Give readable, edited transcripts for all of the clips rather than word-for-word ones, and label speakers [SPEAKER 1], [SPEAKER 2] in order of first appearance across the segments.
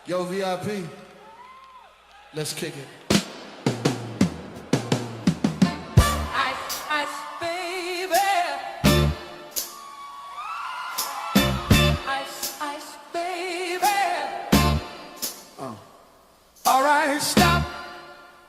[SPEAKER 1] Yo, VIP, let's kick it.
[SPEAKER 2] Ice, ice, baby. Ice, ice, baby.
[SPEAKER 3] All right, stop,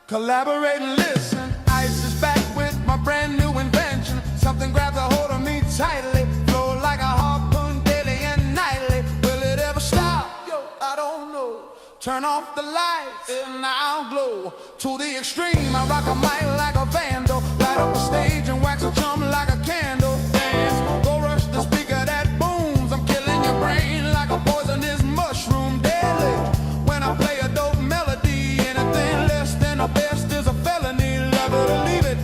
[SPEAKER 3] collaborate and listen. Ice is back with my brand new invention. Something grabs a hold of me tightly, flow like a harpoon daily and nightly. Will it ever stop? Yo, I don't know. Turn off the lights and I'll glow to the extreme. I rock a mic like a vandal, light up a stage and wax a chum like a candle. Dance, go rush the speaker that booms. I'm killing your brain like a poisonous mushroom deadly. When I play a dope melody, anything less than the best is a felony. Love it or leave it.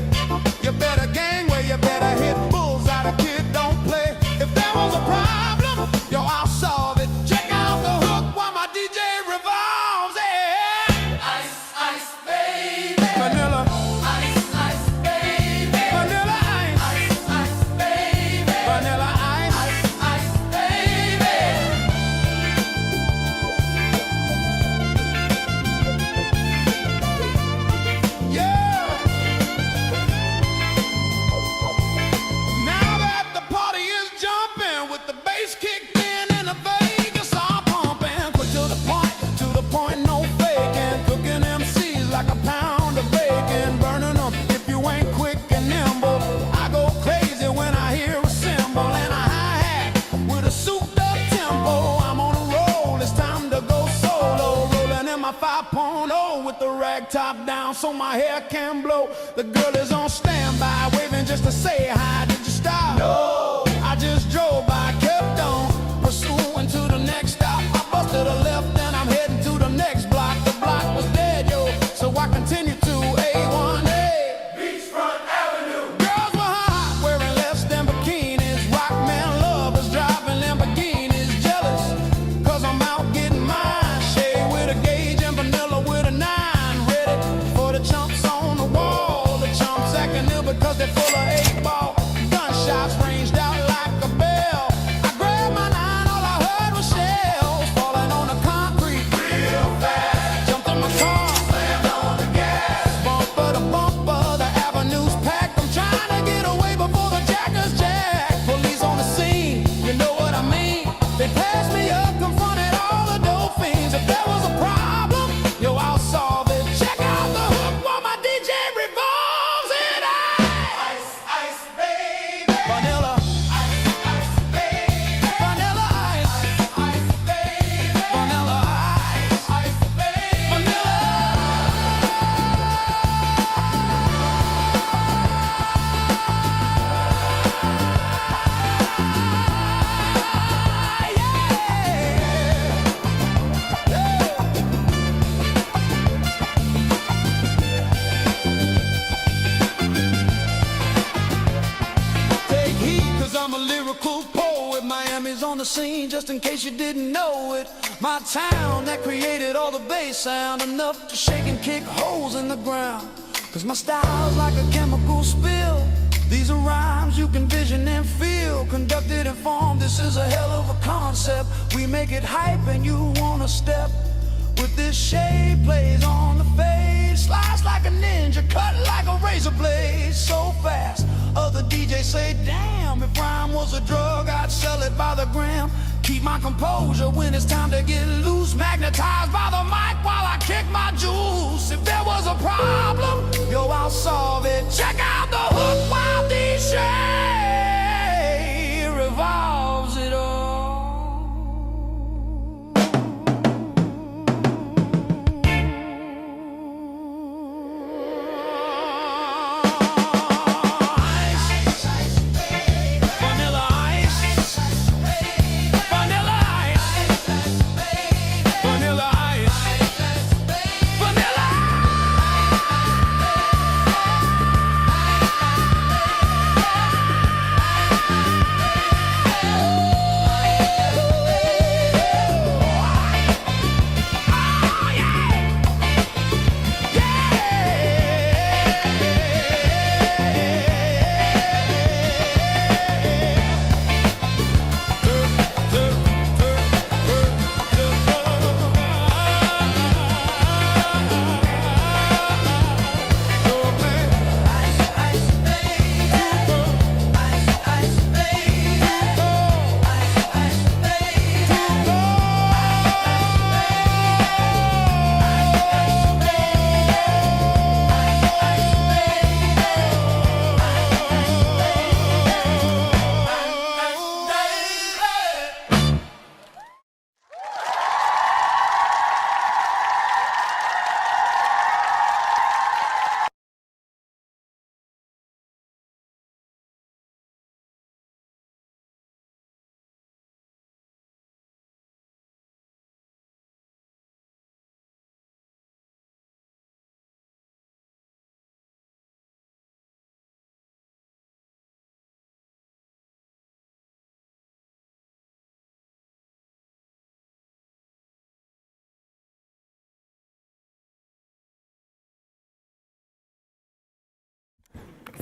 [SPEAKER 3] You better gangway, you better hit bullseye. The kid don't play. If there was a problem, yo, I'll solve it. Check out the hook while my DJ revolves. Yeah.
[SPEAKER 2] Ice, ice, baby.
[SPEAKER 3] Vanilla.
[SPEAKER 2] Ice, ice, baby.
[SPEAKER 3] Vanilla ice.
[SPEAKER 2] Ice, ice, baby.
[SPEAKER 3] Vanilla ice.
[SPEAKER 2] Ice, ice, baby.
[SPEAKER 3] Yeah. Now that the party is jumping with the bass kicked in and the Vegas are pumping. Quick to the point, no faking. Cooking MCs like a pound of bacon. Burning them if you ain't quick and nimble. I go crazy when I hear a cymbal and a hi-hat with a souped up tempo. I'm on a roll, it's time to go solo. Rolling in my 5.0 with the rag top down so my hair can blow. The girl is on standby, waving just to say hi. Did you stop? No, I just drove by, kept on pursuing to the next stop. I busted a left and I'm heading to the next block. The block was dead, yo, so I continued to A1A.
[SPEAKER 2] Beachfront Avenue.
[SPEAKER 3] Girls were hot, wearing less than bikinis. Rock man lovers driving Lamborghinis. Jealous, cause I'm out getting mine. Shade with a gauge and vanilla with a 9. Ready for the chumps on the wall. The chumps acting ill because they're full of 8-ball. Gunshots ranged out like a bell. I grabbed my 9, all I heard was shells falling on the concrete real fast. Jumped in my car, slammed on the gas. Bumper to bumper, the avenue's packed. I'm trying to get away before the jackers jack. Police on the scene, you know what I mean. They passed me up, confronted all the dope fiends. If there was a problem, yo, I'll solve it. Check out the hook while my DJ revolves it.
[SPEAKER 2] Ice, ice, baby.
[SPEAKER 3] Vanilla,
[SPEAKER 2] Ice, ice, baby.
[SPEAKER 3] vanilla ice,
[SPEAKER 2] Ice, baby.
[SPEAKER 3] vanilla ice,
[SPEAKER 2] Ice, baby.
[SPEAKER 3] vanilla. Take heed, cause I'm a lyrical poet. Miami's on the scene, just in case you didn't know it. My town that created all the bass sound, enough to shake and kick holes in the ground. Cause my style's like a chemical spill. These are rhymes you can vision and feel. Conducted and formed, this is a hell of a concept. We make it hype and you wanna step. With this shade plays on the fade. Slice like a ninja, cut like a razor blade. So fast, other DJs say, damn, if rhyme was a drug, I'd sell it by the gram. Keep my composure when it's time to get loose. Magnetized by the mic while I kick my juice. If there was a problem, yo, I'll solve it. Check out the hook while DJ revolves it all. Vanilla ice, vanilla ice, vanilla ice, vanilla.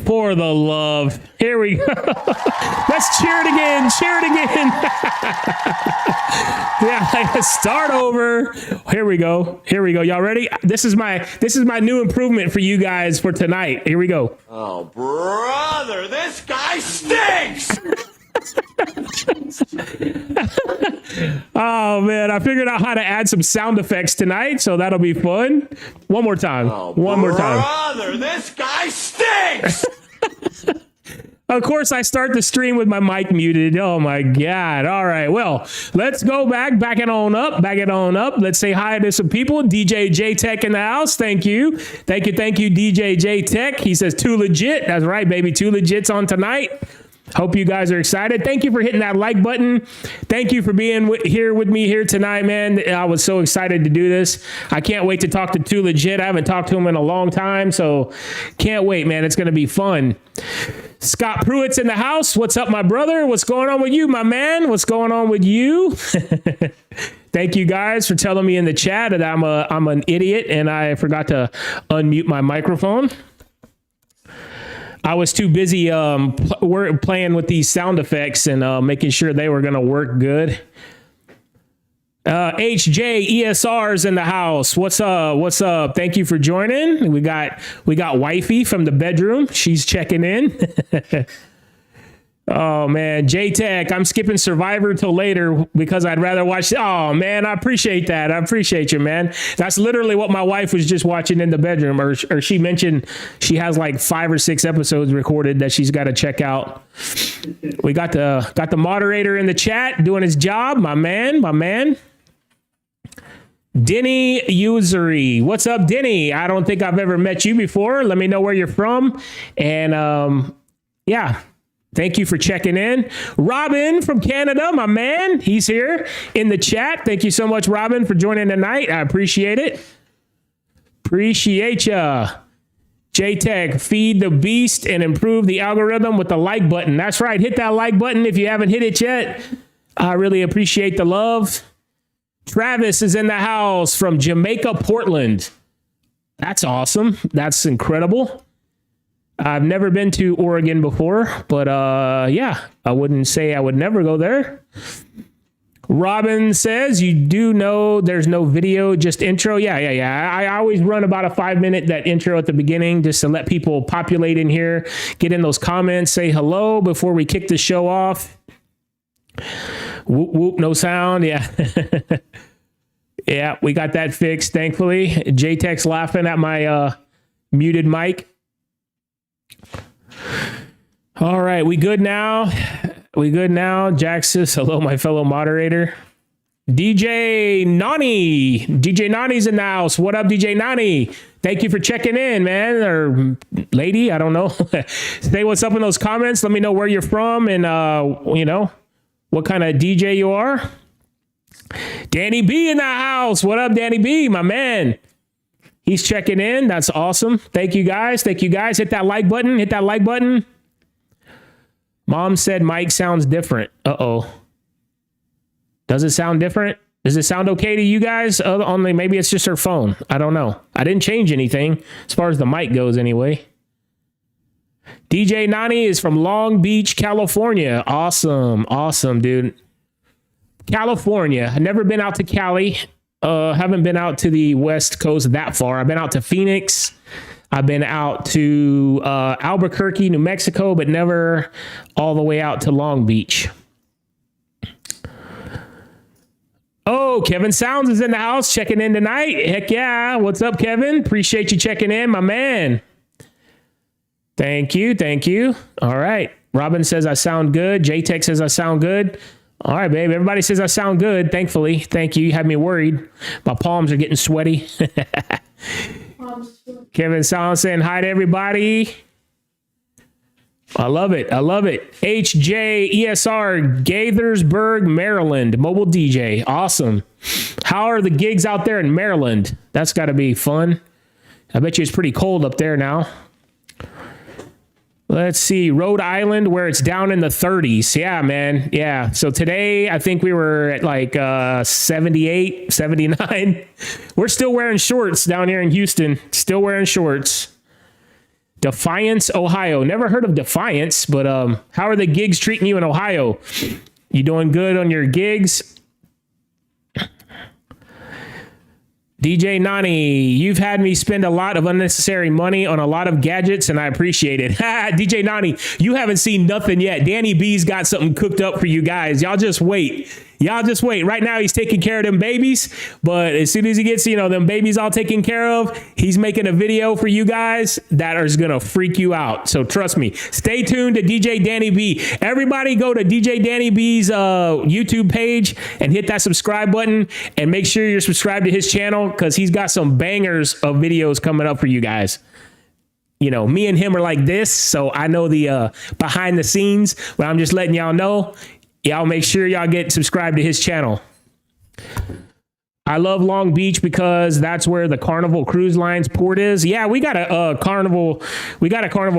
[SPEAKER 4] For the love. Here we go. Let's cheer it again. Cheer it again. Yeah, start over. Here we go. Here we go. Y'all ready? This is my new improvement for you guys for tonight. Here we go.
[SPEAKER 2] Oh, brother, this guy stinks!
[SPEAKER 4] Oh man, I figured out how to add some sound effects tonight, so that'll be fun. One more time. One more time.
[SPEAKER 2] Brother, this guy stinks!
[SPEAKER 4] Of course, I start the stream with my mic muted. Oh my God. All right. Well, let's go back it on up. Let's say hi to some people. DJ J Tech in the house. Thank you, DJ J Tech. He says 2LEGIT. That's right, baby. 2LEGIT's on tonight. Hope you guys are excited. Thank you for hitting that like button. Thank you for being here with me here tonight, man. I was so excited to do this. I can't wait to talk to 2LEGIT. I haven't talked to him in a long time, so can't wait, man. It's going to be fun. Scott Pruitt's in the house. What's up, my brother? What's going on with you, my man? What's going on with you? Thank you guys for telling me in the chat that I'm an idiot and I forgot to unmute my microphone. I was too busy playing with these sound effects and making sure they were going to work good. HJ ESR's in the house. What's up? Thank you for joining. We got wifey from the bedroom. She's checking in. Oh man, J-Tech, I'm skipping Survivor till later because I'd rather watch. Oh man, I appreciate that. I appreciate you, man. That's literally what my wife was just watching in the bedroom, or she mentioned she has like 5 or 6 episodes recorded that she's got to check out. We got the moderator in the chat doing his job, my man. Denny Usury. What's up, Denny? I don't think I've ever met you before. Let me know where you're from. And yeah. Thank you for checking in. Robin from Canada, my man. He's here in the chat. Thank you so much, Robin, for joining tonight. I appreciate it. Appreciate ya. J-Tech, feed the beast and improve the algorithm with the like button. That's right. Hit that like button if you haven't hit it yet. I really appreciate the love. Travis is in the house from Jamaica, Portland. That's awesome. That's incredible. I've never been to Oregon before, but yeah, I wouldn't say I would never go there. Robin says, you do know there's no video, just intro. Yeah. I always run about a 5-minute that intro at the beginning just to let people populate in here, get in those comments, say hello before we kick the show off. Whoop, whoop, no sound. Yeah. Yeah, we got that fixed, thankfully. J-Tech's laughing at my muted mic. All right, we good now? Jaxus, hello, my fellow moderator. DJ Nani. DJ Nani's in the house. What up, DJ Nani? Thank you for checking in, man, or lady, I don't know. Say what's up in those comments. Let me know where you're from and, you know, what kind of DJ you are. Danny B in the house. What up, Danny B, my man? He's checking in. That's awesome. Thank you guys. Hit that like button. Mom said Mike sounds different. Uh-oh. Does it sound different? Does it sound okay to you guys? Only maybe it's just her phone. I don't know. I didn't change anything as far as the mic goes anyway. DJ Nani is from Long Beach, California. Awesome, dude. California. I've never been out to Cali. Haven't been out to the West Coast that far. I've been out to Phoenix. I've been out to Albuquerque, New Mexico, but never all the way out to Long Beach. Oh, Kevin Sounds is in the house checking in tonight. Heck yeah. What's up, Kevin? Appreciate you checking in, my man. Thank you. All right. Robin says I sound good. J-Tech says I sound good. All right, babe. Everybody says I sound good, thankfully. Thank you. You had me worried. My palms are getting sweaty. Kevin Sound saying hi to everybody. I love it. HJ ESR, Gaithersburg, Maryland, mobile DJ. Awesome. How are the gigs out there in Maryland? That's got to be fun. I bet you it's pretty cold up there now. Let's see, Rhode Island, where it's down in the 30s. Yeah, man. Yeah. So today, I think we were at like 78, 79. We're still wearing shorts down here in Houston. Still wearing shorts. Defiance, Ohio. Never heard of Defiance, but how are the gigs treating you in Ohio? You doing good on your gigs? DJ Nani, you've had me spend a lot of unnecessary money on a lot of gadgets, and I appreciate it. DJ Nani, you haven't seen nothing yet. Danny B's got something cooked up for you guys. Y'all just wait. Y'all just wait. Right now, he's taking care of them babies, but as soon as he gets, them babies all taken care of, he's making a video for you guys that is going to freak you out. So trust me, stay tuned to DJ Danny B. Everybody go to DJ Danny B's YouTube page and hit that subscribe button, and make sure you're subscribed to his channel, because he's got some bangers of videos coming up for you guys. Me and him are like this, so I know the behind the scenes, but I'm just letting y'all know. Y'all make sure y'all get subscribed to his channel. I love Long Beach because that's where the Carnival Cruise Line's port is. Yeah, we got a Carnival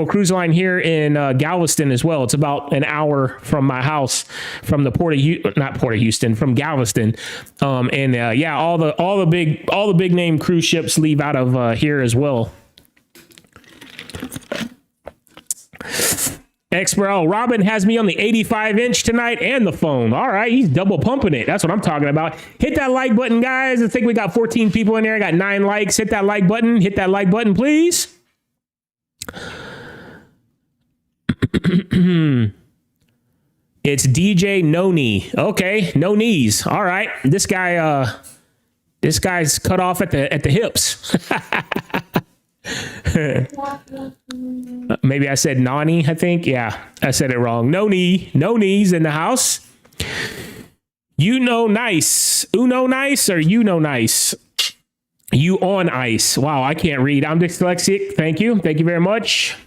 [SPEAKER 4] Cruise Line here in Galveston as well. It's about an hour from my house, from the from Galveston. Yeah, all the big name cruise ships leave out of here as well. Xbro, Robin has me on the 85-inch tonight and the phone. All right, he's double pumping it. That's what I'm talking about. Hit that like button, guys. I think we got 14 people in there. I got 9 likes. Hit that like button. Hit that like button, please. It's DJ No Knee. Okay, no knees. All right, this guy's cut off at the hips. Maybe I said Nani, I think. Yeah, I said it wrong. No knees in the house. Nice. Uno nice or nice? You on ice. Wow, I can't read. I'm dyslexic. Thank you very much.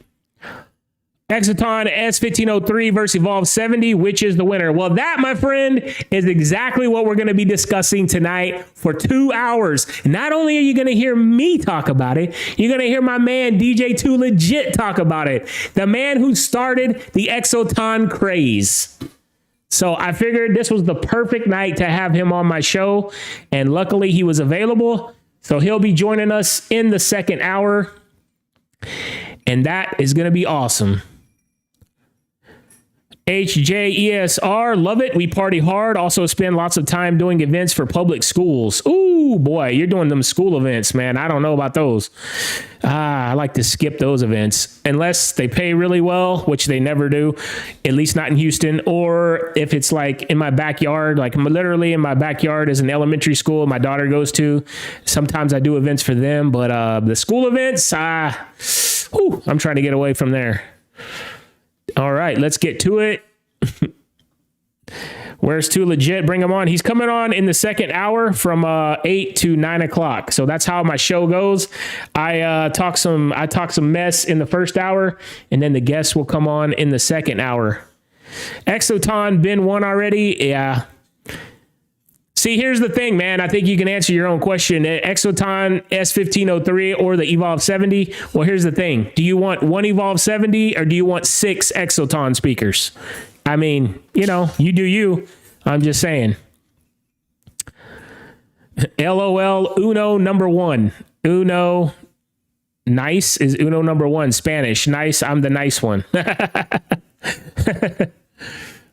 [SPEAKER 4] EXOTON S-1503 versus Evolve 70, which is the winner? Well, that, my friend, is exactly what we're going to be discussing tonight for 2 hours. Not only are you going to hear me talk about it, you're going to hear my man DJ 2LEGIT talk about it. The man who started the EXOTON craze. So I figured this was the perfect night to have him on my show, and luckily he was available. So he'll be joining us in the second hour, and that is going to be awesome. HJESR, love it. We party hard. Also spend lots of time doing events for public schools. Ooh, boy, you're doing them school events, man. I don't know about those. I like to skip those events unless they pay really well, which they never do, at least not in Houston. Or if it's like in my backyard, like literally in my backyard is an elementary school my daughter goes to. Sometimes I do events for them, but the school events, I'm trying to get away from there. All right, let's get to it. Where's 2LEGIT? Bring him on. He's coming on in the second hour from 8 to 9 o'clock. So that's how my show goes. I talk some mess in the first hour, and then the guests will come on in the second hour. EXOTON been one already. Yeah. See, here's the thing, man. I think you can answer your own question. EXOTON S-1503 or the Evolve 70. Well, here's the thing. Do you want one Evolve 70 or do you want 6 EXOTON speakers? I mean, you do you. I'm just saying. LOL, Uno number 1. Uno, nice is Uno number 1. Spanish, nice, I'm the nice one.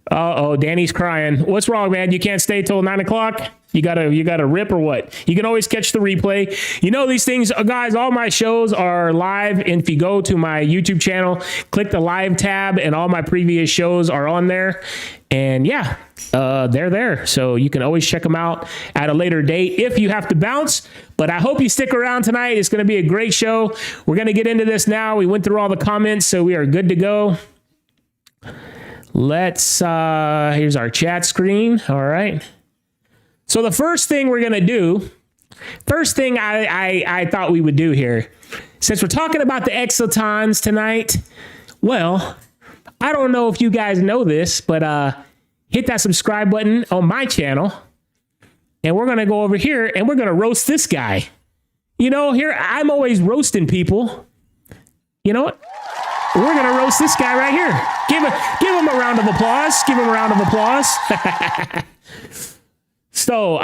[SPEAKER 4] Uh-oh, Danny's crying. What's wrong, man? You can't stay till 9 o'clock? You gotta rip or what? You can always catch the replay. These things, guys, all my shows are live. And if you go to my YouTube channel, click the live tab and all my previous shows are on there. And yeah, they're there. So you can always check them out at a later date if you have to bounce. But I hope you stick around tonight. It's going to be a great show. We're going to get into this now. We went through all the comments, so we are good to go. Here's our chat screen. All right. So the first thing we're going to do, I thought we would do here, since we're talking about the EXOTONs tonight, well, I don't know if you guys know this, but hit that subscribe button on my channel, and we're going to go over here and we're going to roast this guy. Here, I'm always roasting people. You know what? We're going to roast this guy right here. Give him a round of applause. Give him a round of applause. So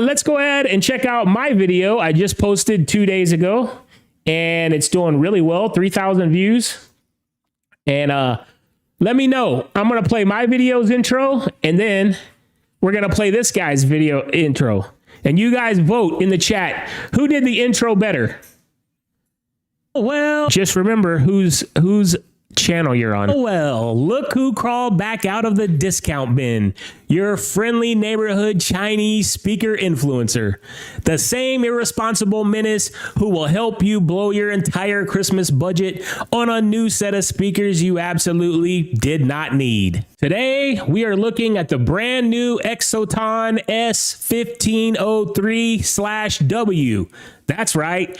[SPEAKER 4] let's go ahead and check out my video I just posted 2 days ago. and it's doing really well, 3,000 views. And let me know. I'm going to play my video's intro, and then we're going to play this guy's video intro. And you guys vote in the chat. Who did the intro better? Well, just remember whose channel you're on. Well, look who crawled back out of the discount bin. Your friendly neighborhood Chinese speaker influencer. The same irresponsible menace who will help you blow your entire Christmas budget on a new set of speakers you absolutely did not need. Today, we are looking at the brand new EXOTON S-1503W. That's right.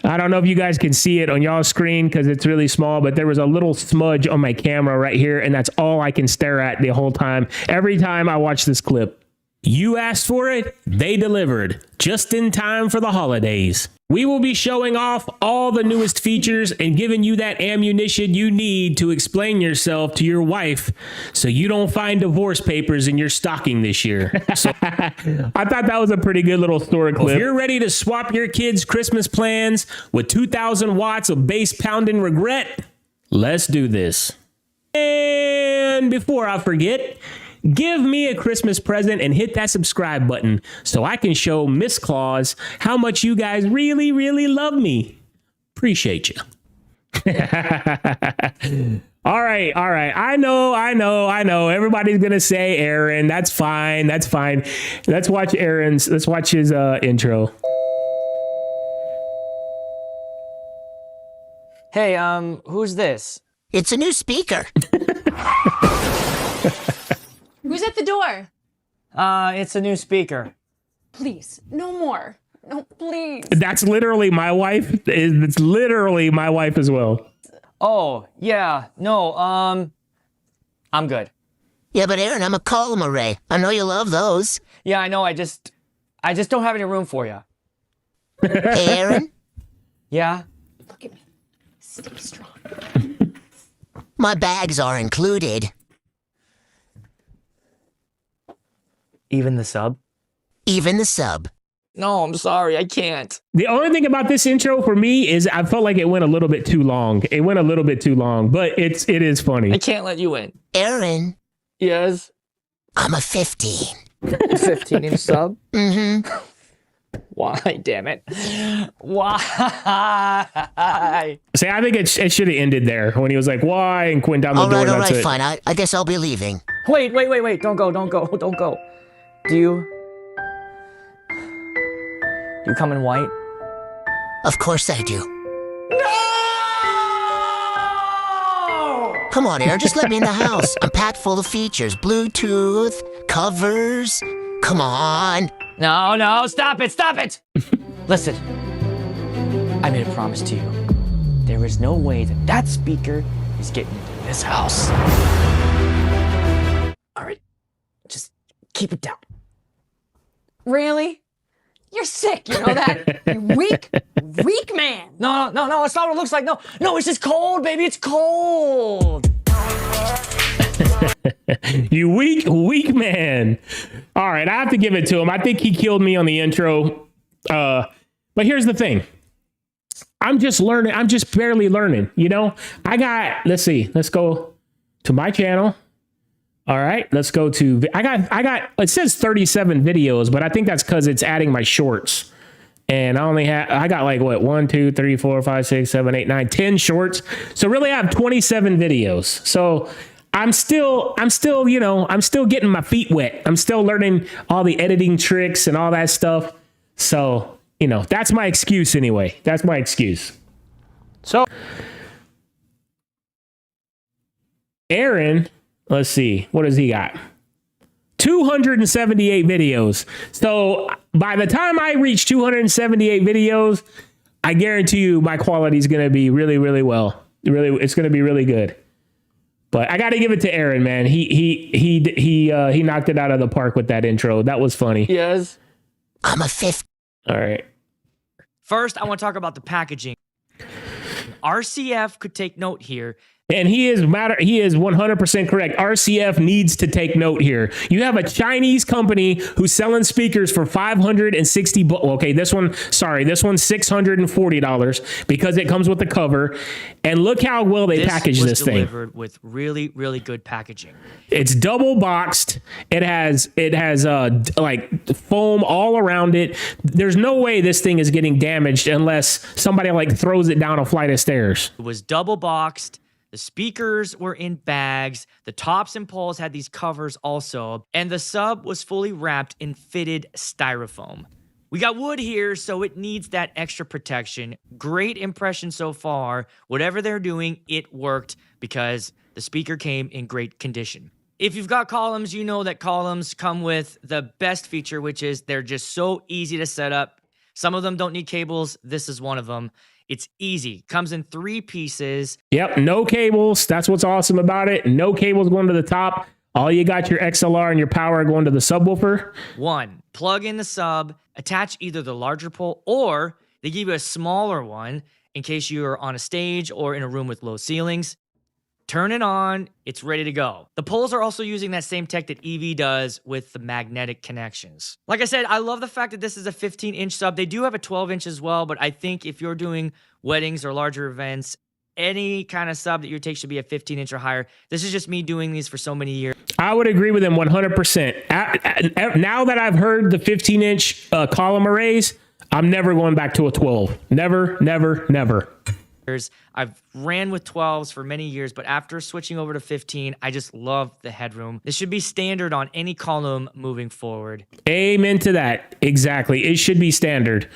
[SPEAKER 4] I don't know if you guys can see it on y'all's screen because it's really small, but there was a little smudge on my camera right here, and that's all I can stare at the whole time. Every time I watch this clip. You asked for it, they delivered, just in time for the holidays. We will be showing off all the newest features and giving you that ammunition you need to explain yourself to your wife so you don't find divorce papers in your stocking this year. So, I thought that was a pretty good little story clip. If you're ready to swap your kids' Christmas plans with 2,000 watts of bass pounding regret, let's do this. And before I forget, give me a Christmas present and hit that subscribe button so I can show Miss Claus how much you guys really, really love me. Appreciate you. All right. I know. Everybody's going to say Aaron. That's fine. Let's watch his intro.
[SPEAKER 5] Hey, who's this?
[SPEAKER 6] It's a new speaker.
[SPEAKER 7] Who's at the door?
[SPEAKER 5] It's a new speaker.
[SPEAKER 7] Please, no more. No, please.
[SPEAKER 4] That's literally my wife. It's literally my wife as well.
[SPEAKER 5] Oh, yeah. No, I'm good.
[SPEAKER 6] Yeah, but Aaron, I'm a column array. I know you love those.
[SPEAKER 5] Yeah, I know. I just don't have any room for you.
[SPEAKER 6] Hey, Aaron?
[SPEAKER 5] Yeah?
[SPEAKER 7] Look at me. Stay strong.
[SPEAKER 6] My bags are included.
[SPEAKER 5] Even the sub?
[SPEAKER 6] Even the sub.
[SPEAKER 5] No, I'm sorry. I can't.
[SPEAKER 4] The only thing about this intro for me is I felt like it went a little bit too long. But it is funny.
[SPEAKER 5] I can't let you in.
[SPEAKER 6] Aaron,
[SPEAKER 5] Yes?
[SPEAKER 6] I'm a 15.
[SPEAKER 5] 15-inch sub?
[SPEAKER 6] Mm-hmm.
[SPEAKER 5] Why, damn it? Why?
[SPEAKER 4] See, I think it should have ended there when he was like, why? And went down the door.
[SPEAKER 6] All
[SPEAKER 4] and
[SPEAKER 6] right,
[SPEAKER 4] that's it.
[SPEAKER 6] fine. I guess I'll be leaving.
[SPEAKER 5] Wait. Don't go. Do you come in white?
[SPEAKER 6] Of course I do.
[SPEAKER 5] No!
[SPEAKER 6] Come on, Aaron, just let me in the house. I'm packed full of features. Bluetooth, covers. Come on.
[SPEAKER 5] No, stop it! Listen, I made a promise to you. There is no way that speaker is getting into this house. All right, just keep it down.
[SPEAKER 7] Really? You're sick, you know that? You weak man.
[SPEAKER 5] No, it's not what it looks like. No, it's just cold, baby, it's cold.
[SPEAKER 4] You weak man. All right, I have to give it to him. I think he killed me on the intro. But here's the thing. I'm just learning. I'm just barely learning, you know? Let's see. Let's go to my channel. All right, let's go to, I got, it says 37 videos, but I think that's because it's adding my shorts. And I got like what, 1, 2, 3, 4, 5, 6, 7, 8, 9, 10 shorts. So really I have 27 videos. So I'm still getting my feet wet. I'm still learning all the editing tricks and all that stuff. So, that's my excuse anyway. That's my excuse. So Aaron, let's see, what does he got? 278 videos. So by the time I reach 278 videos, I guarantee you my quality is going to be really, really well. It's going to be really good. But I got to give it to Aaron, man. He knocked it out of the park with that intro. That was funny.
[SPEAKER 5] Yes.
[SPEAKER 6] I'm a 15.
[SPEAKER 4] All right.
[SPEAKER 5] First, I want to talk about the packaging. RCF could take note here.
[SPEAKER 4] And he is 100% correct. RCF needs to take note here. You have a Chinese company who's selling speakers for $560. Okay, this one's $640 because it comes with the cover. And look how well they package this thing.
[SPEAKER 5] Delivered with really, really good packaging.
[SPEAKER 4] It's double boxed. It has like foam all around it. There's no way this thing is getting damaged unless somebody like throws it down a flight of stairs.
[SPEAKER 5] It was double boxed. The speakers were in bags. The tops and poles had these covers also. And the sub was fully wrapped in fitted styrofoam. We got wood here, so it needs that extra protection. Great impression so far. Whatever they're doing, it worked because the speaker came in great condition. If you've got columns, you know that columns come with the best feature, which is they're just so easy to set up. Some of them don't need cables. This is one of them. It's easy. Comes in 3 pieces.
[SPEAKER 4] Yep, no cables. That's what's awesome about it. No cables going to the top. All you got your XLR and your power going to the subwoofer.
[SPEAKER 5] 1, plug in the sub, attach either the larger pole or they give you a smaller one in case you're on a stage or in a room with low ceilings. Turn it on, it's ready to go. The poles are also using that same tech that EV does with the magnetic connections. Like I said, I love the fact that this is a 15-inch sub. They do have a 12-inch as well, but I think if you're doing weddings or larger events, any kind of sub that you take should be a 15-inch or higher. This is just me doing these for so many years.
[SPEAKER 4] I would agree with him 100%. Now that I've heard the 15-inch column arrays, I'm never going back to a 12. Never, never, never.
[SPEAKER 5] I've ran with 12s for many years, but after switching over to 15, I just love the headroom. This should be standard on any column moving forward.
[SPEAKER 4] Amen to that. Exactly. It should be standard.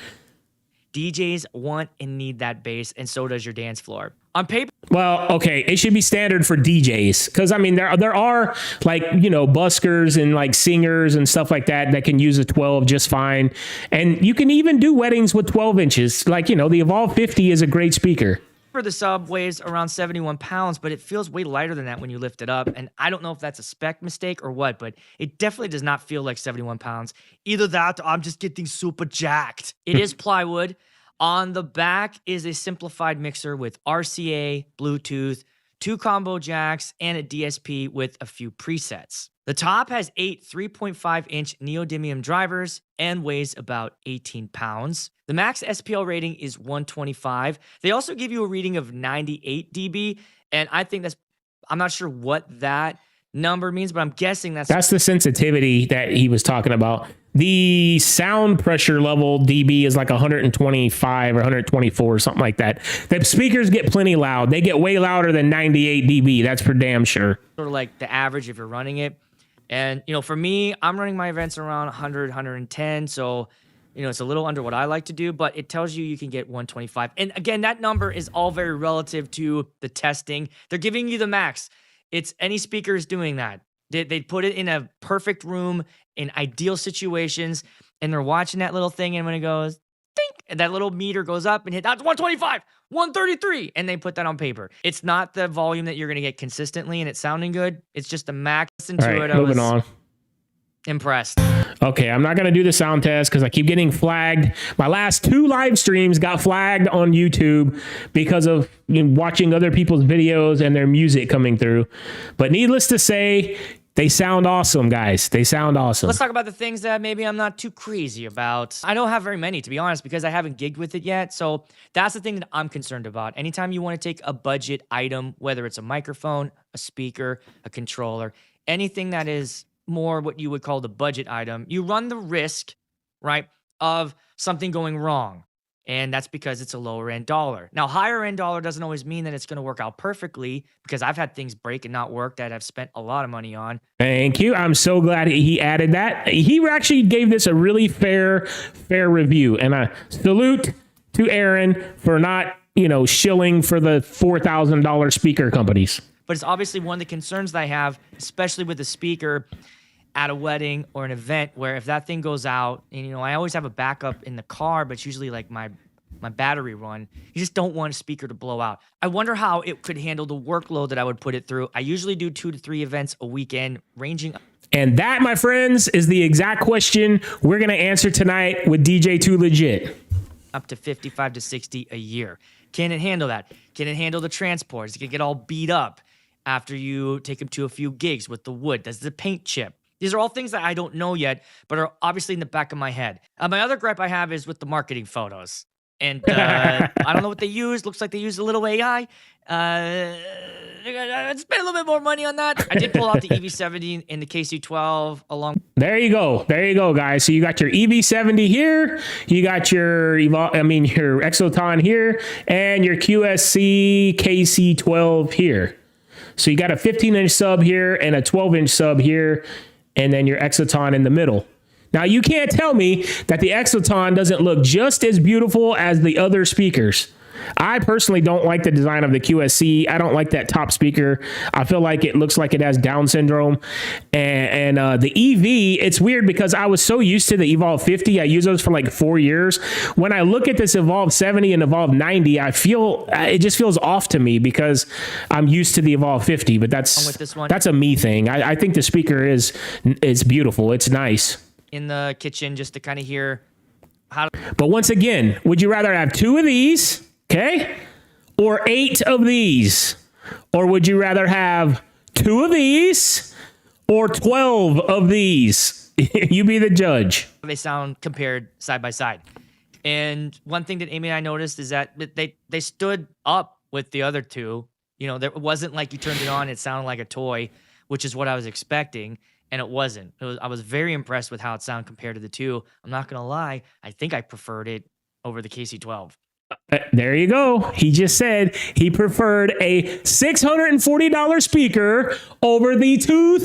[SPEAKER 5] DJs want and need that bass, and so does your dance floor. On paper,
[SPEAKER 4] well, okay, it should be standard for DJs because I mean there are like, you know, buskers and like singers and stuff like that can use a 12 just fine, and you can even do weddings with 12 inches. Like, you know, the Evolve 50 is a great speaker.
[SPEAKER 5] the sub weighs around 71 pounds, but it feels way lighter than that when you lift it up. And I don't know if that's a spec mistake or what, but it definitely does not feel like 71 pounds. Either that or I'm just getting super jacked. It is plywood. On the back is a simplified mixer with RCA, Bluetooth, 2 combo jacks, and a DSP with a few presets. The top has 8 3.5-inch neodymium drivers and weighs about 18 pounds. The max SPL rating is 125. They also give you a reading of 98 dB, and I think I'm not sure what that number means, but I'm guessing that's
[SPEAKER 4] the sensitivity that he was talking about. The sound pressure level dB is like 125 or 124 or something like that. The speakers get plenty loud. They get way louder than 98 dB. That's for damn sure.
[SPEAKER 5] Sort of like the average if you're running it. And, you know, for me, I'm running my events around 100, 110. So, you know, it's a little under what I like to do, but it tells you can get 125. And again, that number is all very relative to the testing. They're giving you the max. It's any speaker is doing that. They put it in a perfect room in ideal situations, and they're watching that little thing, and when it goes, ding, and that little meter goes up and hit, that's 125, 133, and they put that on paper. It's not the volume that you're going to get consistently, and it's sounding good. It's just the max. Listen to it.
[SPEAKER 4] Moving on.
[SPEAKER 5] Impressed.
[SPEAKER 4] Okay, I'm not going to do the sound test because I keep getting flagged. My last 2 live streams got flagged on YouTube because of watching other people's videos and their music coming through. But needless to say, they sound awesome, guys. They sound awesome.
[SPEAKER 5] Let's talk about the things that maybe I'm not too crazy about. I don't have very many, to be honest, because I haven't gigged with it yet. So that's the thing that I'm concerned about. Anytime you want to take a budget item, whether it's a microphone, a speaker, a controller, anything that is more what you would call the budget item, you run the risk, right, of something going wrong. And that's because it's a lower end dollar. Now, higher end dollar doesn't always mean that it's going to work out perfectly, because I've had things break and not work that I've spent a lot of money on.
[SPEAKER 4] Thank you. I'm so glad he added that. He actually gave this a really fair review. And I salute to Aaron for not, shilling for the $4,000 speaker companies.
[SPEAKER 5] But it's obviously one of the concerns that I have, especially with the speaker at a wedding or an event, where if that thing goes out, and I always have a backup in the car, but it's usually like my battery run. You just don't want a speaker to blow out. I wonder how it could handle the workload that I would put it through. I usually do 2 to 3 events a weekend, ranging.
[SPEAKER 4] And that, my friends, is the exact question we're going to answer tonight with DJ 2LEGIT.
[SPEAKER 5] Up to 55 to 60 a year. Can it handle that? Can it handle the transports? It can get all beat up after you take them to a few gigs with the wood. Does the paint chip? These are all things that I don't know yet, but are obviously in the back of my head. My other gripe I have is with the marketing photos. And I don't know what they use. Looks like they use a little AI. I'd spend a little bit more money on that. I did pull out the EV70 and the KC12 along.
[SPEAKER 4] There you go. There you go, guys. So you got your EV70 here. You got your your EXOTON here, and your QSC KC12 here. So you got a 15-inch sub here and a 12-inch sub here, and then your EXOTON in the middle. Now, you can't tell me that the EXOTON doesn't look just as beautiful as the other speakers. I personally don't like the design of the QSC. I don't like that top speaker. I feel like it looks like it has Down syndrome. And the EV, it's weird because I was so used to the Evolve 50. I used those for like 4 years. When I look at this Evolve 70 and Evolve 90, I feel it just feels off to me because I'm used to the Evolve 50. But that's a me thing. I think the speaker is beautiful. It's nice.
[SPEAKER 5] In the kitchen just to kind of hear how.
[SPEAKER 4] But once again, would you rather have 2 of these? Okay, or 8 of these? Or would you rather have 2 of these or 12 of these? You be the judge.
[SPEAKER 5] They sound compared side by side. And one thing that Amy and I noticed is that they stood up with the other two. You know, there wasn't like you turned it on, it sounded like a toy, which is what I was expecting. And it wasn't. I was very impressed with how it sounded compared to the two. I'm not going to lie. I think I preferred it over the KC12.
[SPEAKER 4] There you go. He just said he preferred a $640 speaker over the $2,000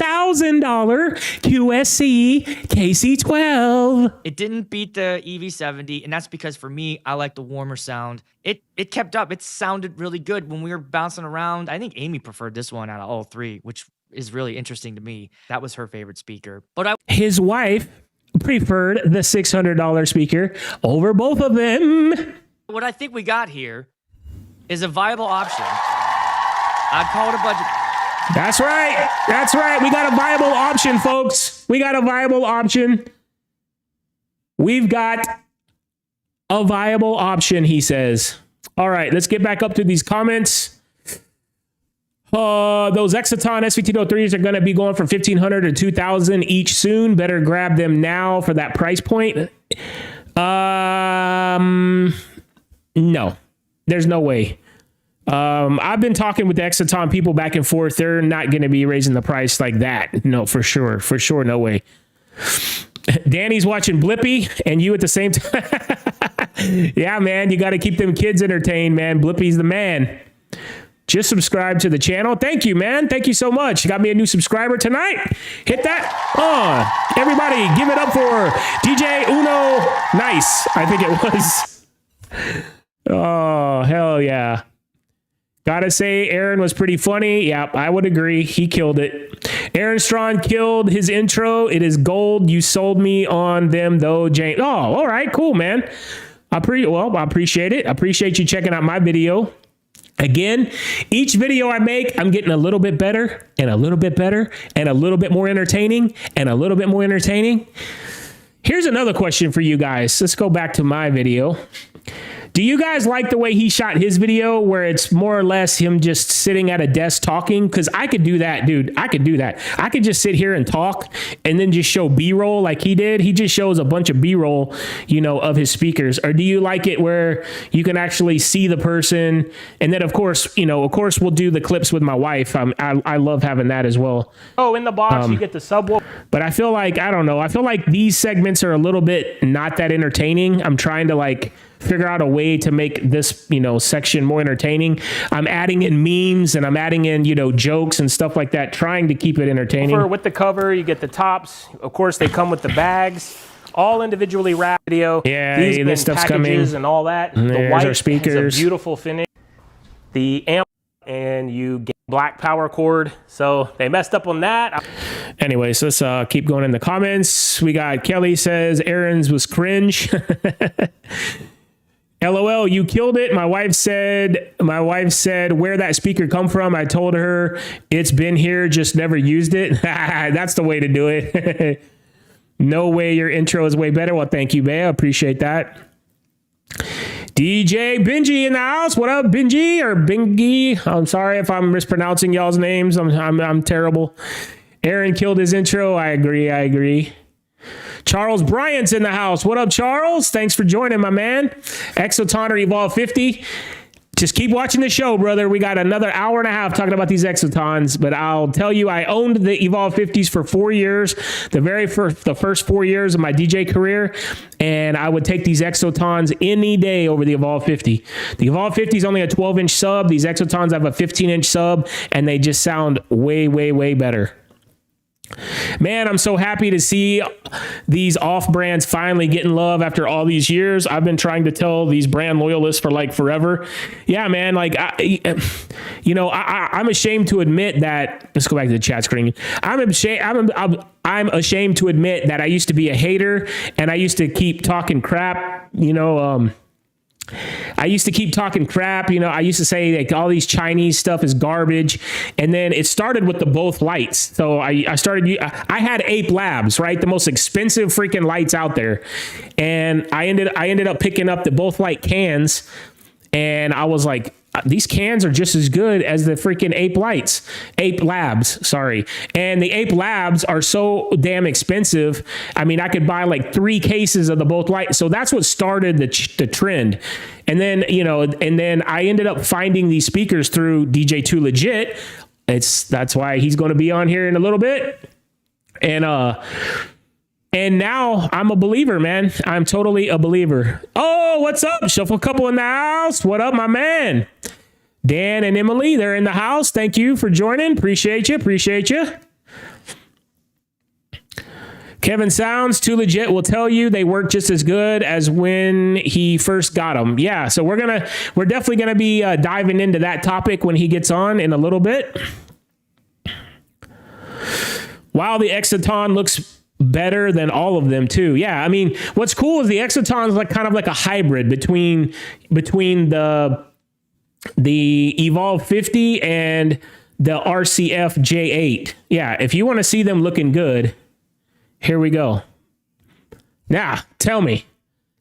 [SPEAKER 4] QSC KC12.
[SPEAKER 5] It didn't beat the EV70, and that's because for me, I like the warmer sound. It kept up. It sounded really good when we were bouncing around. I think Amy preferred this one out of all three, which is really interesting to me. That was her favorite speaker. But
[SPEAKER 4] his wife preferred the $600 speaker over both of them.
[SPEAKER 5] What I think we got here is a viable option. I'd call it a budget.
[SPEAKER 4] That's right. That's right. We got a viable option, folks. We got a viable option. We've got a viable option, he says. All right, let's get back up to these comments. Those EXOTON S-1503s are going to be going from $1,500 to $2,000 each soon. Better grab them now for that price point. No, there's no way. I've been talking with the EXOTON people back and forth. They're not going to be raising the price like that. No, for sure. For sure. No way. Danny's watching Blippi and you at the same time. Yeah, man, you got to keep them kids entertained, man. Blippi's the man. Just subscribe to the channel. Thank you, man. Thank you so much. You got me a new subscriber tonight. Hit that. Everybody, give it up for DJ Uno Nice. I think it was. Oh, hell yeah. Gotta say, Aaron was pretty funny. Yeah, I would agree. He killed it. Aaron Strawn killed his intro. It is gold. You sold me on them, though, James. Oh, all right. Cool, man. I appreciate it. I appreciate you checking out my video. Again, each video I make, I'm getting a little bit better and a little bit better and a little bit more entertaining and a little bit more entertaining. Here's another question for you guys. Let's go back to my video. Do you guys like the way he shot his video where it's more or less him just sitting at a desk talking? Because I could do that, dude. I could do that. I could just sit here and talk and then just show B-roll like he did. He just shows a bunch of B-roll, you know, of his speakers. Or do you like it where you can actually see the person? And then, of course, we'll do the clips with my wife. I love having that as well. Oh, in the box, you get the subwoofer. But I feel like, I don't know. I feel like these segments are a little bit not that entertaining. I'm trying to figure out a way to make this, section more entertaining. I'm adding in memes and I'm adding in, jokes and stuff like that, trying to keep it entertaining. With the cover, you get the tops. Of course, they come with the bags, all individually wrapped video. Yeah, this stuff's coming. And all that. The white our speakers. Has a beautiful finish. The amp, and you get black power cord. So they messed up on that. Anyways, let's keep going in the comments. We got Kelly says Aaron's was cringe. LOL, you killed it. My wife said, where that speaker come from? I told her it's been here, just never used it. That's the way to do it. No way your intro is way better. Well, thank you, Bea. I appreciate that. DJ Benji in the house. What up, Benji or Bingy? I'm sorry if I'm mispronouncing y'all's names. I'm terrible. Aaron killed his intro. I agree. Charles Bryant's in the house. What up, Charles? Thanks for joining, my man. EXOTON or Evolve 50. Just keep watching the show, brother. We got another hour and a half talking about these EXOTONs, but I'll tell you, I owned the Evolve 50s for 4 years, the first 4 years of my DJ career, and I would take these EXOTONs any day over the Evolve 50. The Evolve 50 is only a 12-inch sub. These EXOTONs have a 15-inch sub, and they just sound way, way, way better. Man, I'm so happy to see these off brands finally getting love after all these years. I've been trying to tell these brand loyalists for like forever. Yeah, man, like, I'm ashamed to admit that. Let's go back to the chat screen. I'm ashamed to admit that I used to be a hater and I used to keep talking crap, I used to keep talking crap. I used to say like all these Chinese stuff is garbage. And then it started with the both lights. So I had Ape Labs, right? The most expensive freaking lights out there. And I ended up picking up the both light cans. And I was like, these cans are just as good as the freaking Ape Labs, sorry. And the Ape Labs are so damn expensive. I mean, I could buy like 3 cases of the both lights. So that's what started the trend. And then, I ended up finding these speakers through DJ 2LEGIT. That's why he's going to be on here in a little bit. And now I'm a believer, man. I'm totally a believer. Oh, what's up? Shuffle Couple in the house. What up, my man? Dan and Emily, they're in the house. Thank you for joining. Appreciate you. Kevin Sounds, 2LEGIT will tell you they work just as good as when he first got them. Yeah, so we're definitely gonna be diving into that topic when he gets on in a little bit. Wow, the EXOTON looks better than all of them too. Yeah, I mean, what's cool is the EXOTON is like kind of like a hybrid between the Evolve 50 and the RCF J8. Yeah, if you want to see them looking good, here we go. Now, tell me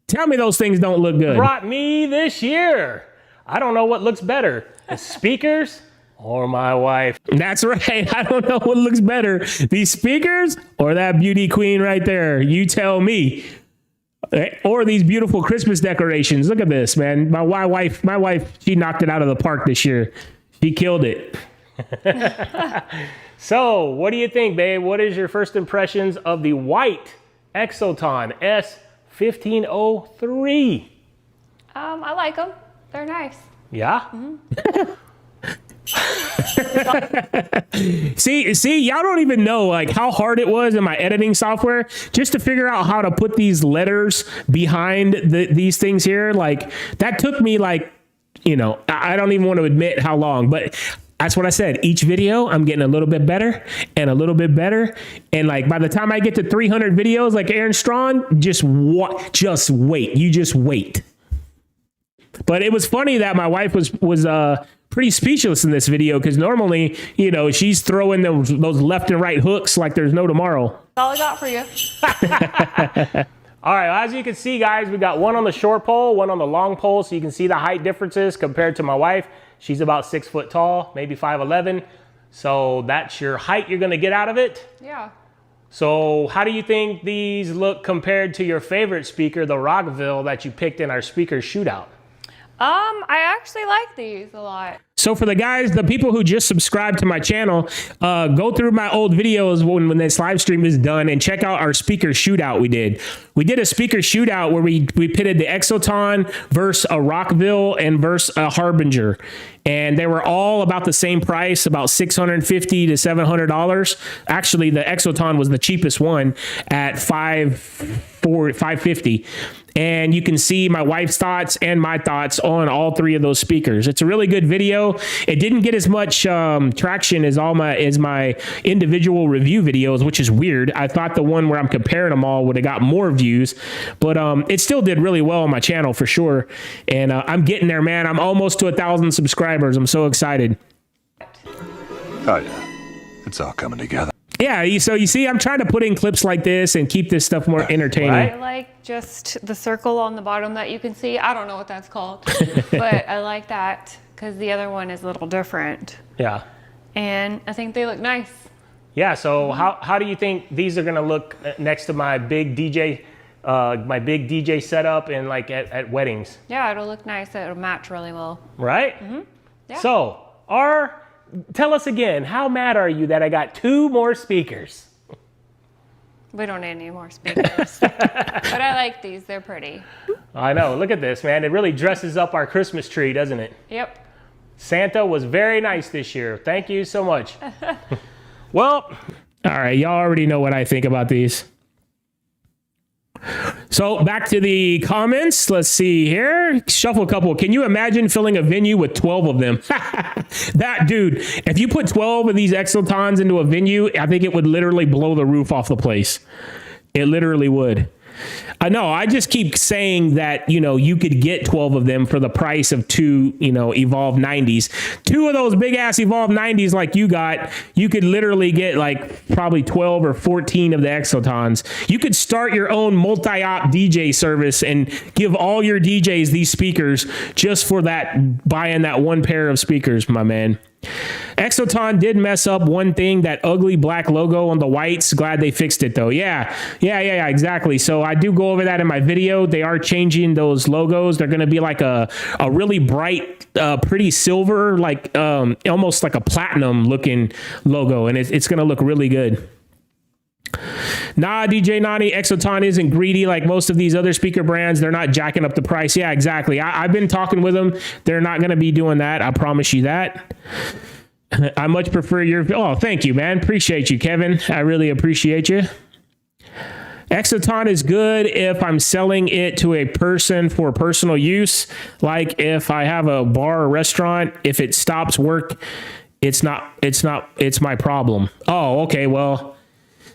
[SPEAKER 4] those things don't look good. Brought me this year. I don't know what looks better, the speakers or my wife. That's right. I don't know what looks better, these speakers or that beauty queen right there. You tell me. Or these beautiful Christmas decorations. Look at this, man. My wife, she knocked it out of the park this year. She killed it. So, what do you think, babe? What is your first impressions of the white EXOTON S-1503?
[SPEAKER 7] I like them. They're nice.
[SPEAKER 4] Yeah? Mm-hmm. See, y'all don't even know like how hard it was in my editing software just to figure out how to put these letters behind these things here. Like that took me like, I don't even want to admit how long, but that's what I said. Each video, I'm getting a little bit better and a little bit better. And like by the time I get to 300 videos, like Aaron Strawn, just wait. You just wait. But it was funny that my wife was pretty speechless in this video because normally, she's throwing those left and right hooks like there's no tomorrow.
[SPEAKER 7] That's all I got for you.
[SPEAKER 4] All right, as you can see, guys, we got one on the short pole, one on the long pole, so you can see the height differences compared to my wife. She's about 6 foot tall, maybe 5'11". So that's your height you're gonna get out of it.
[SPEAKER 7] Yeah.
[SPEAKER 4] So how do you think these look compared to your favorite speaker, the Rockville that you picked in our speaker shootout?
[SPEAKER 7] I actually like these a lot.
[SPEAKER 4] So for the people who just subscribed to my channel, go through my old videos when this live stream is done and check out our speaker shootout we did. We did a speaker shootout where we pitted the EXOTON versus a Rockville and versus a Harbinger. And they were all about the same price, about $650 to $700. Actually, the EXOTON was the cheapest one at $550. And you can see my wife's thoughts and my thoughts on all 3 of those speakers. It's a really good video. It didn't get as much traction as my individual review videos, which is weird. I thought the one where I'm comparing them all would have got more views, but it still did really well on my channel for sure. And I'm getting there, man. I'm almost to 1,000 subscribers. I'm so excited.
[SPEAKER 8] Oh yeah, it's all coming together.
[SPEAKER 4] Yeah, so you see, I'm trying to put in clips like this and keep this stuff more entertaining.
[SPEAKER 8] I like just the circle on the bottom that you can see. I don't know what that's called, but I like that because the other one is a little different.
[SPEAKER 4] Yeah.
[SPEAKER 8] And I think they look nice.
[SPEAKER 4] Yeah, so how do you think these are gonna look next to my big DJ setup and like at weddings?
[SPEAKER 8] Yeah, it'll look nice. It'll match really well.
[SPEAKER 4] Right?
[SPEAKER 8] Mm-hmm. Yeah.
[SPEAKER 4] So, tell us again, how mad are you that I got 2 more speakers?
[SPEAKER 8] We don't need any more speakers. But I like these. They're pretty.
[SPEAKER 4] I know. Look at this, man. It really dresses up our Christmas tree, doesn't it?
[SPEAKER 8] Yep.
[SPEAKER 4] Santa was very nice this year. Thank you so much. Well, all right. Y'all already know what I think about these. So back to the comments. Let's see here. Shuffle a couple. Can you imagine filling a venue with 12 of them? That dude, if you put 12 of these EXOTONs into a venue, I think it would literally blow the roof off the place. It literally would. I know. I just keep saying that, you could get 12 of them for the price of 2, Evolve 90s. 2 of those big ass Evolve 90s like you got, you could literally get like probably 12 or 14 of the EXOTONs. You could start your own multi-op DJ service and give all your DJs these speakers just for that, buying that one pair of speakers, my man. EXOTON did mess up one thing, that ugly black logo on the whites. Glad they fixed it though. Yeah, exactly. So I do go over that in my video. They are changing those logos. They're going to be like a really bright, pretty silver, like almost like a platinum looking logo. And it's going to look really good. Nah, DJ Nani, EXOTON isn't greedy like most of these other speaker brands. They're not jacking up the price. Yeah, exactly. I've been talking with them. They're not going to be doing that. I promise you that. I much prefer your... Oh, thank you, man. Appreciate you, Kevin. I really appreciate you. EXOTON is good if I'm selling it to a person for personal use. Like if I have a bar or restaurant, if it stops work, it's my problem. Oh, okay. Well...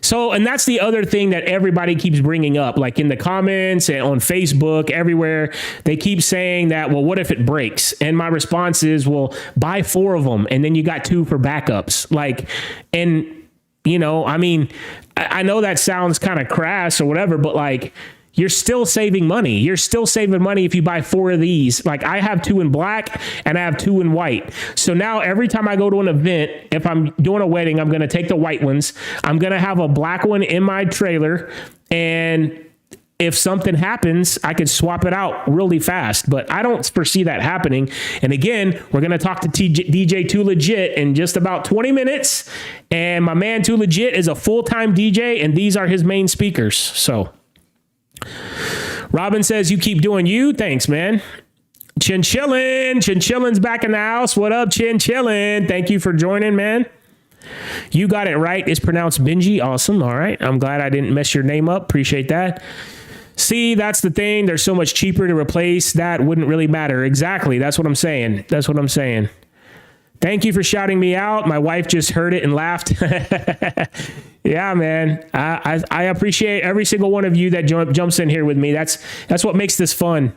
[SPEAKER 4] So, and that's the other thing that everybody keeps bringing up, like in the comments and on Facebook, everywhere, they keep saying that, well, what if it breaks? And my response is, well, buy 4 of them and then you got 2 for backups. Like, and, I mean, I know that sounds kind of crass or whatever, but like, you're still saving money. You're still saving money if you buy 4 of these. Like I have 2 in black and I have 2 in white. So now every time I go to an event, if I'm doing a wedding, I'm going to take the white ones. I'm going to have a black one in my trailer. And if something happens, I could swap it out really fast, but I don't foresee that happening. And again, we're going to talk to DJ 2LEGIT in just about 20 minutes. And my man 2LEGIT is a full-time DJ and these are his main speakers. So Robin says, you keep doing you. Thanks, man. Chinchillin's back in the house. What up, Chinchillin? Thank you for joining, man. You got it right. It's pronounced Benji. Awesome. All right. I'm glad I didn't mess your name up. Appreciate that. See, that's the thing. They're so much cheaper to replace. That wouldn't really matter. Exactly. That's what I'm saying. Thank you for shouting me out. My wife just heard it and laughed. Yeah, man. I appreciate every single one of you that jumps in here with me. That's what makes this fun.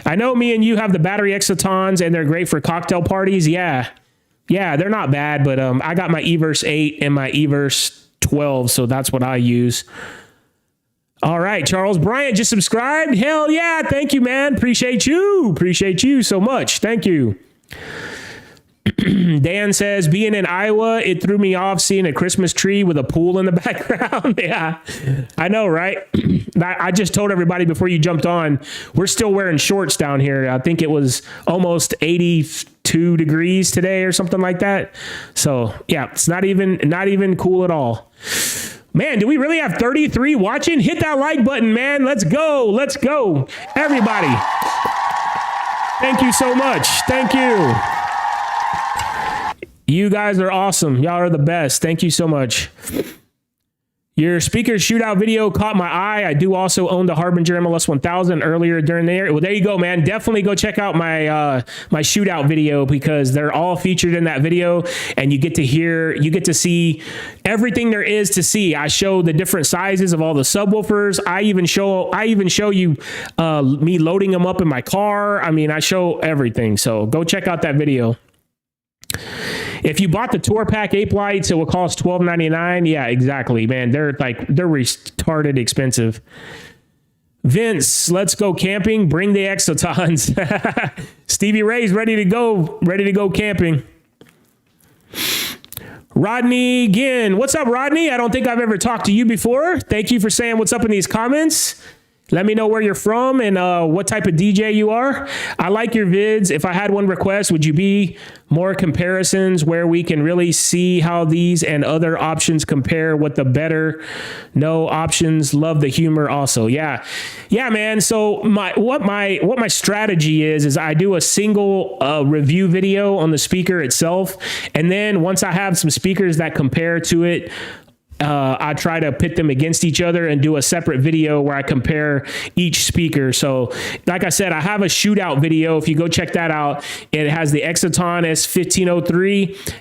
[SPEAKER 4] I know me and you have the battery EXOTONs and they're great for cocktail parties. Yeah, they're not bad, but I got my Everse 8 and my Everse 12, so that's what I use. All right, Charles Bryant just subscribed. Hell yeah, thank you, man. Appreciate you so much. Thank you. Dan says, being in Iowa, it threw me off seeing a Christmas tree with a pool in the background. Yeah, I know, right? I just told everybody before you jumped on, we're still wearing shorts down here. I think it was almost 82 degrees today or something like that. So yeah, it's not even cool at all. Man, do we really have 33 watching? Hit that like button, man. Let's go. Everybody. Thank you so much. Thank you. You guys are awesome. Y'all are the best. Thank you so much. Your speaker shootout video caught my eye. I do also own the Harbinger MLS 1000 earlier during the year. Well, there you go, man. Definitely go check out my my shootout video because they're all featured in that video and you get to see everything there is to see. I show the different sizes of all the subwoofers. I even show you me loading them up in my car. I mean, I show everything. So go check out that video. If you bought the tour pack ape lights, it will cost $12.99. Yeah, exactly, man. They're retarded expensive. Vince, let's go camping. Bring the exotons. Stevie Ray's ready to go camping. Rodney Ginn. What's up, Rodney? I don't think I've ever talked to you before. Thank you for saying what's up in these comments. Let me know where you're from and what type of DJ you are. I like your vids. If I had one request, would you be more comparisons where we can really see how these and other options compare? What the better? No options. Love the humor also. Yeah, man. So what my strategy is I do a single review video on the speaker itself, and then once I have some speakers that compare to it, I try to pit them against each other and do a separate video where I compare each speaker. So like I said, I have a shootout video. If you go check that out, it has the EXOTON S-1503,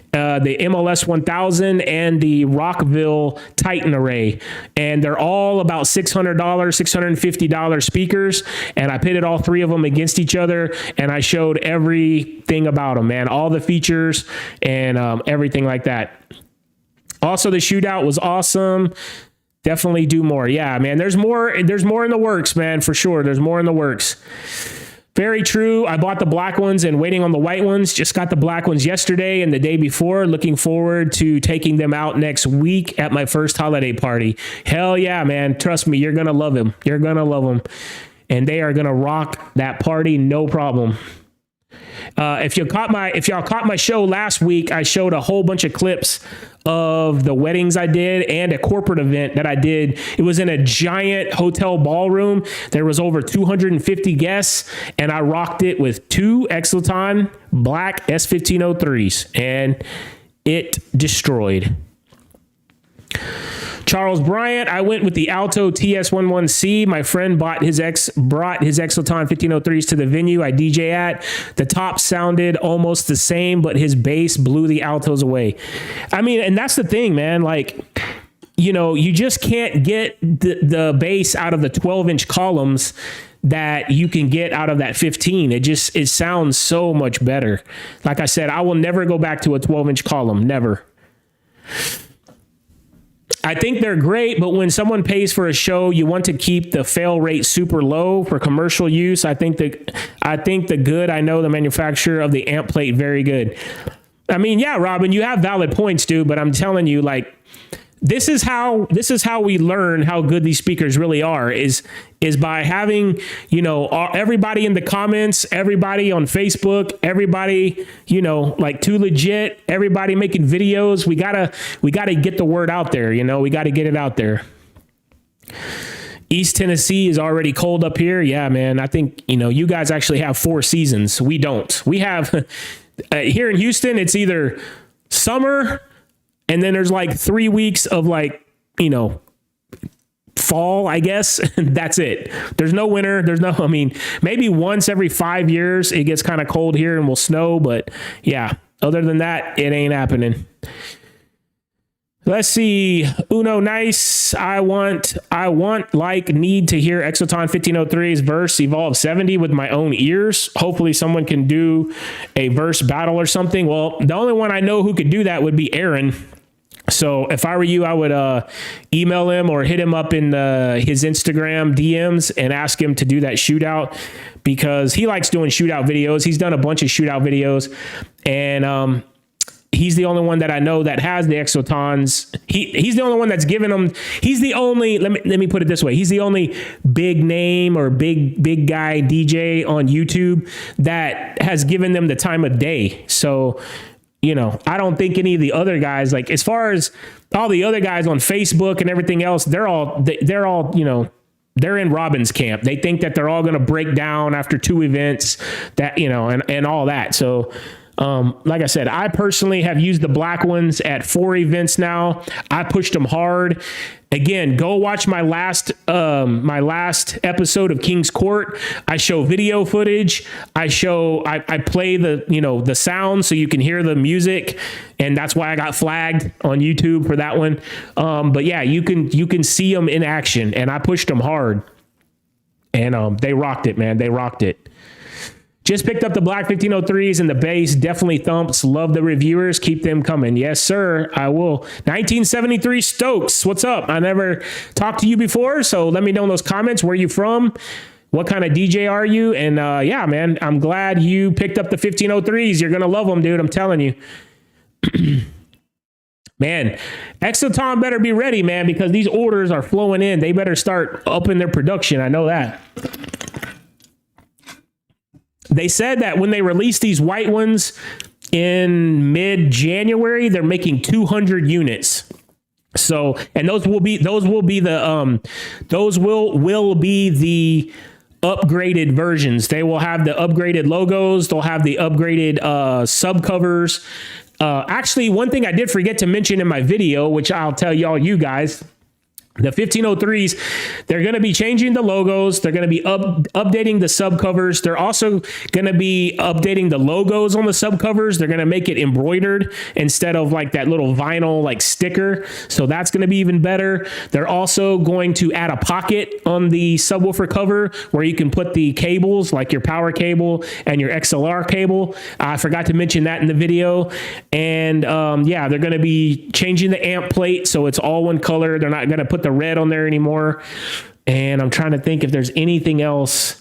[SPEAKER 4] the MLS 1000, and the Rockville Titan Array. And they're all about $600, $650 speakers. And I pitted all three of them against each other, and I showed everything about them, man. All the features and everything like that. Also, the shootout was awesome. Definitely do more. Yeah, man. There's more in the works, man, for sure. There's more in the works. Very true. I bought the black ones and waiting on the white ones. Just got the black ones yesterday and the day before. Looking forward to taking them out next week at my first holiday party. Hell yeah, man. Trust me, you're going to love them. You're going to love them. And they are going to rock that party, no problem. If y'all caught my show last week, I showed a whole bunch of clips of the weddings I did and a corporate event that I did. It was in a giant hotel ballroom. There was over 250 guests, and I rocked it with two EXOTON black S-1503s, and it destroyed. Charles Bryant, I went with the Alto TS11C. My friend brought his EXOTON 1503s to the venue I DJ at. The top sounded almost the same, but his bass blew the altos away. I mean, and that's the thing, man. Like, you know, you just can't get the bass out of the 12-inch columns that you can get out of that 15. It sounds so much better. Like I said, I will never go back to a 12-inch column. Never. I think they're great, but when someone pays for a show, you want to keep the fail rate super low for commercial use. I think the good, I know the manufacturer of the amp plate, very good. I mean, yeah, Robin, you have valid points, dude, but I'm telling you, like, this is how we learn how good these speakers really are is by having, you know, everybody in the comments, everybody on Facebook, everybody, you know, like 2LEGIT, everybody making videos. We gotta get the word out there. You know, we got to get it out there. East Tennessee is already cold up here. Yeah, man. I think, you know, you guys actually have 4 seasons. We don't. We have here in Houston, it's either summer, and then there's like 3 weeks of like, you know, fall, I guess. That's it. There's no winter. I mean, maybe once every 5 years it gets kind of cold here and will snow. But yeah, other than that, it ain't happening. Let's see. Uno Nice. I want, need to hear EXOTON 1503's verse Evolve 70 with my own ears. Hopefully someone can do a verse battle or something. Well, the only one I know who could do that would be Aaron. So if I were you, I would email him or hit him up in his Instagram DMs and ask him to do that shootout, because he likes doing shootout videos. He's done a bunch of shootout videos, and he's the only one that I know that has the EXOTONs. He's the only one that's given them. He's the only, let me put it this way. He's the only big name or big guy DJ on YouTube that has given them the time of day. So, you know, I don't think any of the other guys, like as far as all the other guys on Facebook and everything else, they're all, you know, they're in Robin's camp. They think that they're all going to break down after 2 events, that, you know, and all that. So, like I said, I personally have used the black ones at 4 events now. I pushed them hard. Again, go watch my last episode of King's Court. I show video footage. I play the sound so you can hear the music, and that's why I got flagged on YouTube for that one. But yeah, you can see them in action, and I pushed them hard, and they rocked it, man. They rocked it. Just picked up the black 1503s and the bass definitely thumps. Love the reviewers. Keep them coming. Yes, sir. I will. 1973 Stokes. What's up? I never talked to you before, so let me know in those comments where you from. What kind of DJ are you? And yeah, man, I'm glad you picked up the 1503s. You're going to love them, dude. I'm telling you. Man, EXOTON better be ready, man, because these orders are flowing in. They better start upping their production. I know that. They said that when they release these white ones in mid-January, they're making 200 units. So, and those will be the upgraded versions. They will have the upgraded logos. They'll have the upgraded sub covers. Actually, one thing I did forget to mention in my video, which I'll tell you guys, the 1503s, they're going to be changing the logos. They're going to be updating the subcovers. They're also going to be updating the logos on the subcovers. They're going to make it embroidered instead of like that little vinyl like sticker. So that's going to be even better. They're also going to add a pocket on the subwoofer cover where you can put the cables, like your power cable and your XLR cable. I forgot to mention that in the video. And yeah, they're going to be changing the amp plate so it's all one color. They're not going to put the red on there anymore. And I'm trying to think if there's anything else.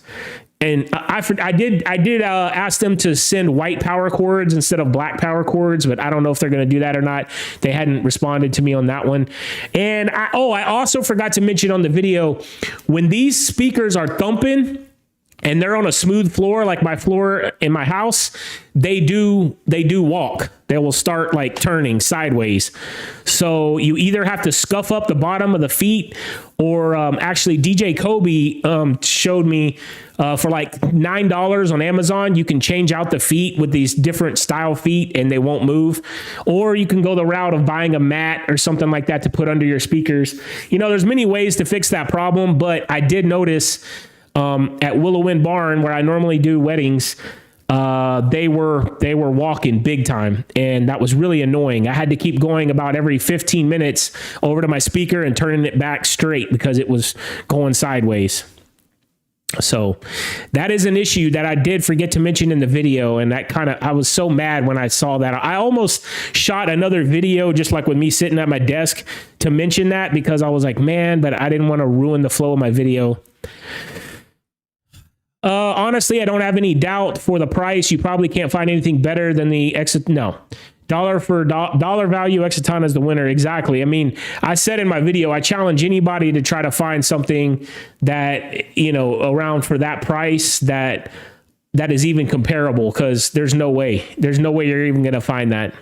[SPEAKER 4] And I did ask them to send white power cords instead of black power cords, but I don't know if they're going to do that or not. They hadn't responded to me on that one. And I also forgot to mention on the video, when these speakers are thumping and they're on a smooth floor, like my floor in my house, they do walk. They will start like turning sideways. So you either have to scuff up the bottom of the feet, or actually DJ Kobe showed me for like $9 on Amazon, you can change out the feet with these different style feet and they won't move. Or you can go the route of buying a mat or something like that to put under your speakers. You know, there's many ways to fix that problem, but I did notice at Willow Wind Barn, where I normally do weddings, they were walking big time, and that was really annoying. I had to keep going about every 15 minutes over to my speaker and turning it back straight because it was going sideways. So that is an issue that I did forget to mention in the video, and that I was so mad when I saw that. I almost shot another video just like with me sitting at my desk to mention that, because I was like, man, but I didn't want to ruin the flow of my video. Honestly, I don't have any doubt for the price. You probably can't find anything better than the dollar value EXOTON is the winner. Exactly. I mean, I said in my video, I challenge anybody to try to find something that, you know, around for that price that is even comparable, because there's no way you're even going to find that.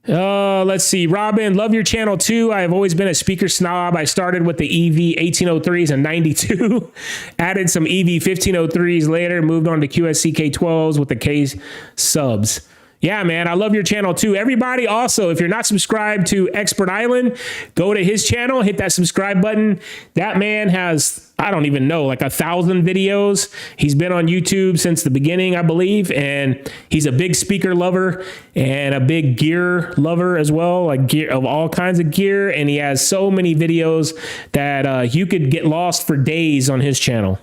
[SPEAKER 4] Let's see. Robin, love your channel too. I have always been a speaker snob. I started with the EV 1803s in 92, added some EV 1503s later, moved on to QSC K12s with the K subs. Yeah, man, I love your channel too. Everybody, also, if you're not subscribed to Expert Island, go to his channel, hit that subscribe button. That man has, I don't even know, like 1,000 videos. He's been on YouTube since the beginning, I believe, and he's a big speaker lover and a big gear lover as well, like gear of all kinds of gear. And he has so many videos that you could get lost for days on his channel.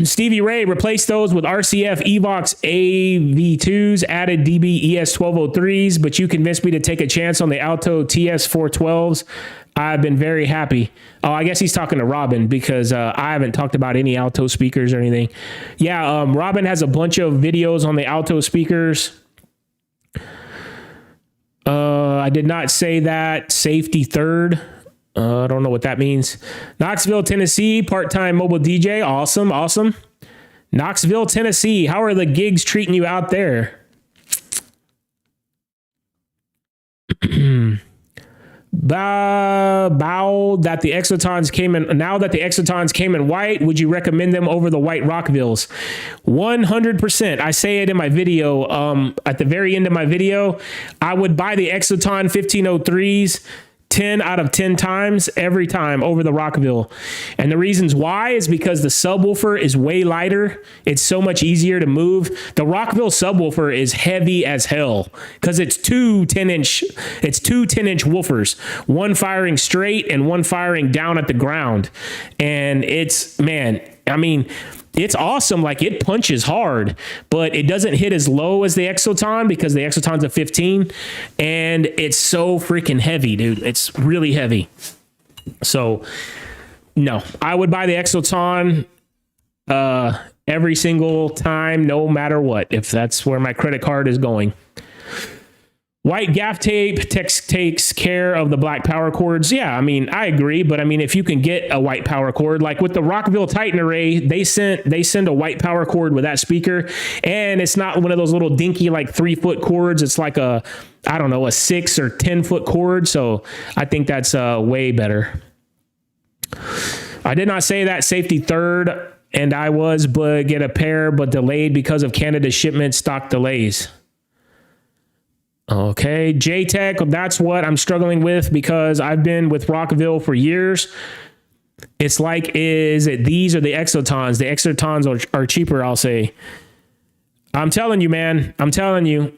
[SPEAKER 4] Stevie Ray, replace those with RCF Evox AV2s, added DB ES1203s, but you convinced me to take a chance on the Alto TS412s. I've been very happy. Oh, I guess he's talking to Robin, because I haven't talked about any Alto speakers or anything. Yeah, Robin has a bunch of videos on the Alto speakers. I did not say that. Safety third. I don't know what that means. Knoxville, Tennessee, part-time mobile DJ. Awesome, awesome. Knoxville, Tennessee. How are the gigs treating you out there? Bow that the EXOTONs came in. Now that the EXOTONs came in white, would you recommend them over the white Rockvilles? 100%. I say it in my video. At the very end of my video, I would buy the EXOTON 1503s 10 out of 10 times every time over the Rockville. And the reasons why is because the subwoofer is way lighter. It's so much easier to move. The Rockville subwoofer is heavy as hell because it's two 10-inch woofers, one firing straight and one firing down at the ground. And it's, man, I mean, it's awesome. Like, it punches hard, but it doesn't hit as low as the EXOTON because the EXOTON's a 15, and it's so freaking heavy, dude. It's really heavy. So no, I would buy the EXOTON every single time, no matter what, if that's where my credit card is going. White gaff tape takes care of the black power cords. Yeah, I mean, I agree, but I mean, if you can get a white power cord, like with the Rockville Titan Array, they send a white power cord with that speaker, and it's not one of those little dinky like 3-foot cords. It's like a 6 or 10-foot cord. So I think that's way better. I did not say that safety third, and I was but get a pair, but delayed because of Canada shipment stock delays. Okay, JTech, that's what I'm struggling with because I've been with Rockville for years. It's like, is it these or the EXOTONs? The EXOTONs are cheaper, I'll say. I'm telling you, man. I'm telling you.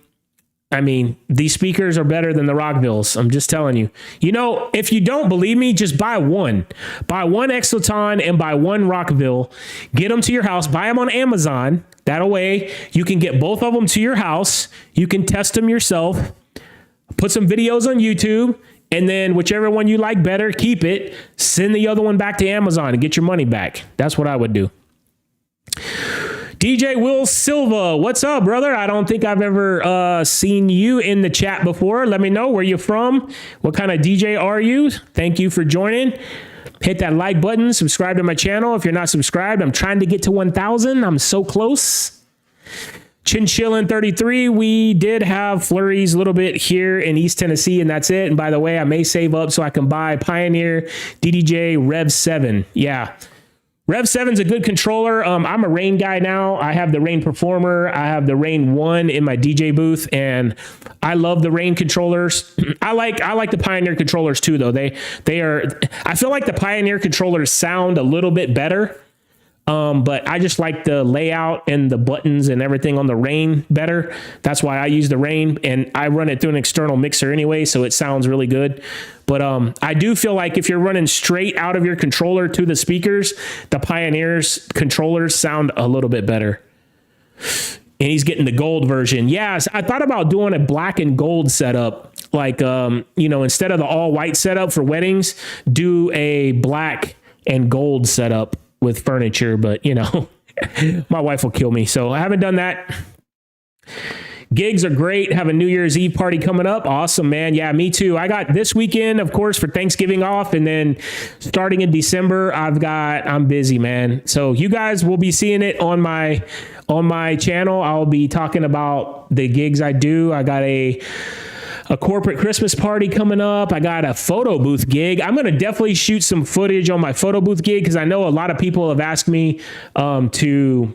[SPEAKER 4] I mean, these speakers are better than the Rockvilles. I'm just telling you. You know, if you don't believe me, just buy one. Buy one EXOTON and buy one Rockville. Get them to your house. Buy them on Amazon. That way, you can get both of them to your house. You can test them yourself. Put some videos on YouTube. And then whichever one you like better, keep it. Send the other one back to Amazon and get your money back. That's what I would do. DJ Will Silva, what's up, brother? I don't think I've ever seen you in the chat before. Let me know where you're from. What kind of DJ are you? Thank you for joining. Hit that like button. Subscribe to my channel. If you're not subscribed, I'm trying to get to 1,000. I'm so close. Chinchillin 33, we did have flurries a little bit here in East Tennessee, and that's it. And by the way, I may save up so I can buy Pioneer DDJ Rev 7. Yeah. Rev 7's a good controller. I'm a Rain guy now. I have the Rain Performer. I have the Rain 1 in my DJ booth, and I love the Rain controllers. I like the Pioneer controllers too, though. They are. I feel like the Pioneer controllers sound a little bit better. But I just like the layout and the buttons and everything on the Rain better. That's why I use the Rain, and I run it through an external mixer anyway, so it sounds really good. But I do feel like if you're running straight out of your controller to the speakers, the Pioneer's controllers sound a little bit better. And he's getting the gold version. Yes, I thought about doing a black and gold setup. Like, instead of the all white setup for weddings, do a black and gold setup with furniture, but my wife will kill me. So I haven't done that. Gigs are great. Have a New Year's Eve party coming up. Awesome, man. Yeah, me too. I got this weekend, of course, for Thanksgiving off. And then starting in December, I'm busy, man. So you guys will be seeing it on my channel. I'll be talking about the gigs I do. I got a corporate Christmas party coming up. I got a photo booth gig. I'm going to definitely shoot some footage on my photo booth gig because I know a lot of people have asked me to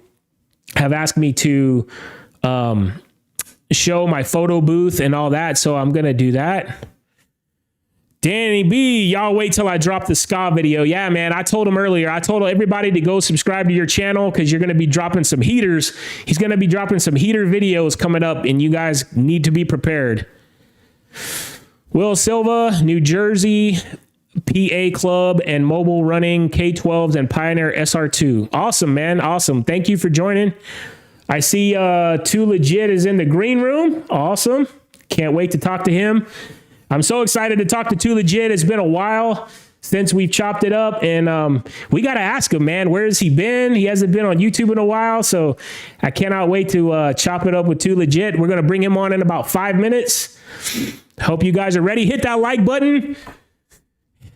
[SPEAKER 4] show my photo booth and all that. So I'm going to do that. Danny B, y'all wait till I drop the ska video. Yeah, man, I told him earlier. I told everybody to go subscribe to your channel because you're going to be dropping some heaters. He's going to be dropping some heater videos coming up, and you guys need to be prepared. Will Silva, New Jersey, PA Club and mobile running K12s and Pioneer SR2. Awesome, man. Awesome. Thank you for joining. I see 2LEGIT is in the green room. Awesome. Can't wait to talk to him. I'm so excited to talk to 2LEGIT. It's been a while since we've chopped it up, and we got to ask him, man, where has he been? He hasn't been on YouTube in a while, so I cannot wait to chop it up with 2LEGIT. We're going to bring him on in about 5 minutes. Hope you guys are ready. Hit that like button.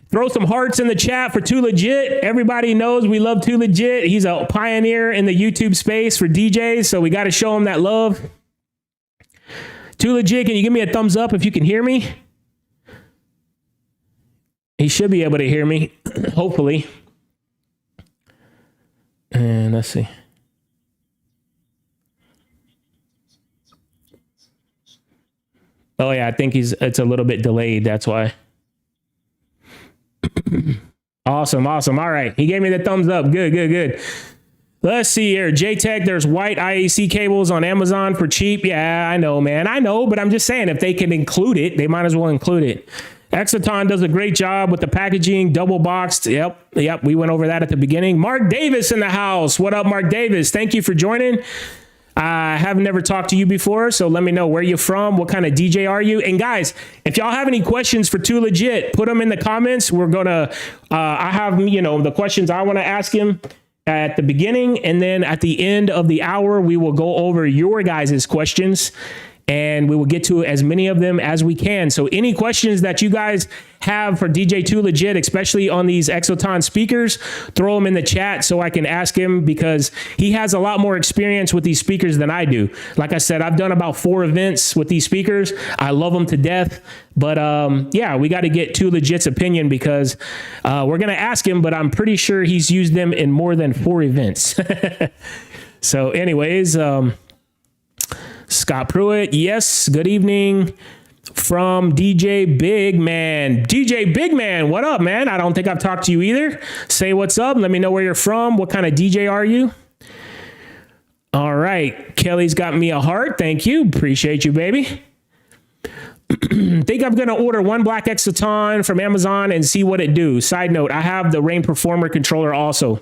[SPEAKER 4] Throw some hearts in the chat for 2LEGIT. Everybody knows we love 2LEGIT. He's a pioneer in the YouTube space for DJs, so we got to show him that love. 2LEGIT, can you give me a thumbs up if you can hear me? He should be able to hear me, hopefully. And let's see. Oh yeah, I think it's a little bit delayed. That's why. Awesome. All right. He gave me the thumbs up. Good. Let's see here. JTech, there's white IAC cables on Amazon for cheap. Yeah, I know, man. I know, but I'm just saying if they can include it, they might as well include it. EXOTON does a great job with the packaging, double boxed. Yep. We went over that at the beginning. Mark Davis in the house. What up, Mark Davis? Thank you for joining. I have never talked to you before, so let me know where you're from. What kind of DJ are you? And guys, if y'all have any questions for 2LEGIT, put them in the comments. We're gonna, I have, the questions I want to ask him at the beginning, and then at the end of the hour, we will go over your guys' questions, and we will get to as many of them as we can. So any questions that you guys have for DJ 2LEGIT, especially on these EXOTON speakers, throw them in the chat so I can ask him, because he has a lot more experience with these speakers than I do. Like I said, I've done about 4 events with these speakers. I love them to death. But yeah, we got to get 2LEGIT's opinion, because we're going to ask him, but I'm pretty sure he's used them in more than 4 events. So anyways, Scott Pruitt, yes, good evening from DJ Big Man. DJ Big Man, what up, man? I don't think I've talked to you either. Say what's up. Let me know where you're from. What kind of DJ are you? All right. Kelly's got me a heart. Thank you. Appreciate you, baby. Think I'm going to order one black EXOTON from Amazon and see what it do. Side note, I have the Rain Performer controller also.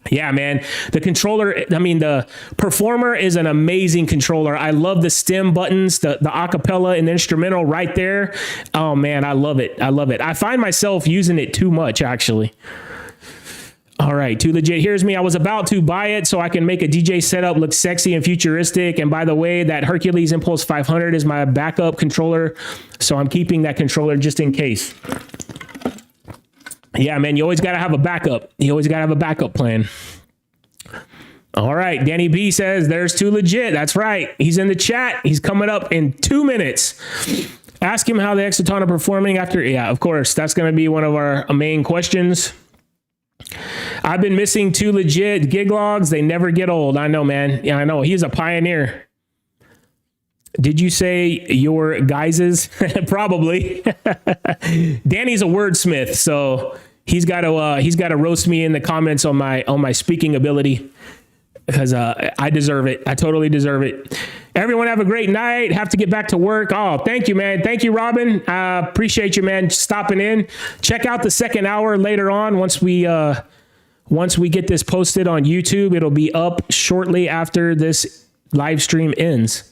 [SPEAKER 4] Yeah, man, the Performer is an amazing controller. I love the stem buttons, the acapella and the instrumental right there. Oh man, I love it. I find myself using it too much, actually. All right, 2LEGIT, here's me. I was about to buy it so I can make a DJ setup look sexy and futuristic. And by the way, that Hercules Impulse 500 is my backup controller, so I'm keeping that controller just in case. Yeah, man, you always got to have a backup. You always got to have a backup plan. All right, Danny B says there's 2LEGIT. That's right. He's in the chat. He's coming up in 2 minutes. Ask him how the EXOTON are performing after. Yeah, of course. That's going to be one of our main questions. I've been missing 2LEGIT gig logs. They never get old. I know, man. Yeah, I know. He's a pioneer. Did you say your guys's? Probably. Danny's a wordsmith, so he's got to roast me in the comments on my speaking ability, because I deserve it. I totally deserve it. Everyone have a great night. Have to get back to work. Oh, thank you, man. Thank you, Robin. Appreciate you, man, stopping in. Check out the second hour later on. Once we get this posted on YouTube, it'll be up shortly after this live stream ends.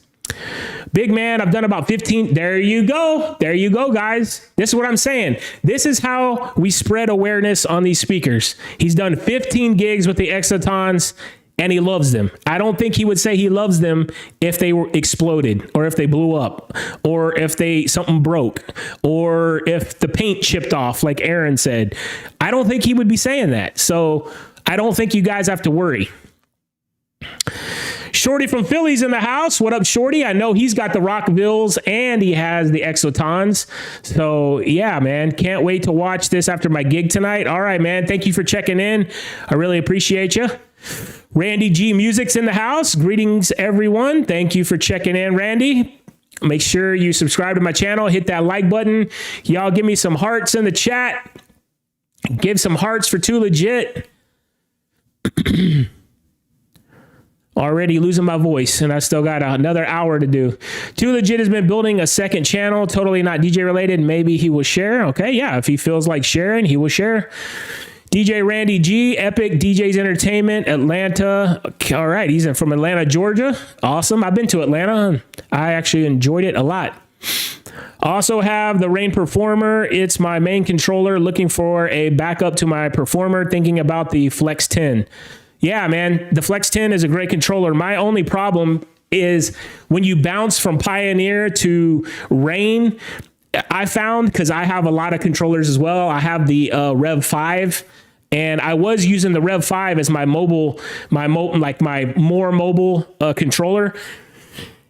[SPEAKER 4] Big man, I've done about 15. There you go. There you go, guys. This is what I'm saying. This is how we spread awareness on these speakers. He's done 15 gigs with the EXOTONs, and he loves them. I don't think he would say he loves them if they were exploded, or if they blew up, or if something broke, or if the paint chipped off, like Aaron said. I don't think he would be saying that. So I don't think you guys have to worry. Shorty from Philly's in the house. What up, Shorty? I know he's got the Rockvilles and he has the EXOTONs. So yeah, man, can't wait to watch this after my gig tonight. All right, man. Thank you for checking in. I really appreciate you. Randy G Music's in the house. Greetings, everyone. Thank you for checking in, Randy. Make sure you subscribe to my channel. Hit that like button. Y'all give me some hearts in the chat. Give some hearts for 2LEGIT. Already losing my voice, and I still got another hour to do. 2LEGIT has been building a second channel, totally not DJ related. Maybe he will share. Okay, yeah, if he feels like sharing, he will share. DJ Randy G, Epic DJs Entertainment, Atlanta. All right, he's from Atlanta, Georgia. Awesome. I've been to Atlanta. I actually enjoyed it a lot. Also have the Rain Performer. It's my main controller. Looking for a backup to my Performer. Thinking about the Flex 10. Yeah, man, the Flex 10 is a great controller. My only problem is when you bounce from Pioneer to Rain, I found, because I have a lot of controllers as well. I have the Rev 5, and I was using the Rev 5 as my more mobile controller.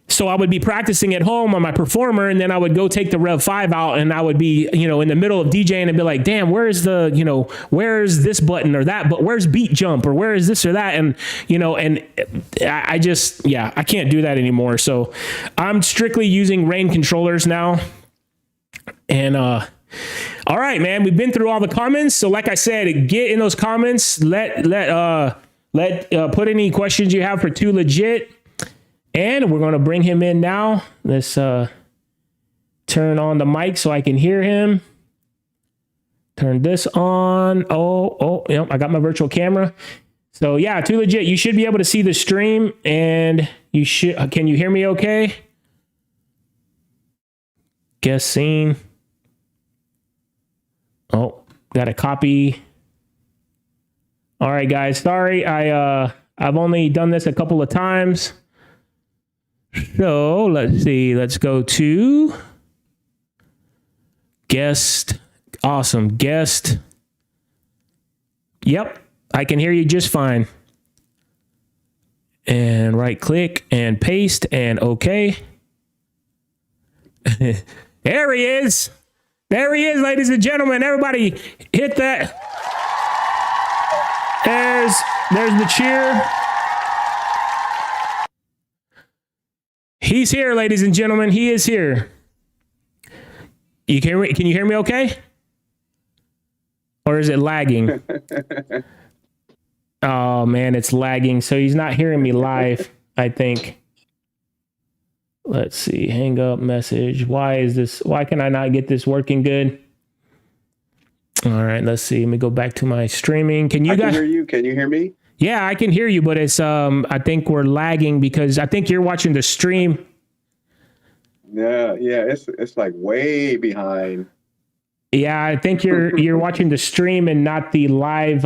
[SPEAKER 4] So I would be practicing at home on my Performer, and then I would go take the Rev 5 out, and I would be, in the middle of DJing and be like, damn, where's where's this button or that, but where's beat jump or where is this or that? And, I can't do that anymore. So I'm strictly using Rain controllers now. And All right, man. We've been through all the comments. So like I said, get in those comments. Let put any questions you have for 2LEGIT. And we're going to bring him in now. Let's turn on the mic so I can hear him. Turn this on. Yep, I got my virtual camera. So yeah, 2LEGIT, you should be able to see the stream, and you should. Can you hear me okay? Guest scene. Oh, got a copy. All right, guys. Sorry, I've only done this a couple of times. So let's see. Let's go to guest. Awesome. Guest. Yep. I can hear you just fine. And right click and paste and okay. There he is. There he is, ladies and gentlemen. Everybody hit that. There's the cheer. He's here, ladies and gentlemen. He is here. Can you hear me okay? Or is it lagging? Oh, man, it's lagging. So he's not hearing me live, I think. Let's see. Hang up message. Why can I not get this working good? All right, let's see. Let me go back to my streaming. Can you guys
[SPEAKER 9] hear you? Can you hear me?
[SPEAKER 4] Yeah, I can hear you, but it's I think we're lagging because I think you're watching the stream.
[SPEAKER 9] Yeah, it's like way behind.
[SPEAKER 4] Yeah, I think you're watching the stream and not the live.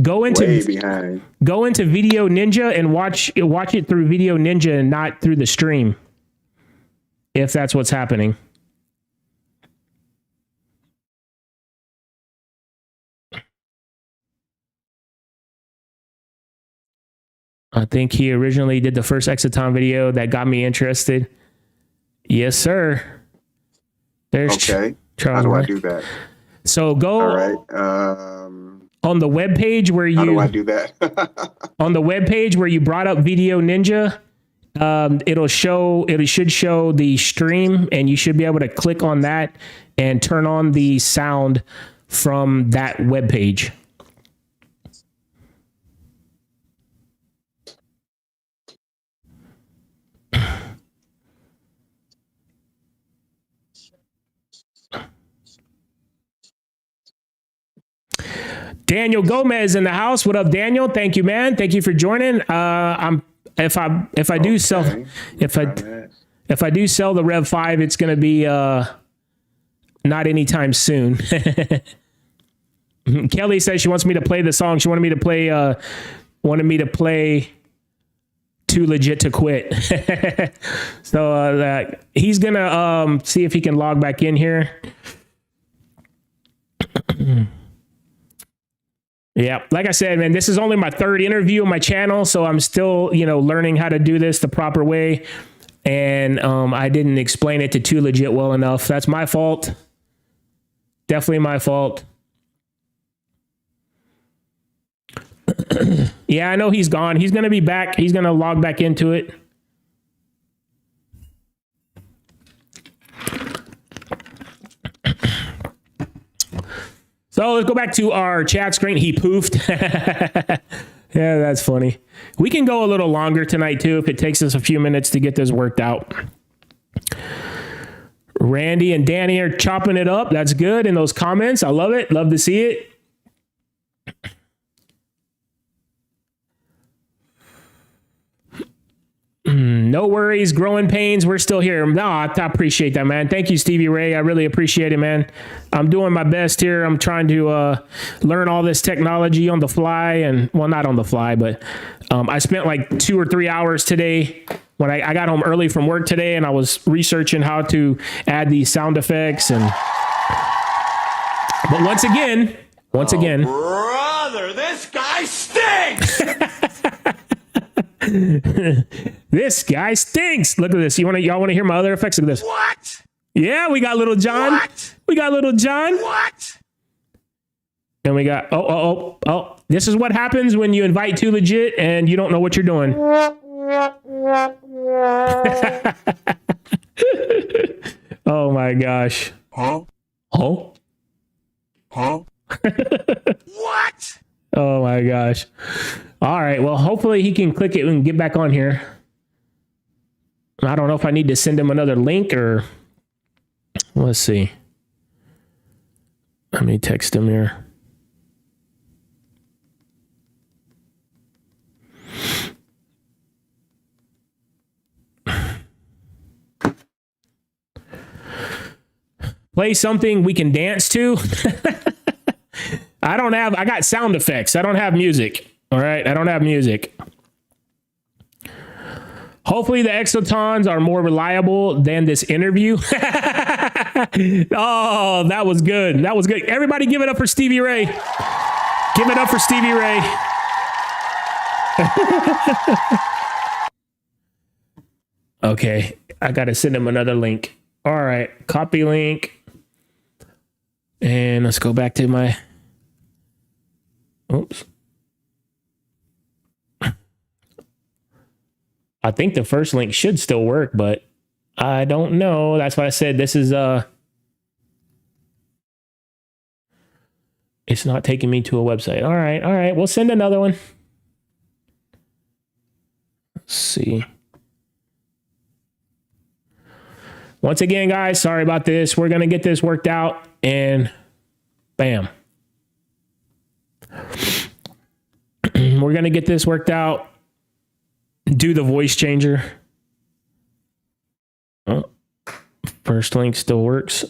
[SPEAKER 4] Go into Video Ninja and watch it through Video Ninja and not through the stream. If that's what's happening. I think he originally did the first EXOTON video that got me interested. Yes, sir. There's
[SPEAKER 9] okay.
[SPEAKER 4] Charles.
[SPEAKER 9] How do I do that?
[SPEAKER 4] So go
[SPEAKER 9] all right.
[SPEAKER 4] On the web page where you.
[SPEAKER 9] How do I do that?
[SPEAKER 4] On the web page where you brought up Video Ninja, it should show the stream, and you should be able to click on that and turn on the sound from that web page. Daniel Gomez in the house. What up, Daniel? Thank you, man. Thank you for joining. If I do sell the Rev 5, it's going to be not anytime soon. Kelly says she wants me to play the song. She wanted me to play 2LEGIT to quit. So he's gonna see if he can log back in here. Yeah, like I said, man, this is only my third interview on my channel, so I'm still, learning how to do this the proper way. And I didn't explain it to 2LEGIT well enough. That's my fault. Definitely my fault. Yeah, I know he's gone. He's going to be back. He's going to log back into it. So let's go back to our chat screen. He poofed. Yeah, that's funny. We can go a little longer tonight, too, if it takes us a few minutes to get this worked out. Randy and Danny are chopping it up. That's good in those comments. I love it. Love to see it. No worries, growing pains. We're still here. No, I appreciate that, man. Thank you, Stevie Ray. I really appreciate it, man. I'm doing my best here. I'm trying to learn all this technology on the fly, and well, not on the fly, but I spent like 2 or 3 hours today when I got home early from work today, and I was researching how to add these sound effects. And but once again,
[SPEAKER 2] brother, this guy stinks.
[SPEAKER 4] This guy stinks. Look at this. Y'all want to hear my other effects? Look at this.
[SPEAKER 2] What?
[SPEAKER 4] Yeah, we got Little John.
[SPEAKER 2] What?
[SPEAKER 4] We got Little John.
[SPEAKER 2] What?
[SPEAKER 4] And we got oh. This is what happens when you invite 2LEGIT and you don't know what you're doing. Oh my gosh.
[SPEAKER 2] Huh?
[SPEAKER 4] Oh.
[SPEAKER 2] Huh? What?
[SPEAKER 4] Oh my gosh. All right. Well, hopefully he can click it and get back on here. I don't know if I need to send him another link or let's see. Let me text him here. Play something we can dance to. I got sound effects. I don't have music. All right. I don't have music. Hopefully the EXOTONs are more reliable than this interview. Oh, that was good. That was good. Everybody give it up for Stevie Ray. Give it up for Stevie Ray. Okay. I got to send him another link. All right. Copy link. And let's go back to my... Oops. I think the first link should still work, but I don't know. That's why I said this is it's not taking me to a website. All right. We'll send another one. Let's see. Once again, guys, sorry about this. We're going to get this worked out and bam. We're going to get this worked out. Do the voice changer. Oh, first link still works.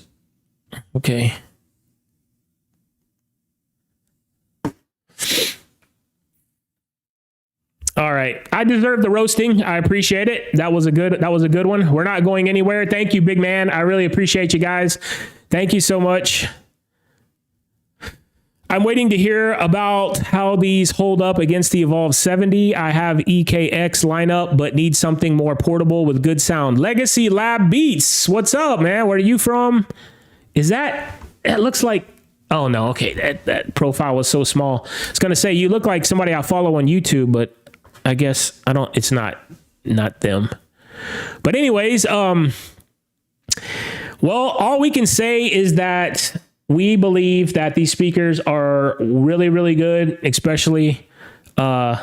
[SPEAKER 4] Okay. All right. I deserve the roasting. I appreciate it. That was a good one. We're not going anywhere. Thank you, big man. I really appreciate you guys. Thank you so much. I'm waiting to hear about how these hold up against the Evolve 70. I have EKX lineup, but need something more portable with good sound. Legacy Lab Beats. What's up, man? Where are you from? Is that, it looks like, oh no, okay. That profile was so small. I was going to say, you look like somebody I follow on YouTube, but I guess it's not them. But anyways, well, all we can say is that we believe that these speakers are really, really good, especially comparing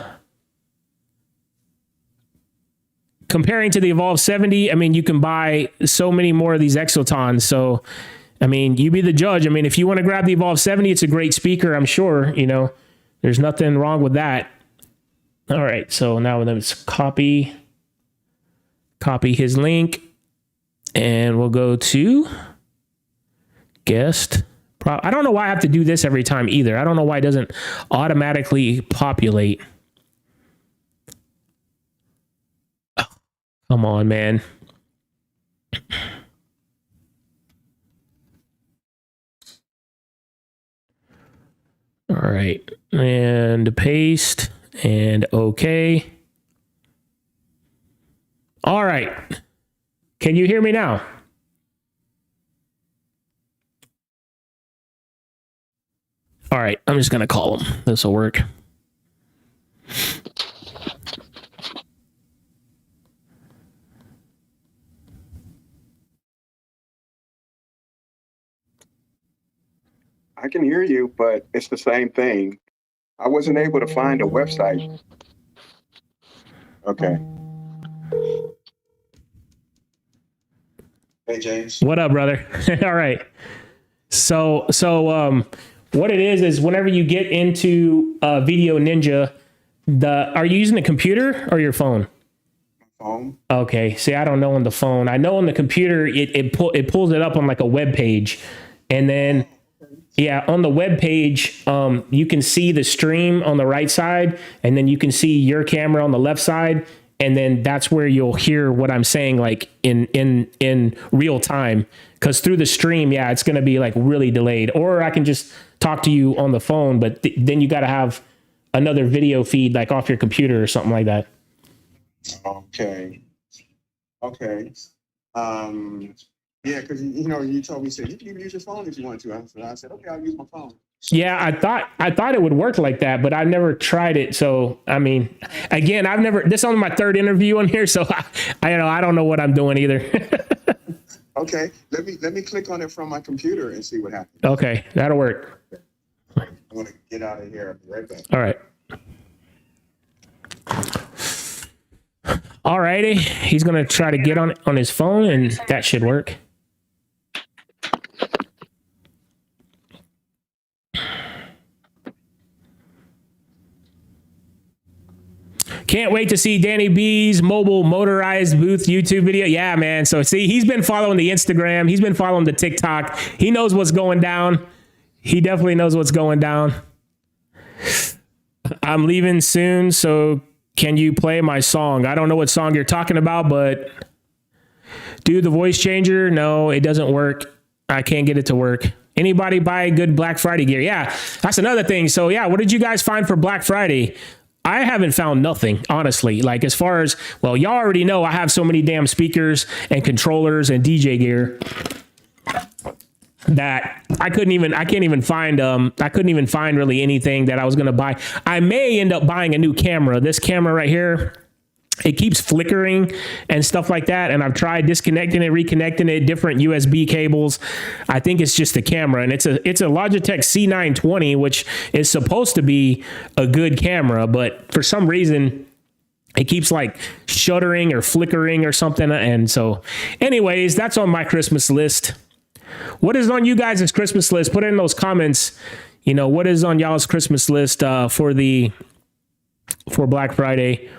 [SPEAKER 4] to the Evolve 70. I mean, you can buy so many more of these EXOTONs. So, I mean, you be the judge. I mean, if you want to grab the Evolve 70, it's a great speaker. I'm sure, there's nothing wrong with that. All right. So now let's copy his link and we'll go to guest. I don't know why I have to do this every time either. I don't know why it doesn't automatically populate. Oh, come on, man. All right. And paste and okay. All right. Can you hear me now? All right, I'm just going to call him. This will work.
[SPEAKER 9] I can hear you, but it's the same thing. I wasn't able to find a website. Okay. Hey, James.
[SPEAKER 4] What up, brother? All right. So, what it is whenever you get into Video Ninja, are you using a computer or your phone?
[SPEAKER 9] Phone.
[SPEAKER 4] Okay. See, I don't know on the phone. I know on the computer it pulls it up on like a web page, and then on the web page you can see the stream on the right side, and then you can see your camera on the left side, and then that's where you'll hear what I'm saying like in real time. Because through the stream, it's going to be like really delayed. Or I can just talk to you on the phone, but then you got to have another video feed like off your computer or something like that.
[SPEAKER 9] Okay. Yeah, because you told me, you can use your phone if you want to. I said, okay, I'll use my phone.
[SPEAKER 4] Yeah, I thought it would work like that, but I've never tried it. So I mean, again, this is only my third interview on here, so I don't know what I'm doing either.
[SPEAKER 9] Okay, let me click on it from my computer and see what happens.
[SPEAKER 4] Okay, that'll work.
[SPEAKER 9] I'm gonna get out of here. I'll be right back.
[SPEAKER 4] All right. All righty. He's going to try to get on his phone, and that should work. Can't wait to see Danny B's mobile motorized booth YouTube video. Yeah, man. So see, he's been following the Instagram. He's been following the TikTok. He knows what's going down. He definitely knows what's going down. I'm leaving soon, so can you play my song? I don't know what song you're talking about, but do the voice changer? No, it doesn't work. I can't get it to work. Anybody buy good Black Friday gear? Yeah, that's another thing. So yeah, what did you guys find for Black Friday? I haven't found nothing, honestly. Like as far as, well, y'all already know I have so many damn speakers and controllers and DJ gear that I couldn't even find really anything that I was going to buy. I may end up buying a new camera. This camera right here, it keeps flickering and stuff like that. And I've tried disconnecting it, reconnecting it, different USB cables. I think it's just the camera, and it's a Logitech C920, which is supposed to be a good camera, but for some reason it keeps like shuddering or flickering or something. And so anyways, that's on my Christmas list. What is on you guys' Christmas list? Put it in those comments. You know, what is on y'all's Christmas list for Black Friday?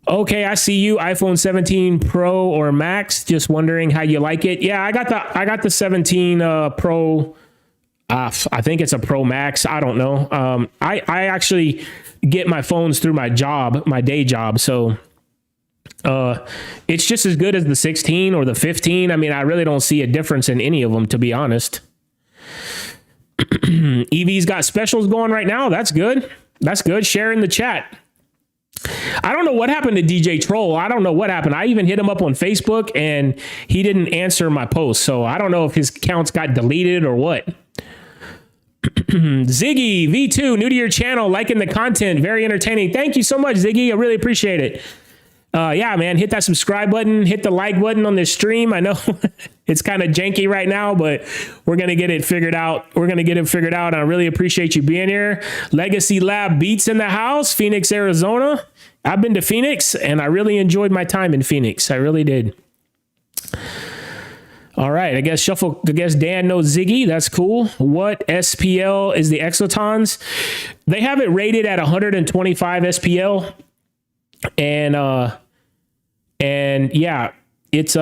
[SPEAKER 4] Okay, I see you. iPhone 17 Pro or Max. Just wondering how you like it. Yeah, I got the 17 Pro. I think it's a Pro Max. I don't know. I actually get my phones through my job, my day job. So it's just as good as the 16 or the 15. I mean, I really don't see a difference in any of them, to be honest. EV's got specials going right now. That's good. That's good. Share in the chat. I don't know what happened to DJ Troll. I don't know what happened. I even hit him up on Facebook and he didn't answer my post. So I don't know if his accounts got deleted or what. Ziggy V2, new to your channel, liking the content, very entertaining. Thank you so much, Ziggy. I really appreciate it. Yeah, man, hit that subscribe button, hit the like button on this stream. I know it's kind of janky right now, but we're going to get it figured out. I really appreciate you being here. Legacy Lab Beats in the house, Phoenix, Arizona. I've been to Phoenix and I really enjoyed my time in Phoenix. I really did. All right, I guess Dan knows Ziggy. That's cool. What SPL is the EXOTONs? They have it rated at 125 SPL. And yeah, it's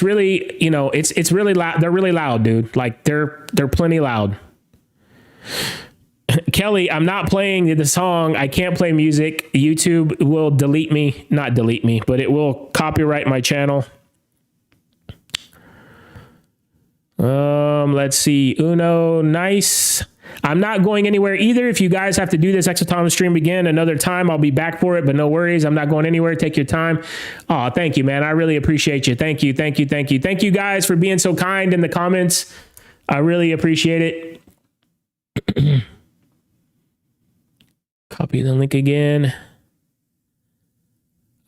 [SPEAKER 4] really, you know, it's really loud. They're really loud, dude. Like they're plenty loud. Kelly, I'm not playing the song. I can't play music. YouTube will not delete me, but it will copyright my channel. Let's see. Uno, nice. I'm not going anywhere either. If you guys have to do this EXOTON stream again another time, I'll be back for it, but no worries. I'm not going anywhere. Take your time. Oh, thank you, man. I really appreciate you. Thank you. Thank you guys for being so kind in the comments. I really appreciate it. Copy the link again.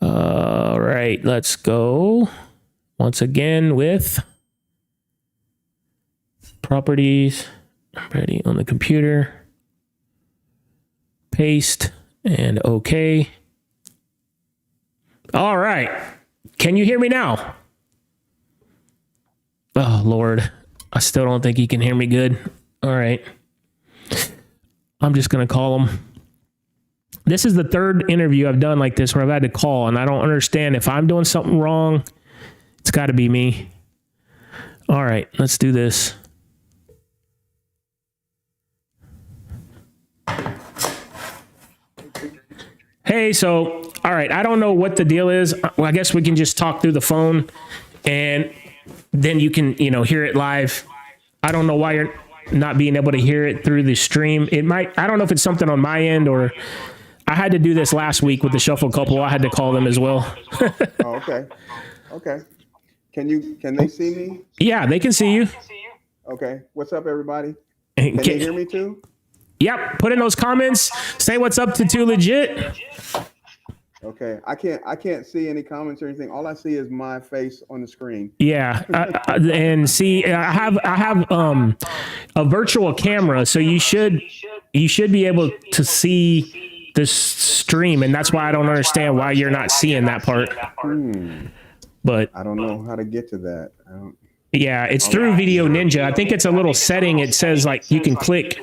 [SPEAKER 4] All right, let's go once again with properties. I'm ready on the computer. Paste and okay. All right. Can you hear me now? Oh, Lord. I still don't think he can hear me good. All right. I'm just going to call him. This is the third interview I've done like this where I've had to call, and I don't understand if I'm doing something wrong. It's got to be me. All right. Let's do this. Hey, so, all right, I don't know what the deal is. Well, I guess we can just talk through the phone and then you can, hear it live. I don't know why you're not being able to hear it through the stream. I don't know if it's something on my end or I had to do this last week with the Shuffle couple. I had to call them as well.
[SPEAKER 9] Oh, okay. Okay. Can they see me?
[SPEAKER 4] Yeah, they can see you.
[SPEAKER 9] Okay. What's up, everybody? Can they hear me too?
[SPEAKER 4] Yep. Put in those comments. Say what's up to 2LEGIT.
[SPEAKER 9] Okay, I can't see any comments or anything. All I see is my face on the screen.
[SPEAKER 4] Yeah, and see, I have a virtual camera, so you should be able to see the stream, and that's why I don't understand why you're not seeing that part. But
[SPEAKER 9] I don't know how to get to that.
[SPEAKER 4] Yeah, it's through Video Ninja. I think it's a little setting. It says like you can click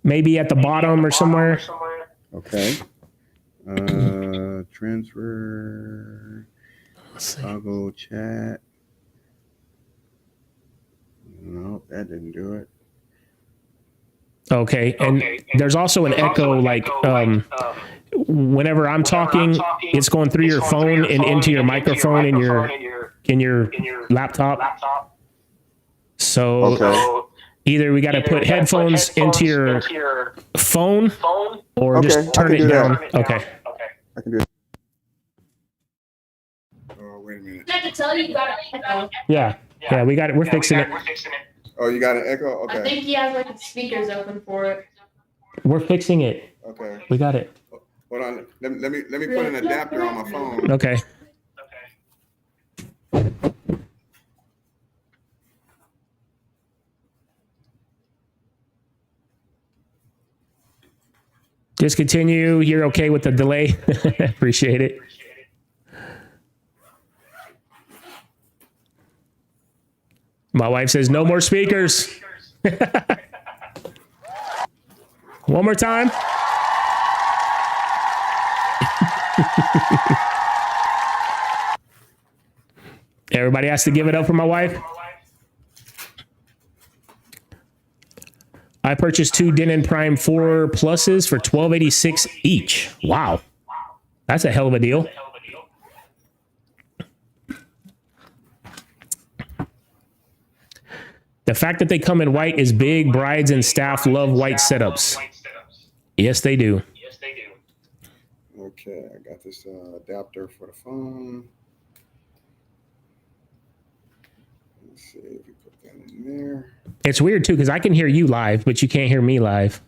[SPEAKER 4] maybe at the bottom or somewhere.
[SPEAKER 9] Okay. Transfer. Toggle chat. No, that didn't do it.
[SPEAKER 4] Okay, and there's also an echo, like whenever I'm talking, it's going through your phone and into your microphone in your laptop. So either we got to put headphones into your phone or just turn it down. Okay.
[SPEAKER 9] I can do it. Oh, wait a minute.
[SPEAKER 8] I have to tell you got an echo.
[SPEAKER 4] Yeah, we got it. We're fixing it.
[SPEAKER 9] Oh, you got an echo? Okay.
[SPEAKER 8] I think he has like the speakers open for it.
[SPEAKER 4] We're fixing it.
[SPEAKER 9] Okay.
[SPEAKER 4] We got it.
[SPEAKER 9] Hold on. Let me put an adapter on my phone.
[SPEAKER 4] Okay. Just continue. You're okay with the delay? Appreciate it. My wife says no more speakers. One more time. Everybody has to give it up for my wife. I purchased 2 Denon Prime 4 Pluses for $12.86 each. Wow. That's a hell of a deal. The fact that they come in white is big. Brides and staff love white setups. Yes, they do.
[SPEAKER 9] Okay, I got this adapter for the phone. Let's see if we put that in there.
[SPEAKER 4] It's weird too, because I can hear you live, but you can't hear me live.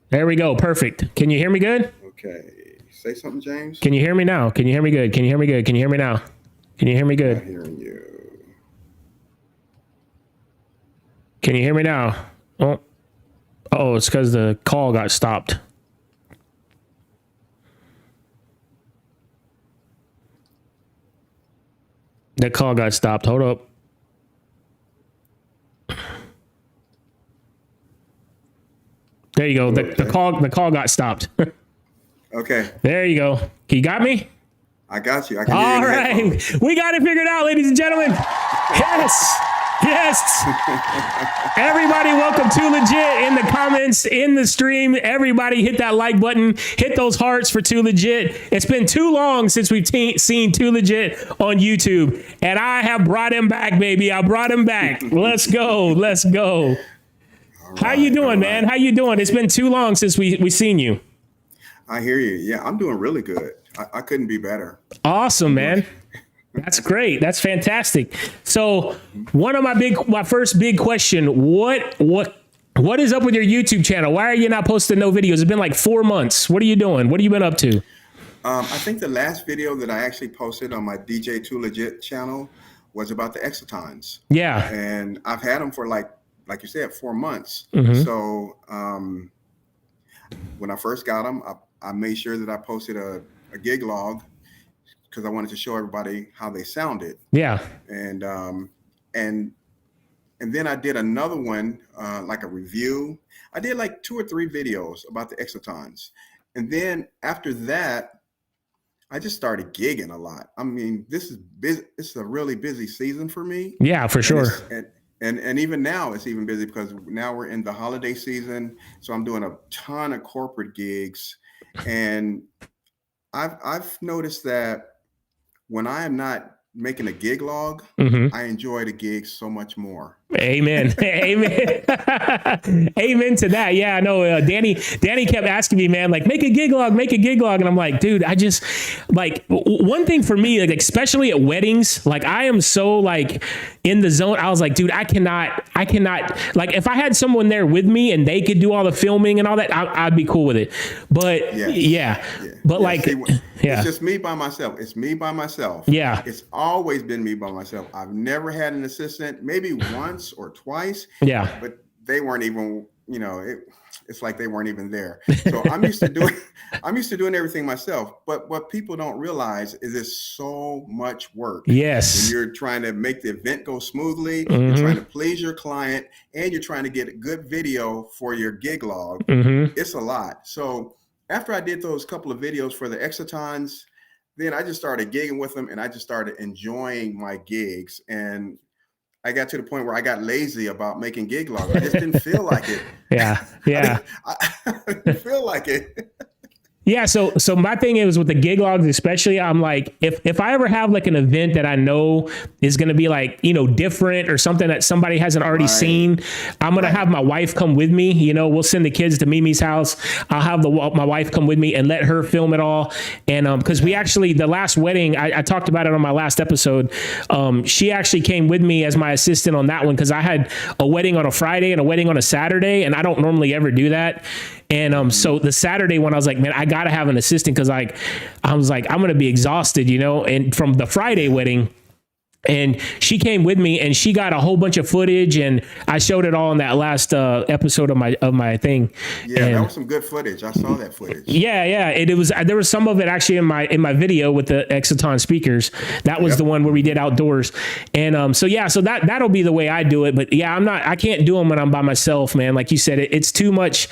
[SPEAKER 4] There we go. Perfect. Can you hear me good?
[SPEAKER 9] Okay. Say something, James.
[SPEAKER 4] Can you hear me now? Can you hear me good? Can you hear me good? Can you hear me now? Can you hear me good?
[SPEAKER 9] I'm not hearing you.
[SPEAKER 4] Can you hear me now? Oh, it's because the call got stopped. The call got stopped. Hold up. There you go. The call got stopped.
[SPEAKER 9] Okay.
[SPEAKER 4] There you go. You got me?
[SPEAKER 9] I got you. I can hear
[SPEAKER 4] All
[SPEAKER 9] you.
[SPEAKER 4] right. We got it figured out, ladies and gentlemen. Yes. Yes. Everybody, welcome to Legit in the comments, in the stream. Everybody hit that like button. Hit those hearts for 2Legit. It's been too long since we've seen 2Legit on YouTube. And I have brought him back, baby. I brought him back. Let's go. Let's go. How you doing, man? How you doing? It's been too long since we seen you.
[SPEAKER 9] I hear you. Yeah, I'm doing really good. I couldn't be better.
[SPEAKER 4] Awesome, man. That's great. That's fantastic. So one of my first big question, what is up with your YouTube channel? Why are you not posting no videos? It's been like 4 months. What are you doing? What have you been up to?
[SPEAKER 9] I think the last video that I actually posted on my DJ 2Legit channel was about the EXOTONs.
[SPEAKER 4] Yeah.
[SPEAKER 9] And I've had them for like you said, 4 months.
[SPEAKER 4] Mm-hmm.
[SPEAKER 9] So when I first got them, I made sure that I posted a gig log because I wanted to show everybody how they sounded.
[SPEAKER 4] Yeah.
[SPEAKER 9] And then I did another one, like a review. I did like 2 or 3 videos about the EXOTONs. And then after that, I just started gigging a lot. I mean, this is busy. It's a really busy season for me.
[SPEAKER 4] Yeah, for sure.
[SPEAKER 9] And even now it's even busy because now we're in the holiday season. So I'm doing a ton of corporate gigs. And I've noticed that when I am not making a gig log, I enjoy the gigs so much more.
[SPEAKER 4] Amen. Amen. Amen to that. Yeah, I know. Danny kept asking me, man, like, make a gig log. And I'm like, dude, I just like one thing for me, like, especially at weddings, like I am so like in the zone. I was like, dude, I cannot like if I had someone there with me and they could do all the filming and all that, I'd be cool with it. But but like,
[SPEAKER 9] see, it's just me by myself. It's me by myself.
[SPEAKER 4] Yeah.
[SPEAKER 9] It's always been me by myself. I've never had an assistant, maybe once or twice.
[SPEAKER 4] Yeah.
[SPEAKER 9] But they weren't even, it's like they weren't even there. So I'm used to doing everything myself. But what people don't realize is it's so much work.
[SPEAKER 4] Yes.
[SPEAKER 9] When you're trying to make the event go smoothly, you're trying to please your client, and you're trying to get a good video for your gig log. It's a lot. So after I did those couple of videos for the EXOTONs, then I just started gigging with them, and I just started enjoying my gigs. And I got to the point where I got lazy about making gig logs. I just didn't feel like it.
[SPEAKER 4] Yeah.
[SPEAKER 9] I didn't feel like it.
[SPEAKER 4] Yeah. So my thing is with the gig logs, especially, I'm like, if I ever have like an event that I know is going to be like, different or something that somebody hasn't already seen, I'm going to have my wife come with me. We'll send the kids to Mimi's house. I'll have my wife come with me and let her film it all. And because we actually, the last wedding, I talked about it on my last episode. She actually came with me as my assistant on that one because I had a wedding on a Friday and a wedding on a Saturday, and I don't normally ever do that. And so the Saturday one, I was like, man, I got to have an assistant because I was like, I'm going to be exhausted, and from the Friday wedding. And she came with me and she got a whole bunch of footage, and I showed it all in that last episode of my thing.
[SPEAKER 9] Yeah,
[SPEAKER 4] and
[SPEAKER 9] that was some good footage. I saw that footage.
[SPEAKER 4] Yeah. There was some of it actually in my video with the EXOTON speakers. That was the one where we did outdoors. And so that'll be the way I do it. But yeah, I can't do them when I'm by myself, man. Like you said, it's too much.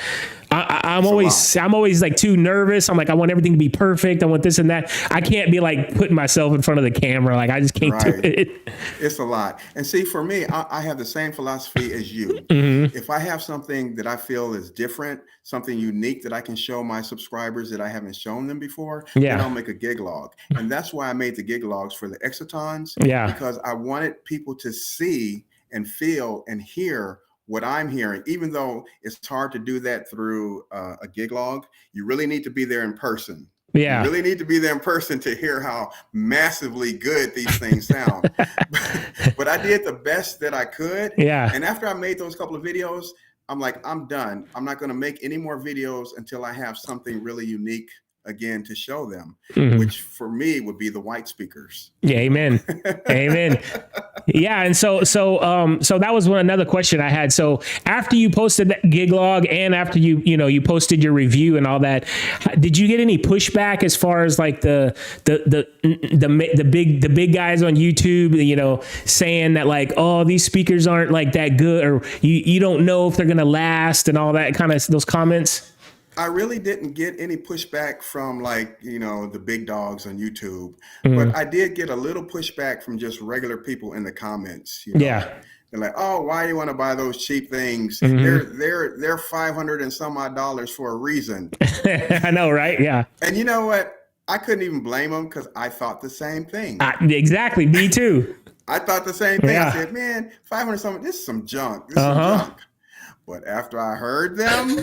[SPEAKER 4] I'm always like too nervous. I'm like, I want everything to be perfect. I want this and that. I can't be like putting myself in front of the camera. Like I just can't do it.
[SPEAKER 9] It's a lot. And see, for me, I have the same philosophy as you. If I have something that I feel is different, something unique that I can show my subscribers that I haven't shown them before, then I'll make a gig log. And that's why I made the gig logs for the EXOTONs. Because I wanted people to see and feel and hear what I'm hearing, even though it's hard to do that through a gig log. You really need to be there in person.
[SPEAKER 4] Yeah.
[SPEAKER 9] You really need to be there in person to hear how massively good these things sound. But I did the best that I could.
[SPEAKER 4] Yeah.
[SPEAKER 9] And after I made those couple of videos, I'm like, I'm done. I'm not going to make any more videos until I have something really unique again to show them, which for me would be the white speakers.
[SPEAKER 4] Yeah, amen. Amen. Yeah, and so that was another question I had. So after you posted that gig log and after you posted your review and all that, did you get any pushback as far as like the big guys on YouTube, saying that like, oh, these speakers aren't like that good, or you don't know if they're gonna last and all that kind of those comments?
[SPEAKER 9] I really didn't get any pushback from like, the big dogs on YouTube, but I did get a little pushback from just regular people in the comments.
[SPEAKER 4] Yeah.
[SPEAKER 9] They're like, oh, why do you want to buy those cheap things? They're $500 and some odd dollars for a reason.
[SPEAKER 4] I know, right? Yeah.
[SPEAKER 9] And you know what? I couldn't even blame them because I thought the same thing.
[SPEAKER 4] Exactly. Me too.
[SPEAKER 9] I thought the same thing.
[SPEAKER 4] Yeah.
[SPEAKER 9] I said, man, 500 something, this is some junk. This is some junk. But after I heard them,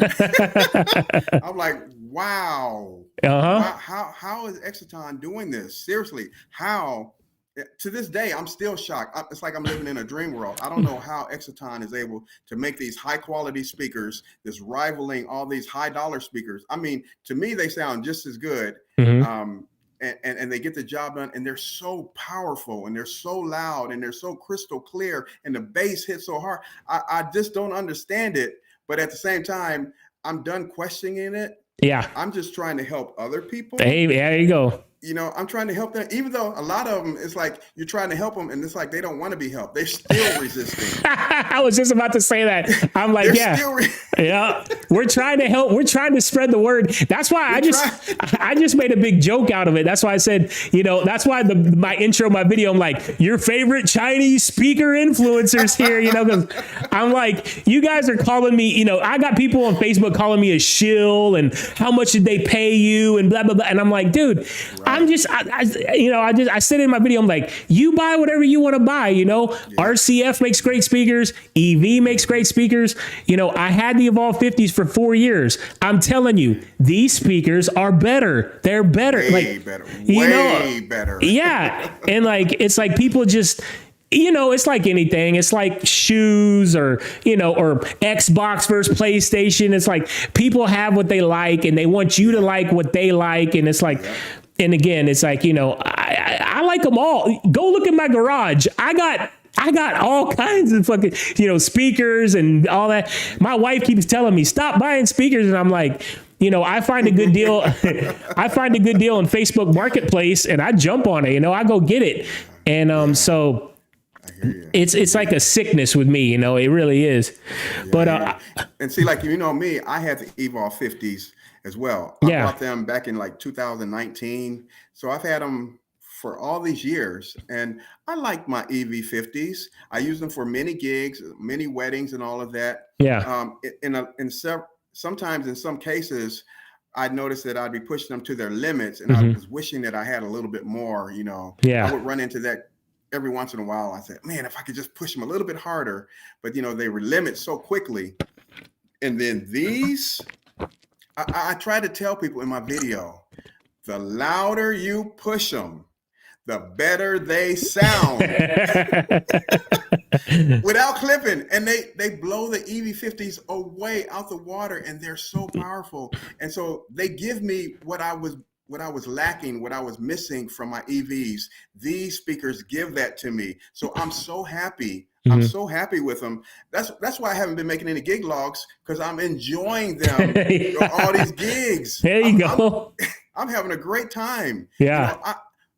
[SPEAKER 9] I'm like, wow. How is EXOTON doing this? Seriously, how? To this day, I'm still shocked. It's like I'm living in a dream world. I don't know how EXOTON is able to make these high quality speakers that's rivaling all these high dollar speakers. I mean, to me, they sound just as good. And they get the job done, and they're so powerful, and they're so loud, and they're so crystal clear, and the bass hits so hard. I just don't understand it. But at the same time, I'm done questioning it.
[SPEAKER 4] Yeah.
[SPEAKER 9] I'm just trying to help other people.
[SPEAKER 4] Hey, there you go.
[SPEAKER 9] I'm trying to help them, even though a lot of them, it's like you're trying to help them and it's like they don't want to be helped. They're still resisting.
[SPEAKER 4] I was just about to say that. I'm like, we're trying to help. We're trying to spread the word. That's why I just made a big joke out of it. That's why I said, that's why my intro, my video, I'm like, your favorite Chinese speaker influencers here, because I'm like, you guys are calling me, I got people on Facebook calling me a shill and how much did they pay you and blah, blah, blah. And I'm like, dude, I'm just, I said in my video, I'm like, you buy whatever you want to buy, RCF makes great speakers. EV makes great speakers. I had the Evolve 50s for 4 years. I'm telling you, these speakers are better. They're better.
[SPEAKER 9] Way better. Way better.
[SPEAKER 4] Yeah. And it's like people just, it's like anything. It's like shoes or Xbox versus PlayStation. It's like people have what they like and they want you to like what they like. And it's like, and again, it's like, I like them all. Go look at my garage. I got all kinds of fucking, speakers and all that. My wife keeps telling me, stop buying speakers. And I'm like, I find a good deal. I find a good deal on Facebook Marketplace and I jump on it, I go get it. And, so it's like a sickness with me, it really is.
[SPEAKER 9] Yeah,
[SPEAKER 4] but,
[SPEAKER 9] and see, like, me, I had the Evolve 50s as well. I bought them back in 2019. So I've had them for all these years and I like my EV 50s. I use them for many gigs, many weddings and all of that.
[SPEAKER 4] Yeah.
[SPEAKER 9] Sometimes in some cases, I noticed that I'd be pushing them to their limits and I was wishing that I had a little bit more, I would run into that every once in a while. I said, man, if I could just push them a little bit harder, but they were limit so quickly. And then these, I try to tell people in my video, the louder you push them, the better they sound without clipping. And they blow the EV50s away out the water and they're so powerful. And so they give me what I was lacking, what I was missing from my EVs. These speakers give that to me. So I'm so happy. I'm so happy with them. That's why I haven't been making any gig logs, because I'm enjoying them. All these gigs.
[SPEAKER 4] There you go.
[SPEAKER 9] I'm having a great time.
[SPEAKER 4] Yeah.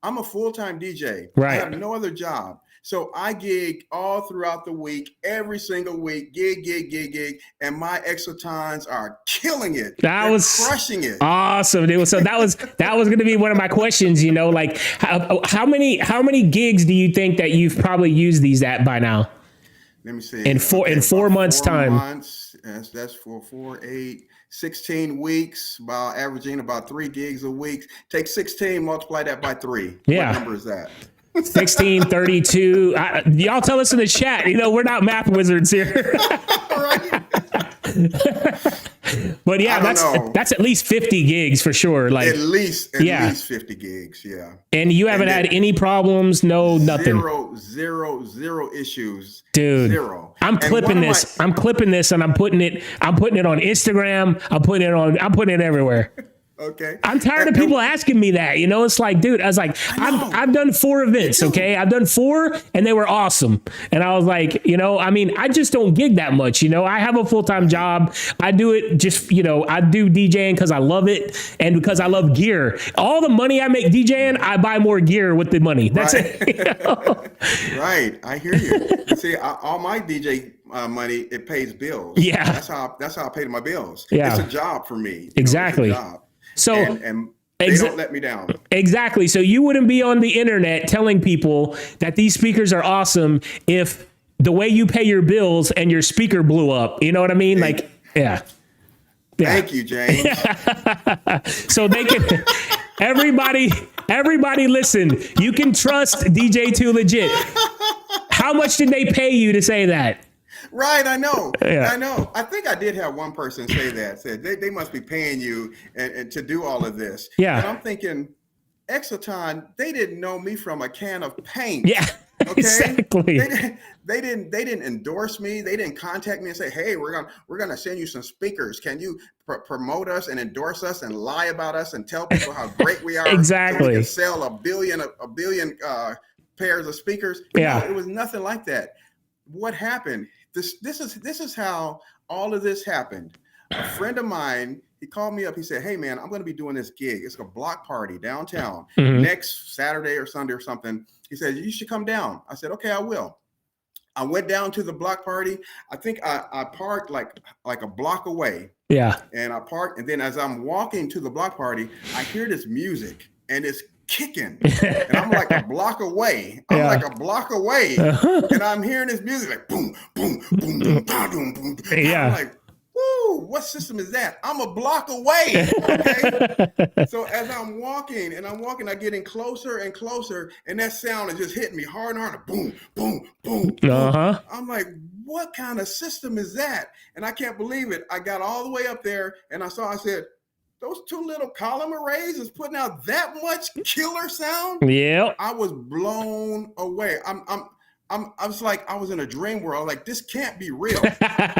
[SPEAKER 9] I'm a full-time DJ.
[SPEAKER 4] Right.
[SPEAKER 9] I have no other job. So I gig all throughout the week, every single week, gig. And my EXOTONs are killing it. They're crushing it.
[SPEAKER 4] Awesome. So that was going to be one of my questions, like how many gigs do you think that you've probably used these at by now?
[SPEAKER 9] Let me see.
[SPEAKER 4] In 4 months time.
[SPEAKER 9] 4 months. That's 4, 8, 16 weeks, about averaging about 3 gigs a week. Take 16, multiply that by 3.
[SPEAKER 4] Yeah.
[SPEAKER 9] What number is that?
[SPEAKER 4] 16, 32. Y'all tell us in the chat. We're not math wizards here. But yeah, that's at least 50 gigs for sure. Like
[SPEAKER 9] at least 50 gigs. Yeah.
[SPEAKER 4] And you haven't had any problems? No, nothing.
[SPEAKER 9] Zero issues.
[SPEAKER 4] Dude,
[SPEAKER 9] zero.
[SPEAKER 4] I'm clipping this. I'm clipping this and I'm putting it on Instagram. I'm putting it everywhere.
[SPEAKER 9] Okay.
[SPEAKER 4] I'm tired of people asking me that, it's like, dude, I was like, I've done 4 events. Okay. I've done 4 and they were awesome. And I was like, I just don't gig that much. I have a full-time job. I do it just, I do DJing because I love it. And because I love gear. All the money I make DJing, I buy more gear with the money. That's it.
[SPEAKER 9] Right. I hear you. See, all my DJ money, it pays bills.
[SPEAKER 4] Yeah.
[SPEAKER 9] That's how I pay my bills.
[SPEAKER 4] Yeah.
[SPEAKER 9] It's a job for me.
[SPEAKER 4] Exactly.
[SPEAKER 9] It's a job.
[SPEAKER 4] So
[SPEAKER 9] and they don't let me down.
[SPEAKER 4] Exactly. So you wouldn't be on the internet telling people that these speakers are awesome if the way you pay your bills and your speaker blew up. You know what I mean? Like, yeah.
[SPEAKER 9] Thank you, James.
[SPEAKER 4] So they can, everybody listen, you can trust DJ 2LEGIT. How much did they pay you to say that?
[SPEAKER 9] Right, I know.
[SPEAKER 4] Yeah.
[SPEAKER 9] I know. I think I did have one person say that. Said they must be paying you and to do all of this.
[SPEAKER 4] Yeah.
[SPEAKER 9] And I'm thinking, EXOTON, they didn't know me from a can of paint.
[SPEAKER 4] Yeah.
[SPEAKER 9] Okay.
[SPEAKER 4] Exactly.
[SPEAKER 9] They didn't endorse me. They didn't contact me and say, hey, we're gonna send you some speakers. Can you promote us and endorse us and lie about us and tell people how great we are?
[SPEAKER 4] Exactly.
[SPEAKER 9] So we can sell a billion pairs of speakers.
[SPEAKER 4] Yeah.
[SPEAKER 9] No, it was nothing like that. What happened? This is how all of this happened. A friend of mine, he called me up. He said, hey, man, I'm going to be doing this gig. It's a block party downtown next Saturday or Sunday or something. He said, you should come down. I said, okay, I will. I went down to the block party. I think I parked like a block away.
[SPEAKER 4] Yeah.
[SPEAKER 9] And I parked. And then as I'm walking to the block party, I hear this music and it's kicking. And I'm like a block away. And I'm hearing this music like boom, boom, boom, boom, boom, boom, boom.
[SPEAKER 4] Yeah.
[SPEAKER 9] I'm like, woo. dude, what system is that? I'm a block away. Okay. So as I'm walking, I get in closer and closer, and that sound is just hitting me hard and harder. Boom, boom, boom, boom.
[SPEAKER 4] Uh-huh.
[SPEAKER 9] I'm like, what kind of system is that? And I can't believe it. I got all the way up there, and I said, those two little column arrays is putting out that much killer sound.
[SPEAKER 4] Yeah.
[SPEAKER 9] I was blown away. I was like, I was in a dream world. Like, this can't be real.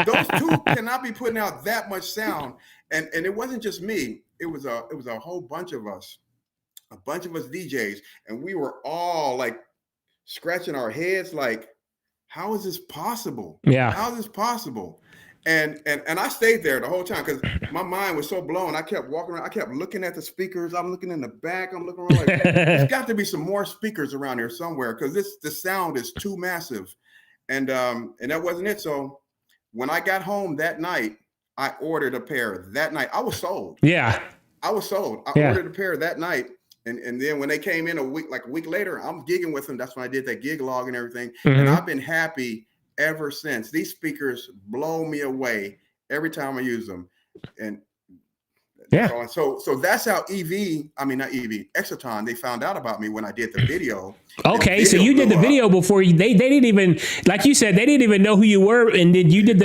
[SPEAKER 9] Those two cannot be putting out that much sound. And it wasn't just me. It was a whole bunch of us DJs, and we were all like scratching our heads, like, how is this possible?
[SPEAKER 4] Yeah.
[SPEAKER 9] How is this possible? And I stayed there the whole time because my mind was so blown. I kept walking around. I kept looking at the speakers. I'm looking in the back. I'm looking around like, there's got to be some more speakers around here somewhere because the sound is too massive. And that wasn't it. So when I got home that night, I ordered a pair that night. I was sold.
[SPEAKER 4] Yeah.
[SPEAKER 9] I was sold. I ordered a pair that night. And then when they came in a week later, I'm gigging with them. That's when I did that gig log and everything.
[SPEAKER 4] Mm-hmm.
[SPEAKER 9] And I've been happy ever since. These speakers blow me away every time I use them. And
[SPEAKER 4] yeah.
[SPEAKER 9] So that's how EXOTON, they found out about me when I did the video.
[SPEAKER 4] Okay, so you did the video before they didn't even, like you said, they didn't even know who you were, and then you did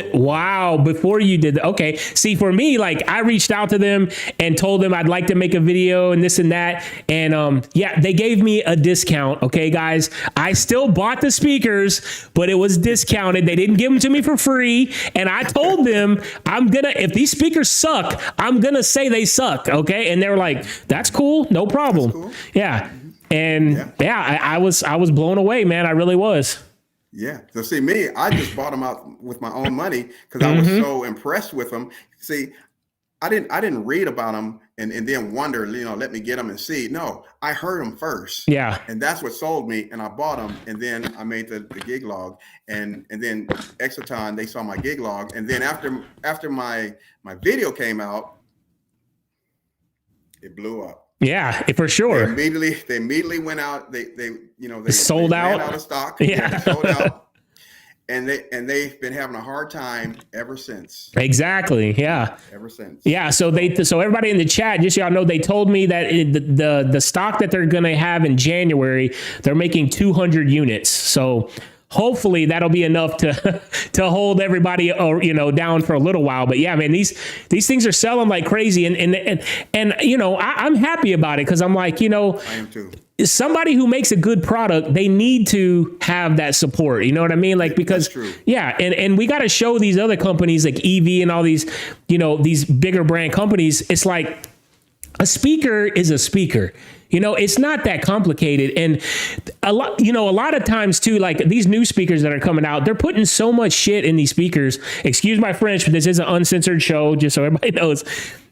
[SPEAKER 4] before you did okay. See, for me, like, I reached out to them and told them I'd like to make a video and this and that, and they gave me a discount. Okay, guys, I still bought the speakers, but it was discounted. They didn't give them to me for free, and I told them if these speakers suck, I'm gonna say they suck. Okay, and they were like, "That's cool, no problem." That's cool. Yeah. And I was blown away, man. I really was.
[SPEAKER 9] Yeah. So see, me, I just bought them out with my own money because I was so impressed with them. See, I didn't read about them and then wonder, let me get them and see. No, I heard them first.
[SPEAKER 4] Yeah.
[SPEAKER 9] And that's what sold me. And I bought them, and then I made the gig log, and then EXOTON, they saw my gig log, and then after my video came out, it blew up.
[SPEAKER 4] Yeah, for sure.
[SPEAKER 9] They immediately went out. They
[SPEAKER 4] sold out.
[SPEAKER 9] Ran out of stock.
[SPEAKER 4] Yeah,
[SPEAKER 9] sold out. And they've been having a hard time ever since.
[SPEAKER 4] Exactly. Yeah.
[SPEAKER 9] Ever since.
[SPEAKER 4] Yeah. So everybody in the chat, just so y'all know, they told me that the stock that they're gonna have in January, they're making 200 units. So hopefully that'll be enough to hold everybody, down for a little while. But yeah, man, these things are selling like crazy, and I'm happy about it because I'm like, I
[SPEAKER 9] am too.
[SPEAKER 4] Somebody who makes a good product, they need to have that support. You know what I mean? Like, because
[SPEAKER 9] that's true.
[SPEAKER 4] Yeah, and we got to show these other companies like EV and all these, these bigger brand companies. It's like a speaker is a speaker. It's not that complicated. And a lot of times too, like these new speakers that are coming out, they're putting so much shit in these speakers. Excuse my French, but this is an uncensored show, just so everybody knows.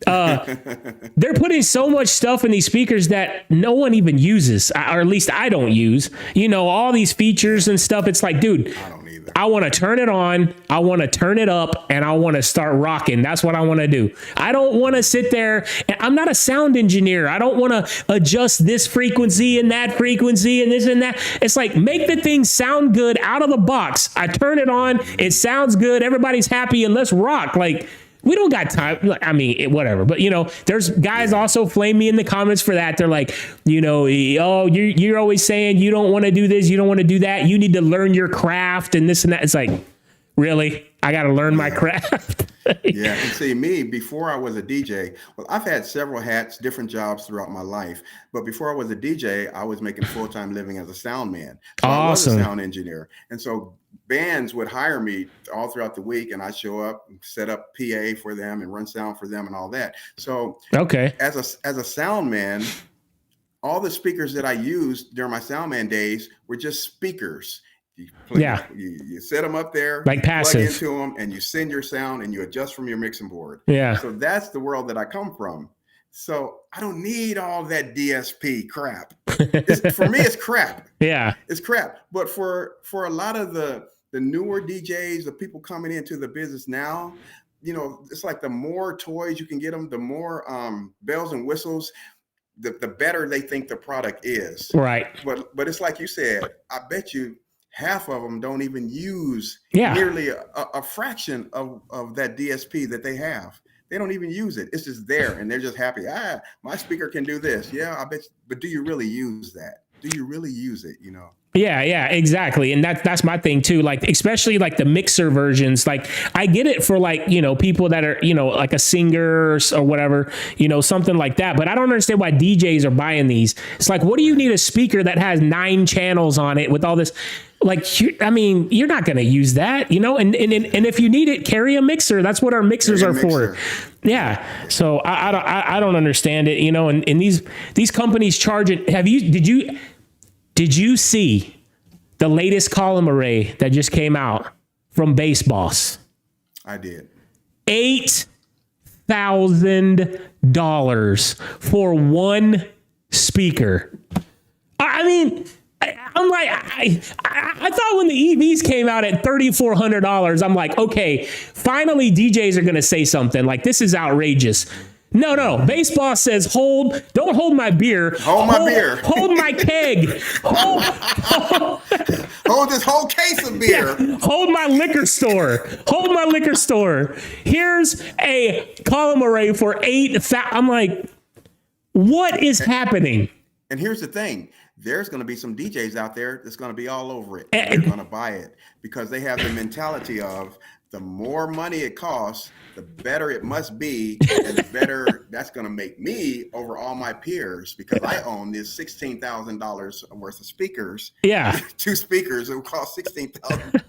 [SPEAKER 4] They're putting so much stuff in these speakers that no one even uses, or at least I don't use, all these features and stuff. It's like, dude,
[SPEAKER 9] I don't either.
[SPEAKER 4] I want to turn it on. I want to turn it up, and I want to start rocking. That's what I want to do. I don't want to sit there. I'm not a sound engineer. I don't want to adjust this frequency and that frequency and this and that. It's like, make the thing sound good out of the box. I turn it on. It sounds good. Everybody's happy, and let's rock. Like, we don't got time. I mean, whatever. But, there's guys also flame me in the comments for that. They're like, you're always saying you don't want to do this. You don't want to do that. You need to learn your craft and this and that. It's like, really? I got to learn my craft.
[SPEAKER 9] Yeah. And see, me, before I was a DJ, well, I've had several hats, different jobs throughout my life. But before I was a DJ, I was making full-time living as a sound man. So
[SPEAKER 4] awesome.
[SPEAKER 9] I was a sound engineer. And so bands would hire me all throughout the week, and I show up, set up PA for them and run sound for them and all that. So
[SPEAKER 4] okay,
[SPEAKER 9] as a sound man, all the speakers that I used during my sound man days were just speakers. You set them up there,
[SPEAKER 4] like passive,
[SPEAKER 9] plug into them, and you send your sound and you adjust from your mixing board.
[SPEAKER 4] Yeah.
[SPEAKER 9] So that's the world that I come from. So I don't need all that DSP crap. For me, it's crap.
[SPEAKER 4] Yeah.
[SPEAKER 9] It's crap. But for a lot of the newer DJs, the people coming into the business now, it's like the more toys you can get them, the more bells and whistles, the better they think the product is.
[SPEAKER 4] Right.
[SPEAKER 9] But it's like you said, I bet you half of them don't even use
[SPEAKER 4] Yeah.
[SPEAKER 9] nearly a fraction of that DSP that they have. They don't even use it. It's just there, and they're just happy. My speaker can do this. Yeah, I bet. But do you really use that? Do you really use it? You know?
[SPEAKER 4] Yeah, exactly. And that's my thing too. Like, especially like the mixer versions, like I get it for like, you know, people that are, you know, like a singer or whatever, you know, something like that. But I don't understand why DJs are buying these. It's like, what do you need a speaker that has 9 channels on it with all this? Like, I mean, you're not going to use that, you know, and if you need it, carry a mixer. That's what our mixers are for. Yeah. So I don't understand it, you know, and these companies charge it. Did you see the latest column array that just came out from Bass Boss?
[SPEAKER 9] I did.
[SPEAKER 4] $8,000 for one speaker. I mean, I'm like, I thought when the EVs came out at $3,400, I'm like, okay, finally DJs are going to say something like, this is outrageous. No. Bass Boss says, don't hold my beer.
[SPEAKER 9] Hold my beer.
[SPEAKER 4] Hold my keg.
[SPEAKER 9] Hold this whole case of beer.
[SPEAKER 4] Yeah, hold my liquor store. Hold my liquor store. Here's a column array for $8,000. I'm like, what is happening?
[SPEAKER 9] And here's the thing. There's going to be some DJs out there that's going to be all over it. They're going to buy it because they have the mentality of the more money it costs, the better it must be, and the better that's going to make me over all my peers because I own this $16,000 worth of speakers.
[SPEAKER 4] Yeah.
[SPEAKER 9] 2 speakers that will cost $16,000.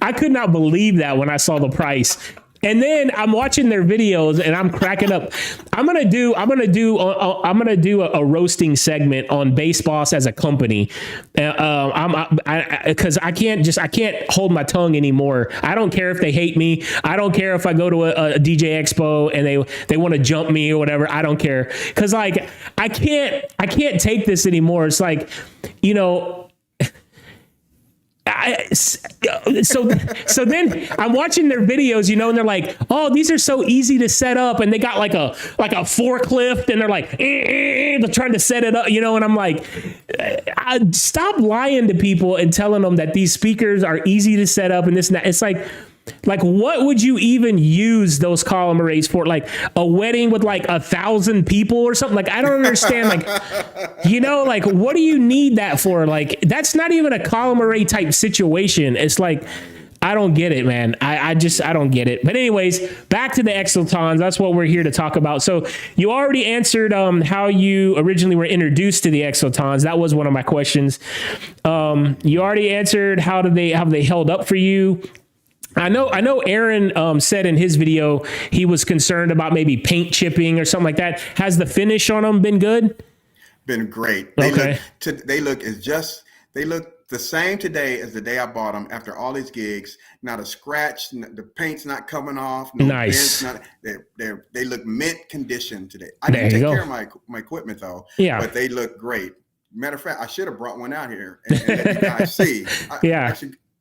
[SPEAKER 4] I could not believe that when I saw the price. And then I'm watching their videos and I'm cracking up. I'm gonna do a roasting segment on Bass Boss as a company, because I can't hold my tongue anymore. I don't care if they hate me. I don't care if I go to a DJ Expo and they want to jump me or whatever. I don't care because like I can't take this anymore. It's like, you know. So then I'm watching their videos, you know, and they're like, oh, these are so easy to set up. And they got like a forklift and they're like, they're trying to set it up, you know, and I'm like, stop lying to people and telling them that these speakers are easy to set up and this and that. It's like, what would you even use those column arrays for? Like a wedding with like 1,000 people or something? Like, I don't understand. Like, you know, like, what do you need that for? Like, that's not even a column array type situation. It's like, I don't get it, man. I don't get it. But anyways, back to the EXOTONs. That's what we're here to talk about. So you already answered how you originally were introduced to the EXOTONs. That was one of my questions. You already answered how they held up for you. I know Aaron said in his video he was concerned about maybe paint chipping or something like that. Has the finish on them been good?
[SPEAKER 9] Been great. They look the same today as the day I bought them after all these gigs. Not a scratch, the paint's not coming off. No
[SPEAKER 4] nice.
[SPEAKER 9] They look mint condition today. I didn't take care of my equipment though. Yeah. But they look great. Matter of fact, I should have brought one out here and let you guys see.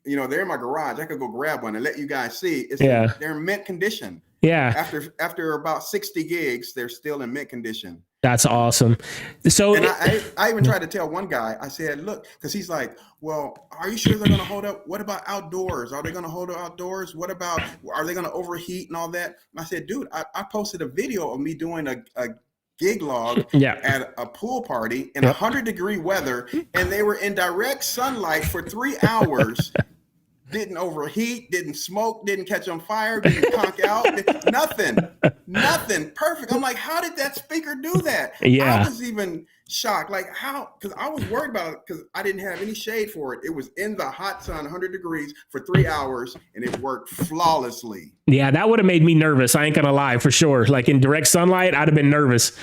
[SPEAKER 9] You know, they're in my garage. I could go grab one and let you guys see. They're in mint condition. Yeah. After about 60 gigs, they're still in mint condition.
[SPEAKER 4] That's awesome. So
[SPEAKER 9] and I even tried to tell one guy, I said, look, because he's like, well, are you sure they're going to hold up? What about outdoors? Are they going to hold up outdoors? What about, are they going to overheat and all that? And I said, dude, I posted a video of me doing a gig log at a pool party in 100-degree weather, and they were in direct sunlight for 3 hours. Didn't overheat, didn't smoke, didn't catch on fire, didn't conk out, nothing. Perfect. I'm like, how did that speaker do that? Yeah. I was even shocked. Like how, because I was worried about it because I didn't have any shade for it. It was in the hot sun, 100 degrees for 3 hours, and it worked flawlessly. Yeah, that would have made me nervous. I ain't gonna lie, for sure. Like in direct sunlight, I'd have been nervous.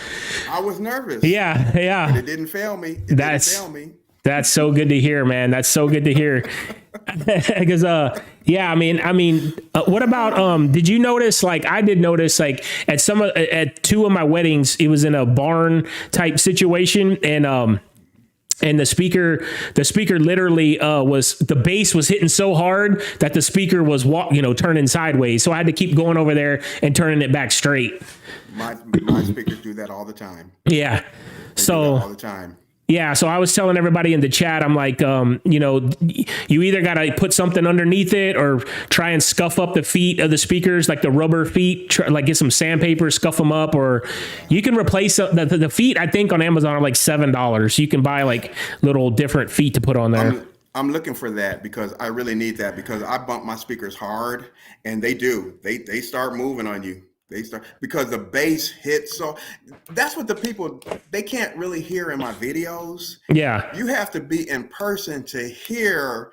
[SPEAKER 9] I was nervous. Yeah. But it didn't fail me. That's so good to hear, man. That's so good to hear. Because what about did you notice, like I did notice, like at 2 of my weddings, it was in a barn type situation, and the speaker literally was, the bass was hitting so hard that the speaker was turning sideways, so I had to keep going over there and turning it back straight. My speakers do that all the time. Yeah. They do that all the time.
[SPEAKER 4] Yeah, so I was telling everybody in the chat, I'm like, you know, you either got to put something underneath it or try and scuff up the feet of the speakers, like the rubber feet, like get some sandpaper, scuff them up, or you can replace the feet. I think on Amazon are like $7. You can buy like little different feet to put on there.
[SPEAKER 9] I'm looking for that because I really need that because I bump my speakers hard and they start moving on you. They start because the bass hits. So that's what the people, they can't really hear in my videos.
[SPEAKER 4] Yeah.
[SPEAKER 9] You have to be in person to hear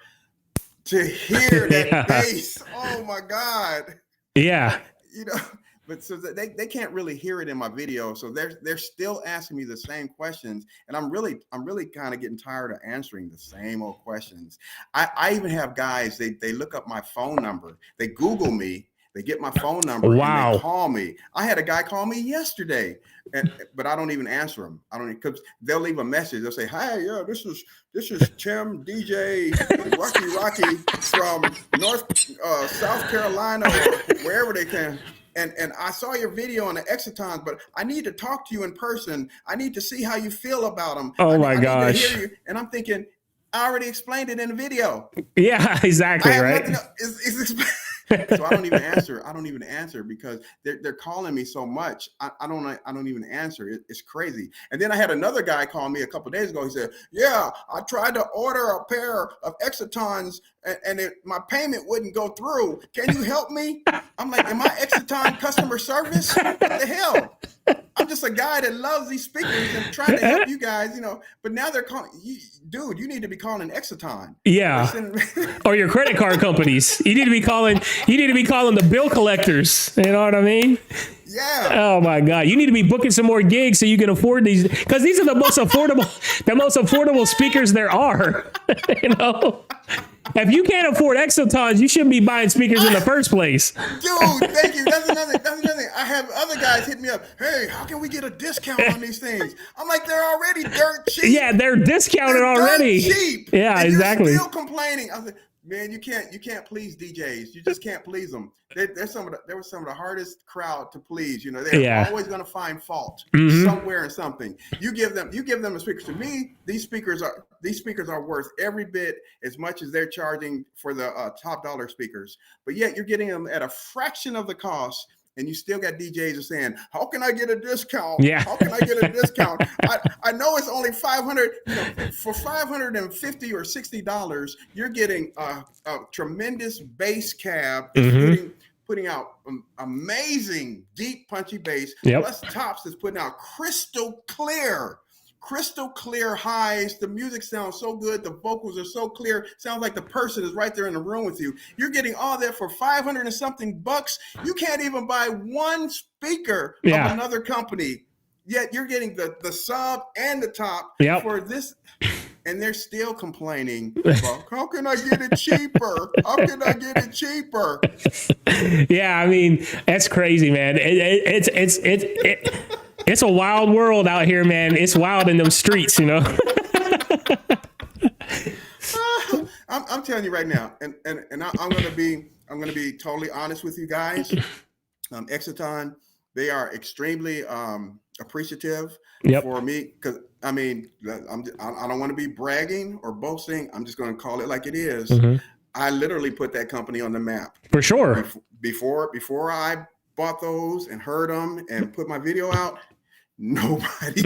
[SPEAKER 9] that bass. Oh my God.
[SPEAKER 4] Yeah.
[SPEAKER 9] You know, but so they can't really hear it in my video. So they're still asking me the same questions. And I'm really kind of getting tired of answering the same old questions. I even have guys, they look up my phone number. They Google me. They get my phone number and they call me. I had a guy call me yesterday, but I don't even answer them. I don't because they'll leave a message. They'll say, "Hi, yeah, this is Tim DJ Rocky from South Carolina, or wherever they can." And I saw your video on the EXOTON, but I need to talk to you in person. I need to see how you feel about them.
[SPEAKER 4] Oh my gosh!
[SPEAKER 9] Need to hear you. And I'm thinking, I already explained it in the video.
[SPEAKER 4] Yeah, exactly. Right.
[SPEAKER 9] So I don't even answer because they're calling me so much. I don't even answer. It's crazy. And then I had another guy call me a couple of days ago. He said, "Yeah, I tried to order a pair of EXOTONs and my payment wouldn't go through. Can you help me?" I'm like, "Am I EXOTON customer service? What the hell? I'm just a guy that loves these speakers and trying to help you guys, you know." But now they're calling you, dude. You need to be calling EXOTON.
[SPEAKER 4] Yeah, or your credit card companies. You need to be calling the bill collectors. You know what I mean?
[SPEAKER 9] Yeah.
[SPEAKER 4] Oh my God. You need to be booking some more gigs so you can afford these, because these are the most affordable speakers there are. You know, if you can't afford EXOTONs, you shouldn't be buying speakers in the first place.
[SPEAKER 9] Dude, thank you. That's another thing. I have other guys hit me up. "Hey, how can we get a discount on these things?" I'm like, they're already dirt cheap.
[SPEAKER 4] Yeah, they're discounted already.
[SPEAKER 9] Dirt cheap.
[SPEAKER 4] Yeah,
[SPEAKER 9] and
[SPEAKER 4] exactly.
[SPEAKER 9] You're still complaining. I was like, man, you can't please DJs. You just can't please them. They were some of the hardest crowd to please. You know, they're always going to find fault somewhere in something. You give them a speaker. To me, these speakers are worth every bit as much as they're charging for the top dollar speakers. But yet you're getting them at a fraction of the cost. And you still got DJs are saying, "How can I get a discount?
[SPEAKER 4] Yeah.
[SPEAKER 9] How can I get a discount?" I know it's only $500. You know, for $550 or $60, you're getting a tremendous bass cab, putting out amazing deep punchy bass.
[SPEAKER 4] Yep.
[SPEAKER 9] Plus Tops is putting out crystal clear highs. The music sounds so good. The vocals are so clear. Sounds like the person is right there in the room with you. You're getting all that for $500 and something bucks. You can't even buy one speaker of another company. Yet you're getting the sub and the top for this. And they're still complaining about, "How can I get it cheaper? How can I get it cheaper?"
[SPEAKER 4] Yeah, I mean, that's crazy, man. It's a wild world out here, man. It's wild in them streets, you know.
[SPEAKER 9] I'm telling you right now, and I'm gonna be totally honest with you guys. EXOTON, they are extremely appreciative for me because I mean I don't want to be bragging or boasting. I'm just going to call it like it is. I literally put that company on the map
[SPEAKER 4] for sure.
[SPEAKER 9] Before I bought those and heard them and put my video out, nobody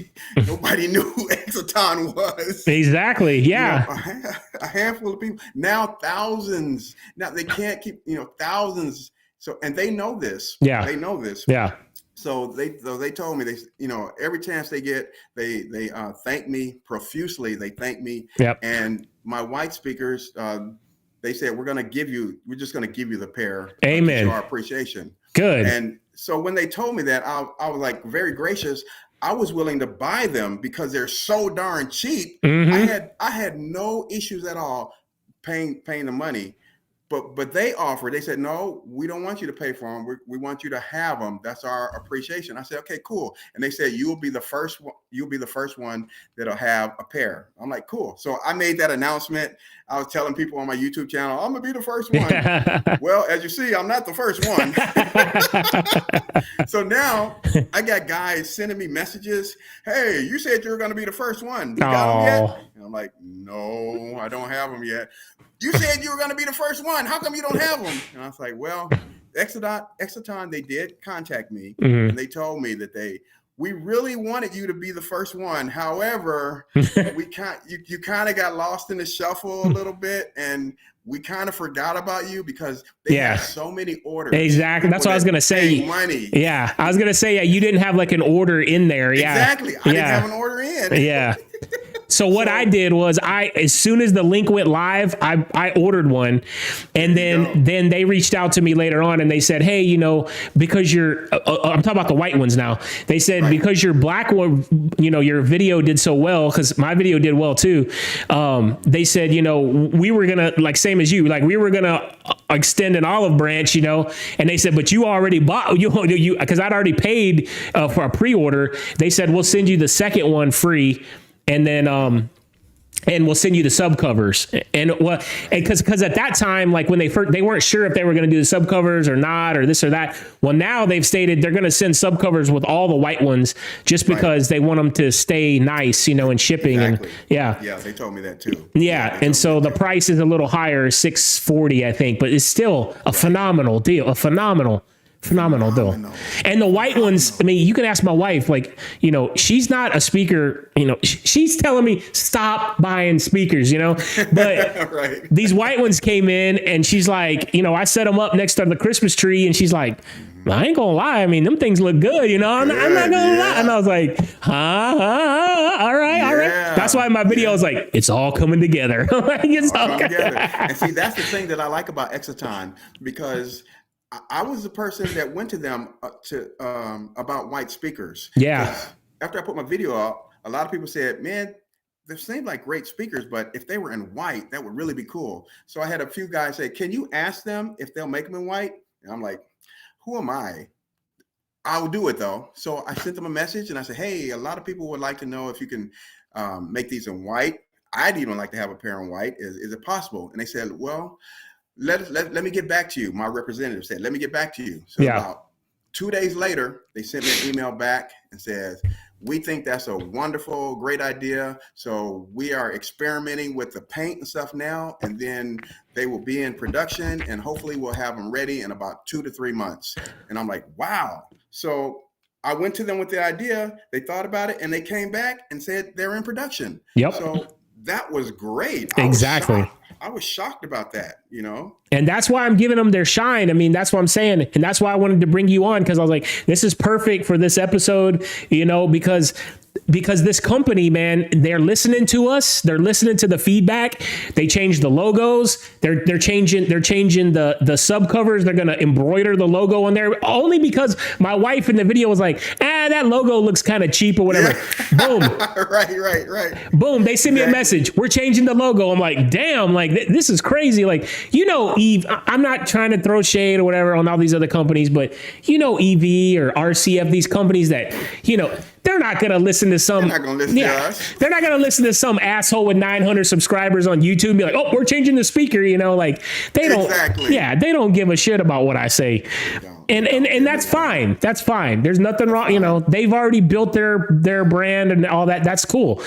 [SPEAKER 9] knew who EXOTON was.
[SPEAKER 4] Exactly. Yeah.
[SPEAKER 9] You know, a handful of people. Now thousands. Now they can't keep, thousands. So, and they know this.
[SPEAKER 4] Yeah.
[SPEAKER 9] They know this.
[SPEAKER 4] Yeah.
[SPEAKER 9] So they told me, every chance they get, they thank me profusely. They thank me.
[SPEAKER 4] Yep.
[SPEAKER 9] And my white speakers, they said, we're just going to give you the pair.
[SPEAKER 4] Amen.
[SPEAKER 9] To show our appreciation.
[SPEAKER 4] Good.
[SPEAKER 9] And so when they told me that, I was like very gracious. I was willing to buy them because they're so darn cheap. I had no issues at all paying the money. But they offered. They said, no, we don't want you to pay for them. We want you to have them. That's our appreciation. I said, okay, cool. And they said, you'll be the first one. You'll be the first one that'll have a pair. I'm like, cool. So I made that announcement. I was telling people on my YouTube channel, I'm gonna be the first one. Well, as you see, I'm not the first one. So now I got guys sending me messages. Hey, you said you were gonna be the first one. You got them yet? And I'm like, no, I don't have them yet. You said you were going to be the first one. How come you don't have them? And I was like, well, EXOTON, they did contact me, and they told me that we really wanted you to be the first one. However, you kind of got lost in the shuffle a little bit, and we kind of forgot about you because they had so many orders.
[SPEAKER 4] Exactly. That's what I was going to say.
[SPEAKER 9] Money.
[SPEAKER 4] Yeah. I was going to say, you didn't have like an order in there. Yeah.
[SPEAKER 9] Exactly. I didn't have an order in.
[SPEAKER 4] Yeah. So what I did was as soon as the link went live, I ordered one, and then they reached out to me later on and they said, hey, because I'm talking about the white ones now. They said, because your black one, your video did so well, because my video did well too. They said, we were going to, like, same as you, like we were going to extend an olive branch, and they said, but you already bought, you because I'd already paid for a pre-order. They said, we'll send you the second one free. And then, and we'll send you the sub covers. And because at that time, like when they weren't sure if they were going to do the sub covers or not, or this or that. Well, now they've stated they're going to send sub covers with all the white ones, just because they want them to stay nice, in shipping.
[SPEAKER 9] Exactly.
[SPEAKER 4] And yeah,
[SPEAKER 9] they told me that too.
[SPEAKER 4] Yeah, and so the price is a little higher, $640, I think, but it's still a phenomenal deal, a phenomenal deal. And the white ones, I mean, you can ask my wife, like, she's not a speaker, she's telling me stop buying speakers, but these white ones came in and she's like, I set them up next to the Christmas tree, and she's like, I ain't gonna lie. I mean, them things look good, I'm not gonna lie. And I was like, all right. That's why my video was like, it's all coming together. It's all coming together.
[SPEAKER 9] And see, that's the thing that I like about EXOTON, because I was the person that went to them about white speakers.
[SPEAKER 4] Yeah.
[SPEAKER 9] After I put my video up, a lot of people said, man, they seem like great speakers, but if they were in white, that would really be cool. So I had a few guys say, can you ask them if they'll make them in white? And I'm like, who am I? I'll do it though. So I sent them a message and I said, hey, a lot of people would like to know if you can make these in white. I'd even like to have a pair in white. Is it possible? And they said, well, let me get back to you. My representative said, let me get back to you. So about 2 days later, they sent me an email back and says, we think that's a wonderful, great idea. So we are experimenting with the paint and stuff now, and then they will be in production, and hopefully we'll have them ready in about 2 to 3 months. And I'm like, wow. So I went to them with the idea. They thought about it, and they came back and said they're in production.
[SPEAKER 4] Yep.
[SPEAKER 9] So that was great.
[SPEAKER 4] Exactly.
[SPEAKER 9] I was shocked about that,
[SPEAKER 4] And that's why I'm giving them their shine. I mean, that's what I'm saying. And that's why I wanted to bring you on, because I was like, this is perfect for this episode, because this company, man, they're listening to us. They're listening to the feedback. They changed the logos. They're changing the sub covers. They're going to embroider the logo on there, only because my wife in the video was like, that logo looks kind of cheap or whatever. Yeah. Boom.
[SPEAKER 9] Right.
[SPEAKER 4] Boom. They send me a message. We're changing the logo. I'm like, damn, like this is crazy. Like, Eve, I'm not trying to throw shade or whatever on all these other companies, but EV or RCF, these companies that, they're not going to listen to some.
[SPEAKER 9] They're not going to listen to us.
[SPEAKER 4] They're not going to listen to some asshole with 900 subscribers on YouTube and be like, oh, we're changing the speaker. Like they don't.
[SPEAKER 9] Exactly.
[SPEAKER 4] Yeah, they don't give a shit about what I say. And that's fine. That's fine. There's nothing wrong. They've already built their brand and all that. That's cool.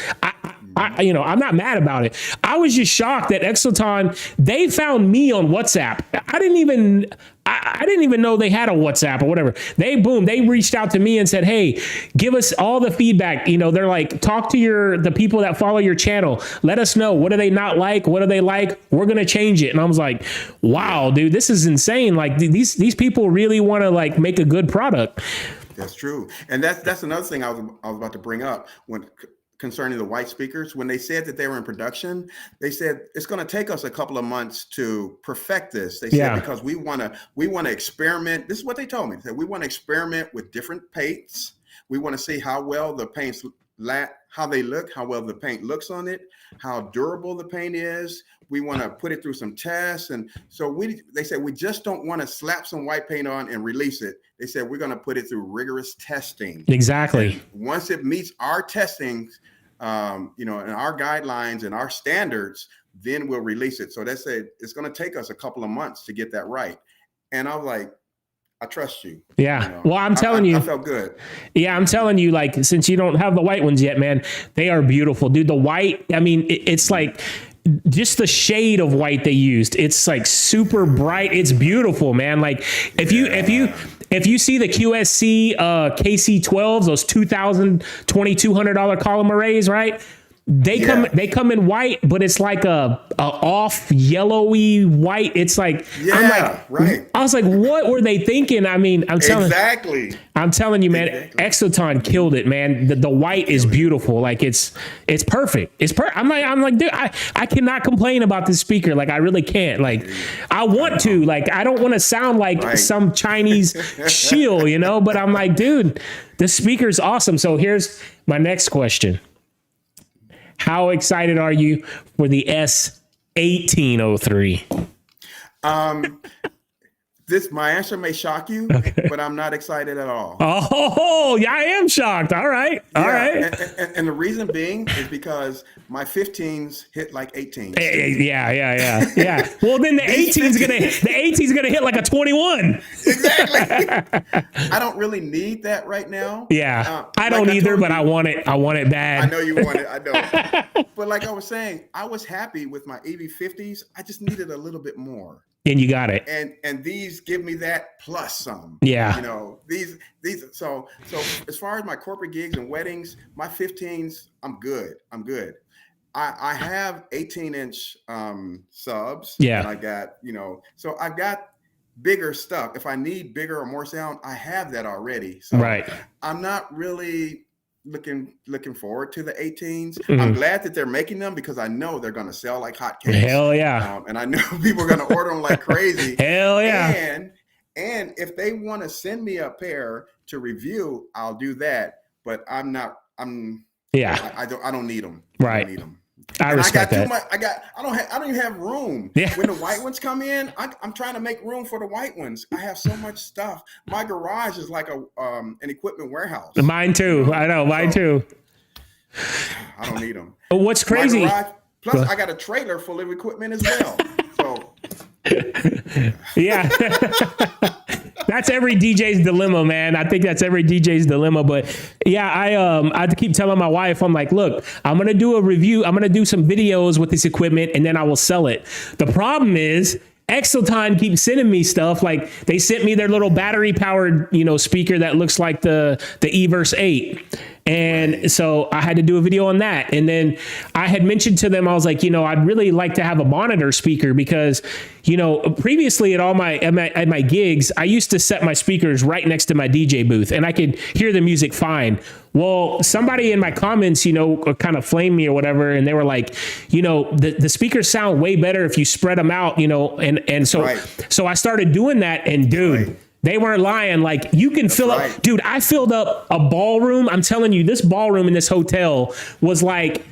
[SPEAKER 4] I'm not mad about it. I was just shocked that EXOTON, they found me on WhatsApp. I didn't even know they had a WhatsApp or whatever. They reached out to me and said, hey, give us all the feedback. They're like, talk to the people that follow your channel. Let us know. What do they not like? What do they like? We're going to change it. And I was like, wow, dude, this is insane. Like these people really want to like make a good product.
[SPEAKER 9] That's true. And that's another thing I was about to bring up concerning the white speakers. When they said that they were in production, they said it's going to take us a couple of months to perfect this. They said because we want to experiment. This is what they told me. They said we want to experiment with different paints. We want to see how well the paints how they look, how well the paint looks on it, how durable the paint is. We want to put it through some tests. And so they said, we just don't want to slap some white paint on and release it. They said, we're going to put it through rigorous testing.
[SPEAKER 4] Exactly.
[SPEAKER 9] And once it meets our testing, and our guidelines and our standards, then we'll release it. So they said, it's going to take us a couple of months to get that right. And I was like, I trust you.
[SPEAKER 4] Yeah. Well, I'm telling you.
[SPEAKER 9] I felt good.
[SPEAKER 4] Yeah, I'm telling you, like, since you don't have the white ones yet, man, they are beautiful, dude. The white, I mean, it's like just the shade of white they used. It's like super bright. It's beautiful, man. Like if you see the QSC KC12s, those $2,200 column arrays, right? They come in white, but it's like a off yellowy white. It's like,
[SPEAKER 9] right.
[SPEAKER 4] I was like, what were they thinking? I mean, I'm telling you, man,
[SPEAKER 9] Exactly.
[SPEAKER 4] EXOTON killed it, man. The white is beautiful. Like it's perfect. I'm like, dude, I cannot complain about this speaker. Like I really can't. Like I want to. Like I don't want to sound like some Chinese shill, But I'm like, dude, the speaker's awesome. So here's my next question. How excited are you for the S-1503?
[SPEAKER 9] My answer may shock you, but I'm not excited at all.
[SPEAKER 4] Oh, yeah, I am shocked. All right. All right.
[SPEAKER 9] And the reason being is because my 15s hit like 18s.
[SPEAKER 4] Yeah. Well, then the 18's gonna hit like a 21.
[SPEAKER 9] Exactly. I don't really need that right now.
[SPEAKER 4] Yeah. I don't either, but I want it. I want it bad.
[SPEAKER 9] I know you want it. I know. But like I was saying, I was happy with my EV50s. I just needed a little bit more.
[SPEAKER 4] And you got it.
[SPEAKER 9] And these give me that plus some.
[SPEAKER 4] Yeah.
[SPEAKER 9] These so as far as my corporate gigs and weddings, my 15s, I'm good. I have 18-inch subs.
[SPEAKER 4] Yeah.
[SPEAKER 9] And I got, so I've got bigger stuff. If I need bigger or more sound, I have that already. So
[SPEAKER 4] right.
[SPEAKER 9] I'm not really looking forward to the 18s. Mm-hmm. I'm glad that they're making them because I know they're going to sell like hotcakes.
[SPEAKER 4] Hell yeah.
[SPEAKER 9] And I know people are going to order them like crazy.
[SPEAKER 4] Hell yeah.
[SPEAKER 9] And if they want to send me a pair to review, I'll do that. But I don't need them.
[SPEAKER 4] Right.
[SPEAKER 9] I don't need them.
[SPEAKER 4] I respect that.
[SPEAKER 9] I don't even have room.
[SPEAKER 4] Yeah.
[SPEAKER 9] When the white ones come in, I'm trying to make room for the white ones. I have so much stuff. My garage is like an equipment warehouse.
[SPEAKER 4] Mine too. I know. Mine too.
[SPEAKER 9] I don't need them.
[SPEAKER 4] But what's crazy?
[SPEAKER 9] Plus, I got a trailer full of equipment as well. So.
[SPEAKER 4] Yeah. That's every DJ's dilemma, man. I think that's every DJ's dilemma. But yeah, I keep telling my wife, I'm like, look, I'm going to do a review. I'm going to do some videos with this equipment and then I will sell it. The problem is EXOTON keeps sending me stuff. Like they sent me their little battery powered, speaker that looks like the eVerse 8. And so I had to do a video on that. And then I had mentioned to them, I was like, I'd really like to have a monitor speaker because, previously at my gigs, I used to set my speakers right next to my DJ booth and I could hear the music fine. Well, somebody in my comments, kind of flamed me or whatever. And they were like, the speakers sound way better if you spread them out, and so, so I started doing that and dude, they weren't lying. Like you can fill up, dude, I filled up a ballroom. I'm telling you, this ballroom in this hotel was like,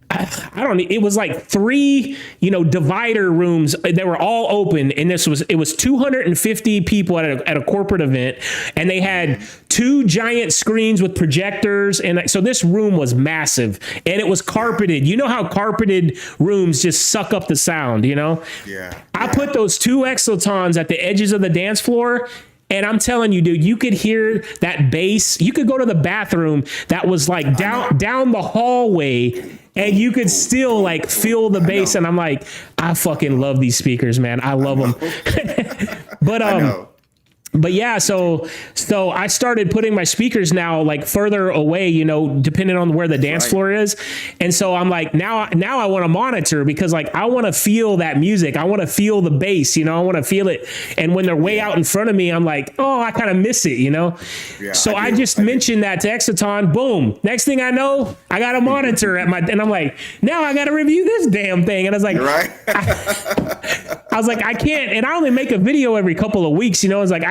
[SPEAKER 4] it was like 3, divider rooms. They were all open. And it was 250 people at a corporate event. And they had 2 giant screens with projectors. And so this room was massive and it was carpeted. You know how carpeted rooms just suck up the sound, Yeah. I put those 2 EXOTONs at the edges of the dance floor. And I'm telling you, dude, you could hear that bass. You could go to the bathroom that was like down the hallway and you could still like feel the bass. And I'm like, I fucking love these speakers, man. I love them. But yeah, so I started putting my speakers now like further away, depending on where the dance floor is. And so I'm like, now I want to monitor because like, I want to feel that music. I want to feel the bass, I want to feel it. And when they're way out in front of me, I'm like, oh, I kind of miss it, Yeah, so I just mentioned that to EXOTON. Boom. Next thing I know, I got a monitor and I'm like, now I got to review this damn thing. And I was like, I was like, I can't, and I only make a video every couple of weeks, It's like,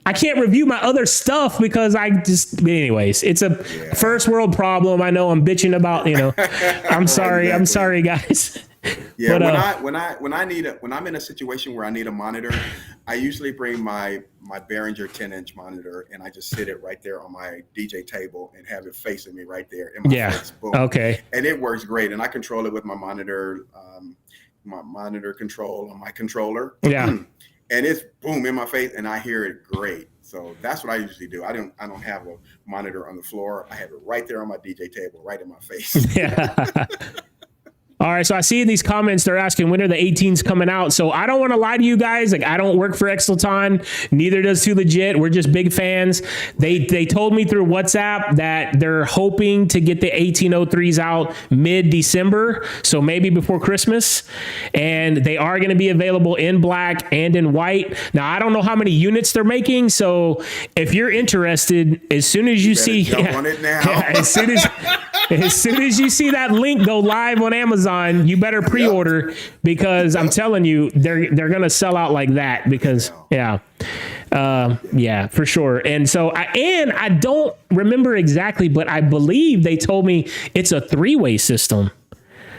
[SPEAKER 4] I I can't review my other stuff because anyways, it's a first world problem. I know I'm bitching about, I'm sorry. I'm sorry, guys.
[SPEAKER 9] Yeah. But, when I'm in a situation where I need a monitor, I usually bring my Behringer 10-inch monitor and I just sit it right there on my DJ table and have it facing me right there in my face. Boom.
[SPEAKER 4] Okay.
[SPEAKER 9] And it works great. And I control it with my monitor control on my controller.
[SPEAKER 4] Yeah.
[SPEAKER 9] And it's boom in my face and I hear it great. So that's what I usually do. I don't have a monitor on the floor. I have it right there on my DJ table, right in my face.
[SPEAKER 4] Yeah. All right, so I see in these comments they're asking when are the 18s coming out. So I don't want to lie to you guys. Like, I don't work for EXOTON, neither does 2LEGIT. We're just big fans. They told me through WhatsApp that they're hoping to get the 1803s out mid-December, so maybe before Christmas. And they are going to be available in black and in white. Now I don't know how many units they're making, so if you're interested, as soon as you see,
[SPEAKER 9] on it now.
[SPEAKER 4] as soon as you see that link go live on Amazon, you better pre-order because I'm telling you, they're gonna sell out like that because for sure. And so I don't remember exactly, but I believe they told me it's a 3-way system.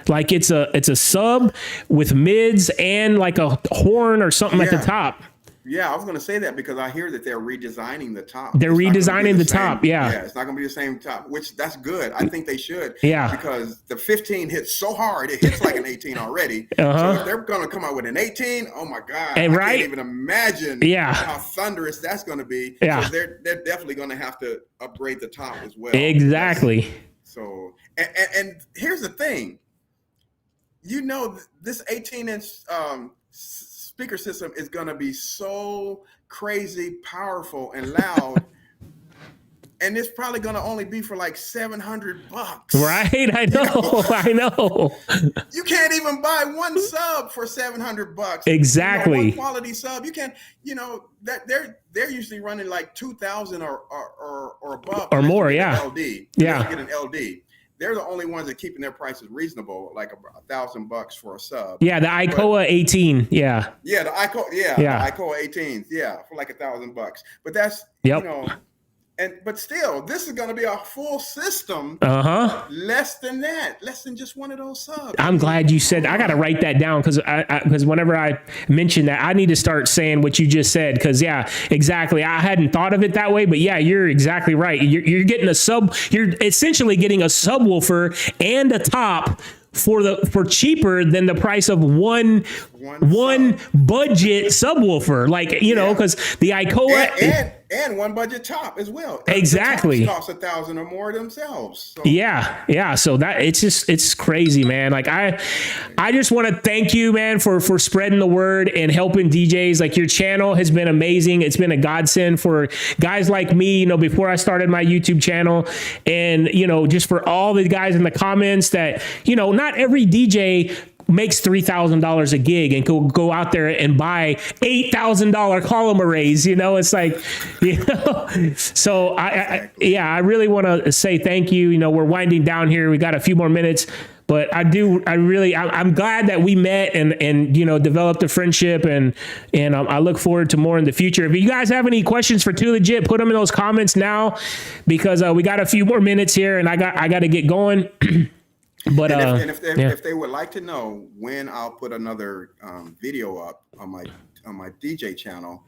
[SPEAKER 4] Like it's a sub with mids and like a horn or something at the top.
[SPEAKER 9] Yeah, I was going to say that because I hear that they're redesigning the top.
[SPEAKER 4] They're redesigning the top,
[SPEAKER 9] Yeah, it's not going to be the same top, which that's good. I think they should.
[SPEAKER 4] Yeah.
[SPEAKER 9] Because the 15 hits so hard, it hits like an 18 already. So if they're going to come out with an 18, oh my God. I can't even imagine how thunderous that's going to be.
[SPEAKER 4] Yeah.
[SPEAKER 9] So they're definitely going to have to upgrade the top as well.
[SPEAKER 4] Exactly.
[SPEAKER 9] So, and here's the thing. This 18-inch speaker system is going to be so crazy powerful and loud and it's probably going to only be for like $700.
[SPEAKER 4] Right? I know.
[SPEAKER 9] You can't even buy one sub for $700.
[SPEAKER 4] Exactly.
[SPEAKER 9] One quality sub. You can, that they're usually running like 2,000 or above
[SPEAKER 4] or more. Yeah.
[SPEAKER 9] LD.
[SPEAKER 4] Yeah.
[SPEAKER 9] Get an LD. They're the only ones that are keeping their prices reasonable, like $1,000 for a sub.
[SPEAKER 4] Yeah, the ICOA 18. Yeah.
[SPEAKER 9] Yeah, the ICOA. Yeah, the ICOA 18s. Yeah, for like $1,000. But that's but still, this is going to be a full system. Less than that, less than just one of those subs.
[SPEAKER 4] I'm glad you said. I got to write that down because whenever I mention that, I need to start saying what you just said. Because exactly. I hadn't thought of it that way, but you're exactly right. You're getting a sub. You're essentially getting a subwoofer and a top for cheaper than the price of one budget subwoofer, because the ICOA
[SPEAKER 9] and one budget top as well.
[SPEAKER 4] Exactly,
[SPEAKER 9] the tops cost $1,000 or more themselves. So.
[SPEAKER 4] Yeah. So that it's crazy, man. Like I just want to thank you, man, for spreading the word and helping DJs. Like your channel has been amazing. It's been a godsend for guys like me. Before I started my YouTube channel, and just for all the guys in the comments that not every DJ makes $3,000 a gig and go out there and buy $8,000 column arrays. It's like, so I really want to say thank you. We're winding down here. We got a few more minutes, but I'm glad that we met and developed a friendship and I look forward to more in the future. If you guys have any questions for 2LEGIT, put them in those comments now because we got a few more minutes here and I got to get going. But
[SPEAKER 9] if they would like to know when I'll put another video up on my DJ channel,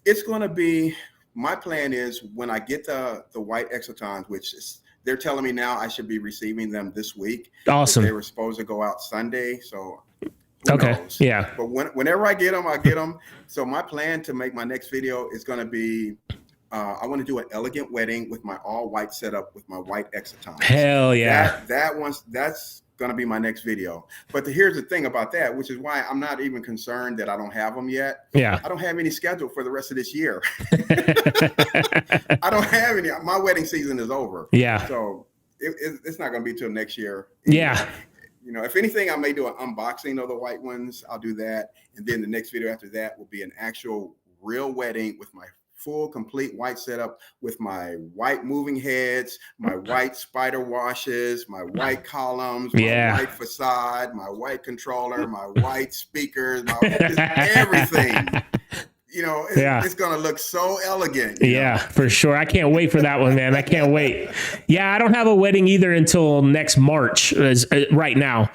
[SPEAKER 9] it's going to be, my plan is when I get the white EXOTONs, which is, they're telling me now I should be receiving them this week.
[SPEAKER 4] Awesome.
[SPEAKER 9] They were supposed to go out Sunday, so who knows?
[SPEAKER 4] Yeah.
[SPEAKER 9] But whenever I get them, I'll get them. So my plan to make my next video is going to be, I want to do an elegant wedding with my all white setup with my white EXOTON.
[SPEAKER 4] Hell yeah.
[SPEAKER 9] That's going to be my next video. But here's the thing about that, which is why I'm not even concerned that I don't have them yet.
[SPEAKER 4] Yeah.
[SPEAKER 9] I don't have any scheduled for the rest of this year. I don't have any. My wedding season is over.
[SPEAKER 4] Yeah.
[SPEAKER 9] So it's not going to be till next year.
[SPEAKER 4] Yeah.
[SPEAKER 9] If anything, I may do an unboxing of the white ones. I'll do that. And then the next video after that will be an actual real wedding with my full complete white setup with my white moving heads, my white spider washes, my white columns, my white facade, my white controller, my white speakers, just everything. know,
[SPEAKER 4] Yeah.
[SPEAKER 9] it's going to look so elegant.
[SPEAKER 4] Yeah, for sure. I can't wait for that one, man. I can't wait. Yeah, I don't have a wedding either until next March right now.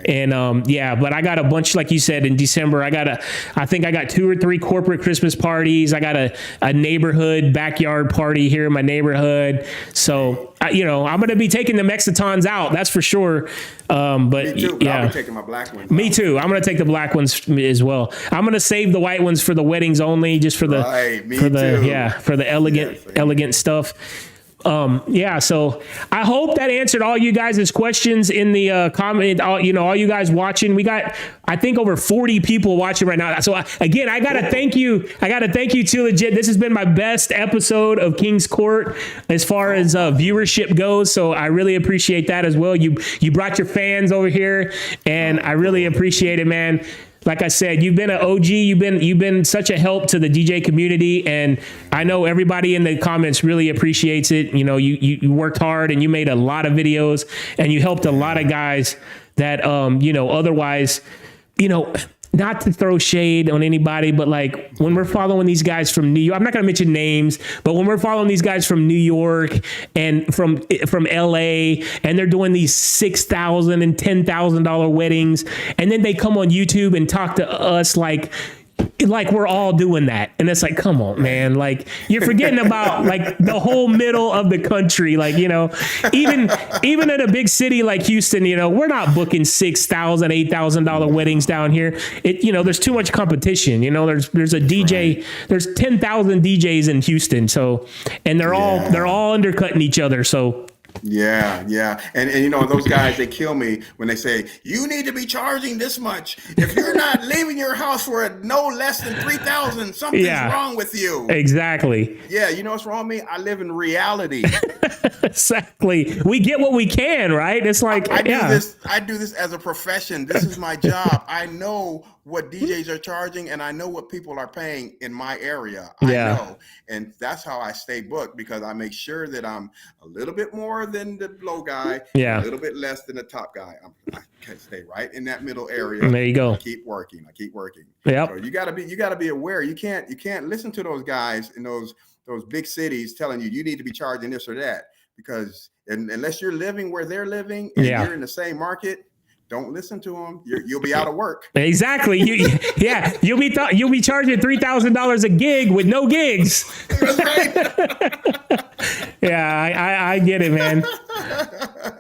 [SPEAKER 4] And yeah, but I got a bunch, like you said, in December. I think I got 2 or 3 corporate Christmas parties. I got a neighborhood backyard party here in my neighborhood. So, you know, I'm going to be taking the EXOTONs out. That's for sure. But
[SPEAKER 9] Me too, but
[SPEAKER 4] yeah,
[SPEAKER 9] I'll be taking my black ones.
[SPEAKER 4] me too. I'm going to take the black ones as well. I'm going to save the white ones for the weddings only, just for the,
[SPEAKER 9] Right, me
[SPEAKER 4] for the,
[SPEAKER 9] too.
[SPEAKER 4] yeah, for the elegant stuff. Yeah, so I hope that answered all you guys' questions in the comment. All you guys watching. We got, I think, over 40 people watching right now. So again, I gotta thank you. I gotta thank you, 2LEGIT. This has been my best episode of King's Court as far as viewership goes. So I really appreciate that as well. You brought your fans over here, and I really appreciate it, man. Like I said, you've been an OG. You've been such a help to the DJ community, and I know everybody in the comments really appreciates it. You know, you worked hard and you made a lot of videos, and you helped a lot of guys that otherwise, not to throw shade on anybody, but like when we're following these guys from New York, I'm not going to mention names, but when we're following these guys from New York and from LA, and they're doing these $6,000 and $10,000 weddings, and then they come on YouTube and talk to us like we're all doing that. And it's like, come on, man. Like, you're forgetting about like the whole middle of the country. Like, even in a big city like Houston, we're not booking $6,000, $8,000 weddings down here. There's too much competition. There's a DJ, there's 10,000 DJs in Houston. So, and they're all undercutting each other. So,
[SPEAKER 9] Yeah. And those guys, they kill me when they say, you need to be charging this much. If you're not leaving your house for no less than 3,000, something's wrong with you.
[SPEAKER 4] Exactly.
[SPEAKER 9] Yeah. You know what's wrong with me? I live in reality.
[SPEAKER 4] Exactly. We get what we can, right? It's like,
[SPEAKER 9] I do this as a profession. This is my job. I know what DJs are charging, and I know what people are paying in my area. I know. And that's how I stay booked, because I make sure that I'm a little bit more than the low guy, a little bit less than the top guy. I can stay right in that middle area.
[SPEAKER 4] And there you go.
[SPEAKER 9] I keep working.
[SPEAKER 4] Yep.
[SPEAKER 9] So you gotta be aware. You can't listen to those guys in those big cities telling you need to be charging this or that, because unless you're living where they're living and you're in the same market, don't listen to them. You'll be out of work.
[SPEAKER 4] Exactly. You'll be charging $3,000 a gig with no gigs.
[SPEAKER 9] That's right.
[SPEAKER 4] Yeah, I get it, man.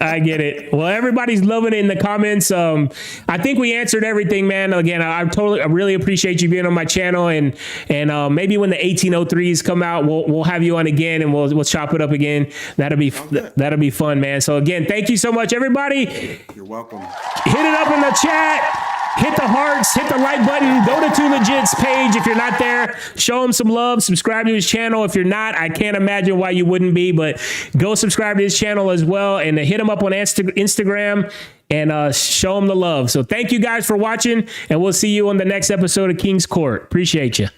[SPEAKER 4] I get it. Well, everybody's loving it in the comments. I think we answered everything, man. Again, I really appreciate you being on my channel, and maybe when the 1803s come out, we'll have you on again, and we'll chop it up again. That'll be fun, man. So again, thank you so much, everybody.
[SPEAKER 9] You're welcome.
[SPEAKER 4] Hit it up in the chat. Hit the hearts, hit the like button, go to 2LEGIT's page if you're not there. Show him some love, subscribe to his channel. If you're not, I can't imagine why you wouldn't be, but go subscribe to his channel as well, and hit him up on Instagram and show him the love. So thank you guys for watching, and we'll see you on the next episode of King's Court. Appreciate you.